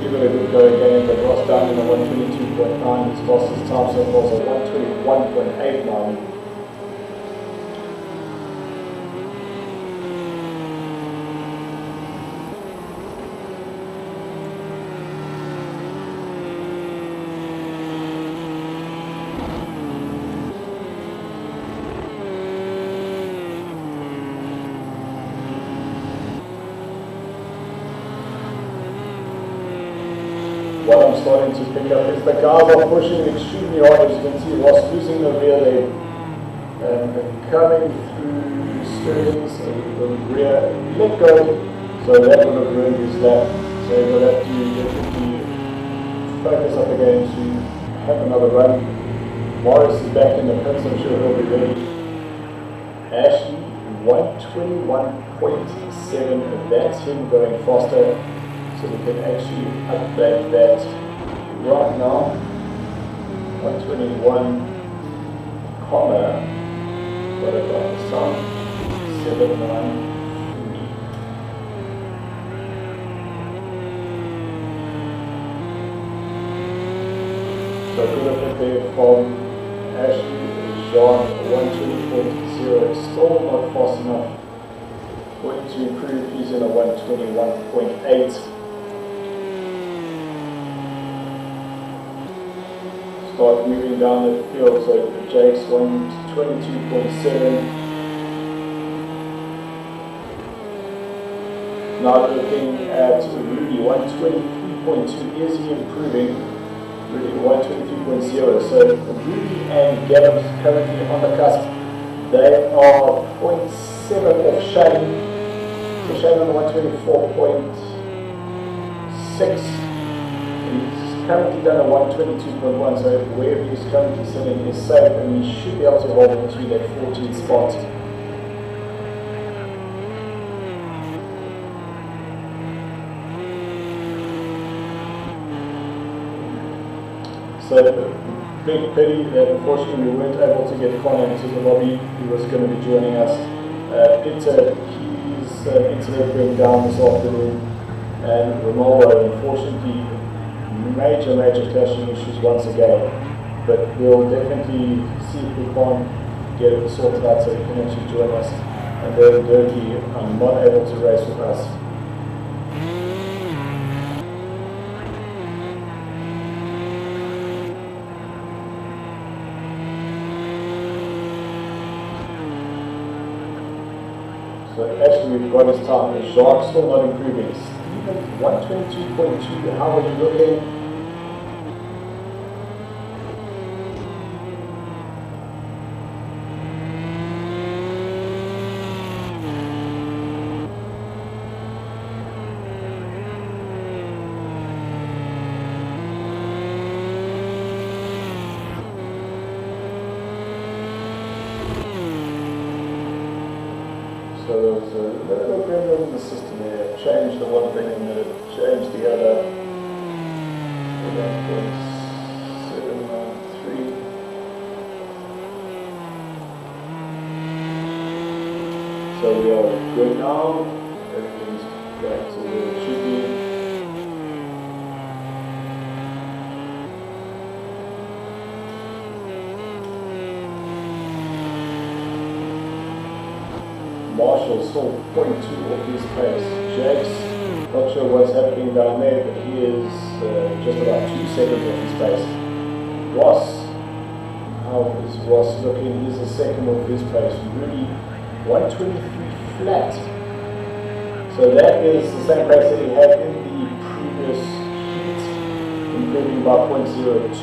give it a good go again. But Ross down in the 122.9, his fastest time so far is a 121.89. what I'm starting to pick up is the guys are pushing extremely hard. As you can see, Ross losing the rear there. Coming through Sterling, so the rear let go, so that would have ruined his lap. So he will have to definitely focus up again to have another run. Morris is back in the pits, I'm sure he'll be ready. Ashley, 121.7, that's him going faster, so we can actually update that right now. 121, what about the sound? 793. So good effort there from Ashley. Jean 120.0, still not fast enough. Going to improve, he's in a 121.8. Start moving down the field, so Jake's 122.7. Now looking at Rudy, 123.2. Is he improving? Rudy 123.0. So Rudy and Gavin currently on the cusp. They are 0.7 off Shane. So Shane on 124.6. He's currently done a 122.1. So where he's currently sitting is safe, and he should be able to hold into that 14th spot. So big pity that unfortunately we weren't able to get Connor into the lobby. He was going to be joining us. Peter, his internet went down this afternoon, and Ronaldo, unfortunately, major clashing issues once again. But we'll definitely see if we can't get it sorted out so he can actually join us. And then Dirty, I'm not able to race with us. So actually we've got his time. Jacques still not improving. Steven 122.2. How are you looking? So there was a little bit in the system there. Changed the one thing and then it changed the other. 1.793. So we are good now. Everything's back to where it should be. Marshall still 0.2 off his pace. Jake's not sure what's happening down there, but he is just about 2 seconds off his pace. Ross, how is Ross looking? He's a second off his pace. Rudy, 123 flat. So that is the same pace that he had in the previous heat, improving by 0.02.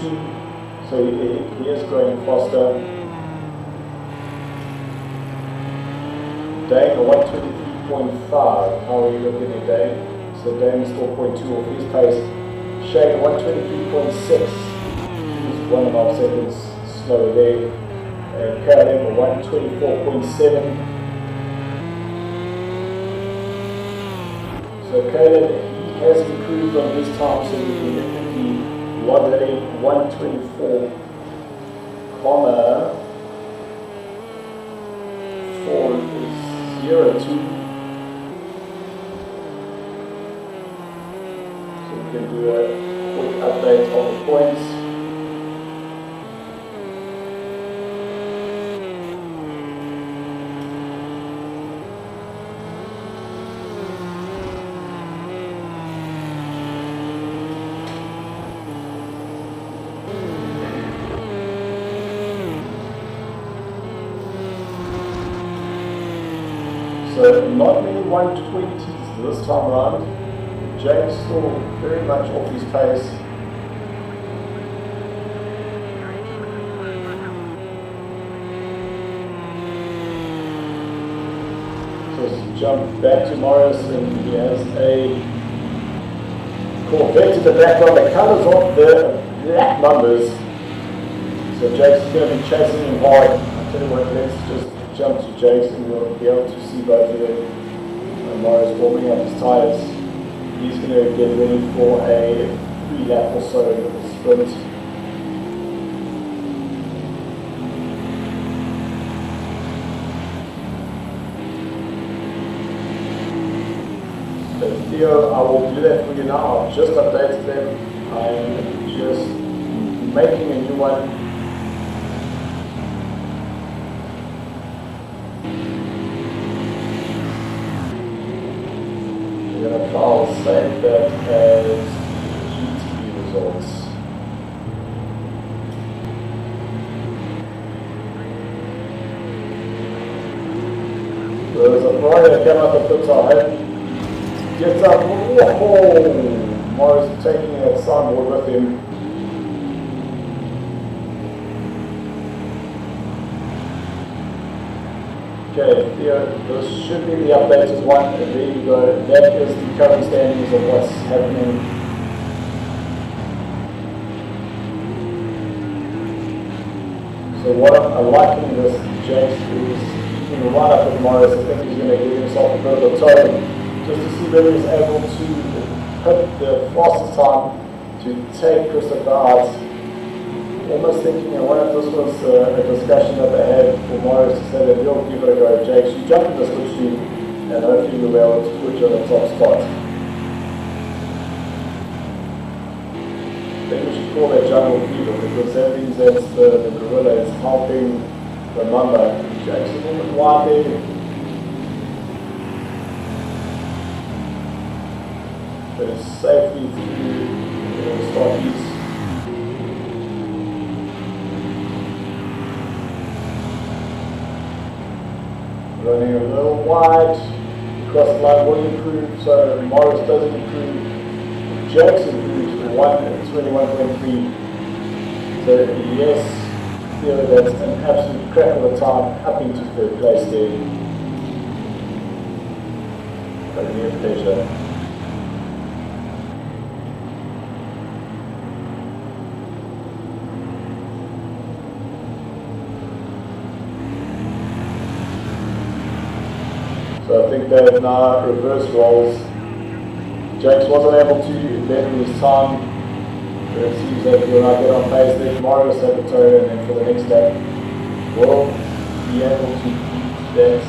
So he is going faster. Dane, 123.5. How are you looking at Dane? So Dane is still 0.2 off his pace. Shane, 123.6. He's 1.5 seconds slower there. And KLM, 124.7. So Caleb, he has improved on his time, so we can definitely 124, 402. So we can do a quick update on the points. So not many 120s this time around. James still very much off his pace. jump back to Morris, and he has a Corvette in the background. The colours of the black numbers. So Jake's going to be chasing him hard. I'll tell you what, let's just jump to Jake's and we'll be able to see both of them. Morris warming up his tyres. He's going to get ready for a 3-lap or so with the sprint. Theo, I will do that for you now. I've just updated them. I'm just making a new one. We're going to try and save that as GTE results. There's a Friday that came out of the top. Gets up, whoa! Morris taking that signboard with him. Okay, Theo, this should be the updated one, and there you go. That is the current standings of what's happening. So what I'm liking this, James, is keeping right up with Morris. I think he's going to give himself a bit of a toe, just to see whether he's able to hit the fastest time to take Christopher out. Almost thinking, I wonder if this was a discussion that they had for Morris to say that he'll give it a go. Jake, you jump in the slipstream and hopefully we'll be able to put you on the top spot. I think we should call that jungle fever because that means that the gorilla is helping the mamba. Jake's a little bit wide there. But it's safely through the stockies. Running a little wide, across the line will improve, so Morris doesn't improve. Jackson improves to 1:21.3. So yes, Theo, that's an absolute crack of a time, up into third place there. But near pleasure. So I think they've now reversed roles. Jakes wasn't able to better his time, but it seems that he'll now get on pace there. Morris at the toe, and then for the next lap, will be able to beat that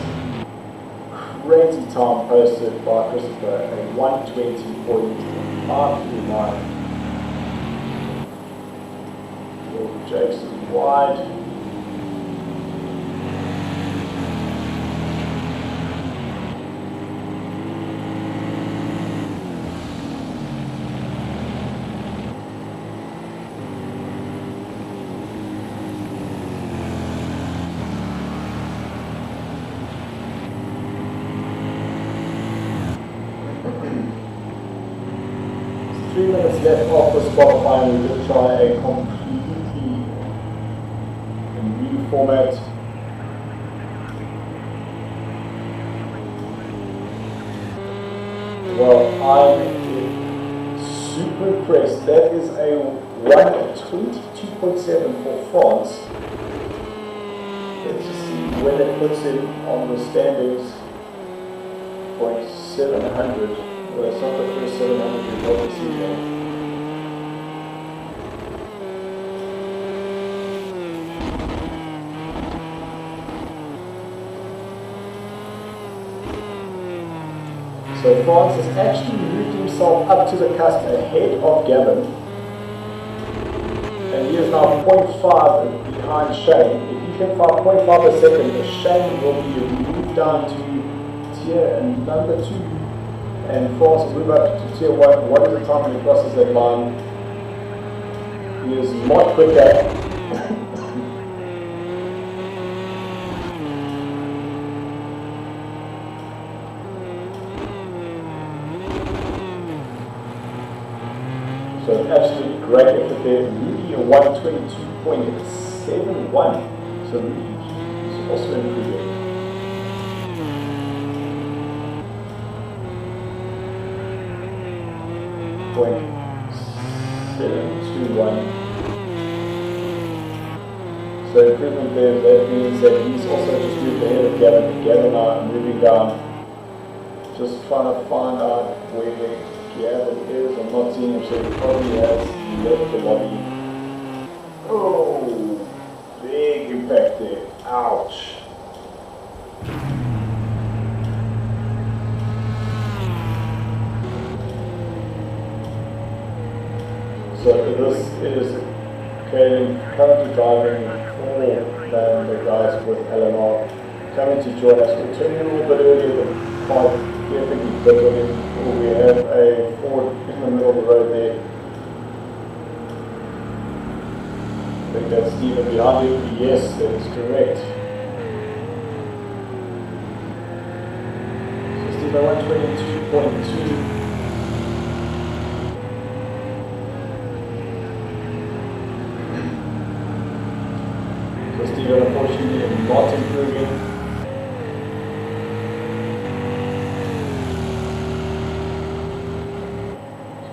crazy time posted by Christopher, a 1:20.539. Jakes is wide. Left off this qualifying, we will try a completely new format. Well, I'm super impressed. That is a 1:22.7 for France. Let's just see when it puts him on the standings. 700. Well, it's not the first 700 we've probably seen there. So France has actually moved himself up to the cusp ahead of Gavin. And he is now 0.5 behind Shane. If he can find 0.5 a second, Shane will be moved down to tier number 2. And France will move up to tier 1. What is the time when he crosses that line? He is not quicker. So an absolutely great effort there. Rudy a 1:22.71. So Rudy is also improving. 22.721. So improvement there, that means that he's also just moved ahead of Gavin. Gavin are moving down. Just trying to find out where Gavin is. I'm not seeing him, so he probably has left the lobby. Oh, big impact there. Ouch. So this is currently driving for the guys with LMR coming to join us. We're turning a little bit earlier, the car definitely bit on him. We have a Ford in the middle of the road there. I think that's Stephen behind him. Yes, that is correct. So Stephen 122.2. Stephen unfortunately not improving.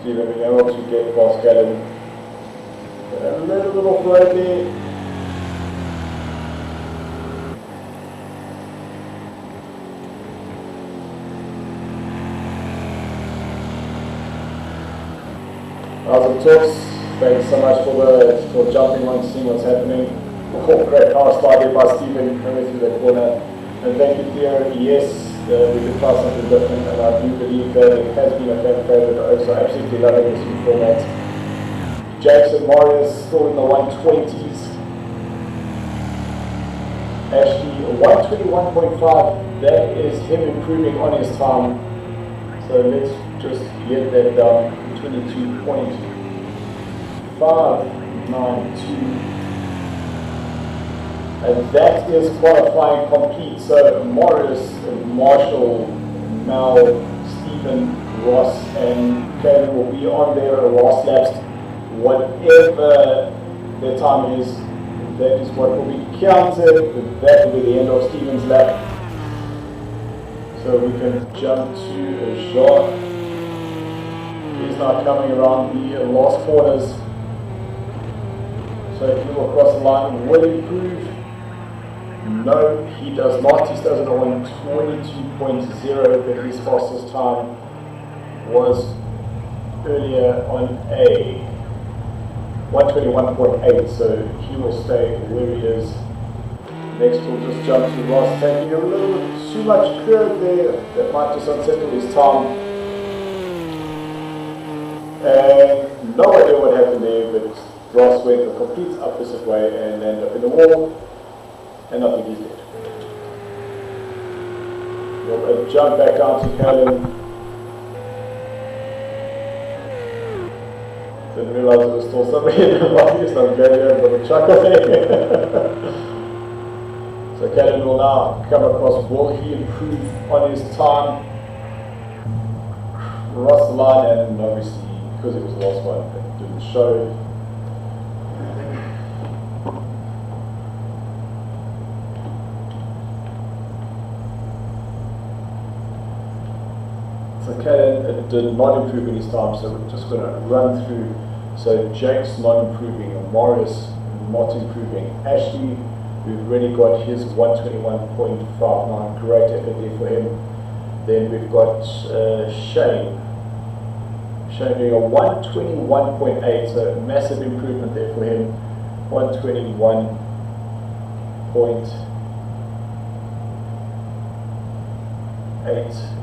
Stephen being able to get past Callum. A little bit off road there. Awesome talks. Thanks so much for jumping on, seeing what's happening. Oh, great car started by Stephen coming through that corner. And thank you, Theo. Yes, we can try something different, and I do believe that it has been a fan favorite. Also, absolutely loving this new format. Jackson Morris still in the 120s. Actually, 121.5. That is him improving on his time. So let's just get that down. 22.592. And that is qualifying complete. So Morris, Marshall, Mel, Stephen, Ross, and Kevin will be on their last laps. Whatever their time is, that is what will be counted. That will be the end of Stephen's lap. So we can jump to Jean. He's now coming around the last corners. So if you will cross the line, will he improve? No, he does not. He starts at 122.0, but his fastest time was earlier on a 121.8, so he will stay where he is. Next we'll just jump to Ross, taking a little bit too much curve there. That might just unsettle his time. And no idea what happened there, but Ross went the complete opposite way and ended up in the wall. And nothing he did. We'll jump back down to Callum. Didn't realize there was still somebody in the body, so I'm glad you have got a chuckle there. So Callum will now come across. Will he improve on his time? Cross the line, and obviously, because it was the last one, it didn't show. Callan did not improve in his time, so we're just going to run through. So Jake's not improving, Morris not improving, Ashley, we've already got his 121.59, great effort there for him. Then we've got Shane doing a 121.8, so massive improvement there for him. 121.8.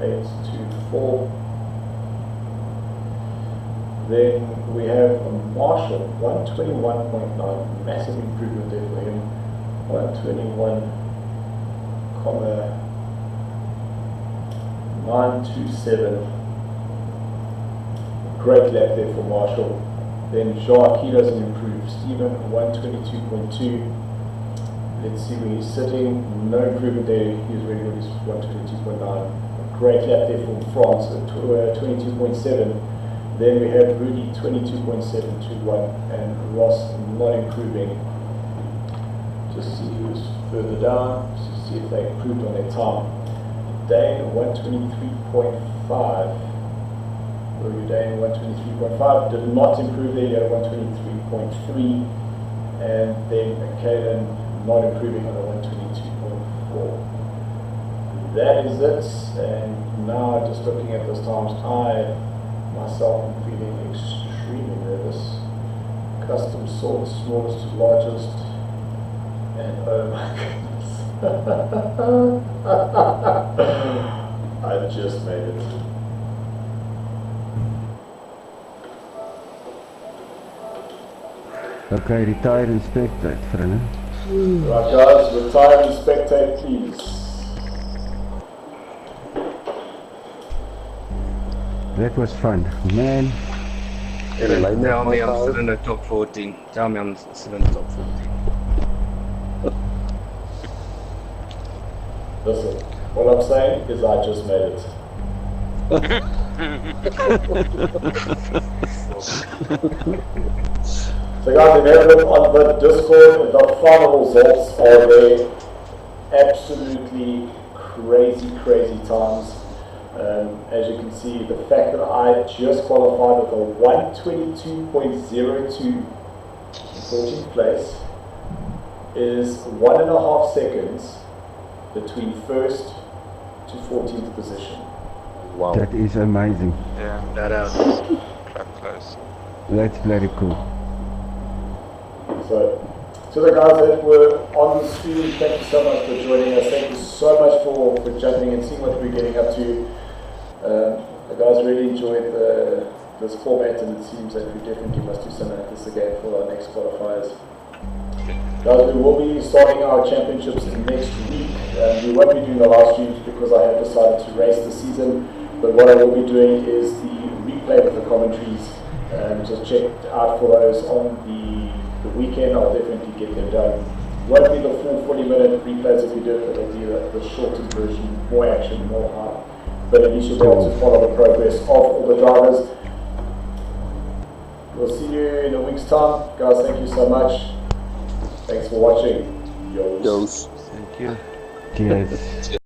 824. Then we have Marshall, 121.9, massive improvement there for him. 121.927. Great lap there for Marshall. Then Jacques, he doesn't improve. Stephen, 122.2. Let's see where he's sitting. No improvement there. He's really good. He's 122.9. Great lap there from France at 22.7. Then we have Rudy 22.721 and Ross not improving. Just see who's further down. Just see if they improved on their time. Dane 123.5. You're doing 123.5, did not improve there, you had 123.3, and then Kalen not improving on a 122.4. That is it, and now just looking at those times, I myself am feeling extremely nervous. Custom sort, smallest to largest, and oh my goodness. I just made it. Okay, retire and spectate, friend. Right guys, retire and spectate please. That was fun, man. Tell me I'm still in the top 14. Tell me I'm still in the top 14. Listen, all I'm saying is I just made it. So guys, if you have a look on the Discord, the final results are there. Absolutely crazy times. As you can see, the fact that I just qualified with a 122.02 14th place is 1.5 seconds between first to 14th position. Wow. That is amazing. Yeah, that is quite close. That's very cool. So, to the guys that were on the stream, thank you so much for joining us. Thank you so much for jumping and seeing what we're getting up to. The guys really enjoyed this format, and it seems that we definitely must do something like this again for our next qualifiers. Guys, we will be starting our championships next week. We won't be doing the live streams because I have decided to race the season, but what I will be doing is the replay of the commentaries. Just check out for those on the weekend. I'll definitely get them done. Won't be the full 40-minute replays if we do it, but it'll be the shortened version, more action, more hype. But at least you'll be able to follow the progress of all the drivers. We'll see you in a week's time. Guys, thank you so much. Thanks for watching. Yos. Thank you. Cheers.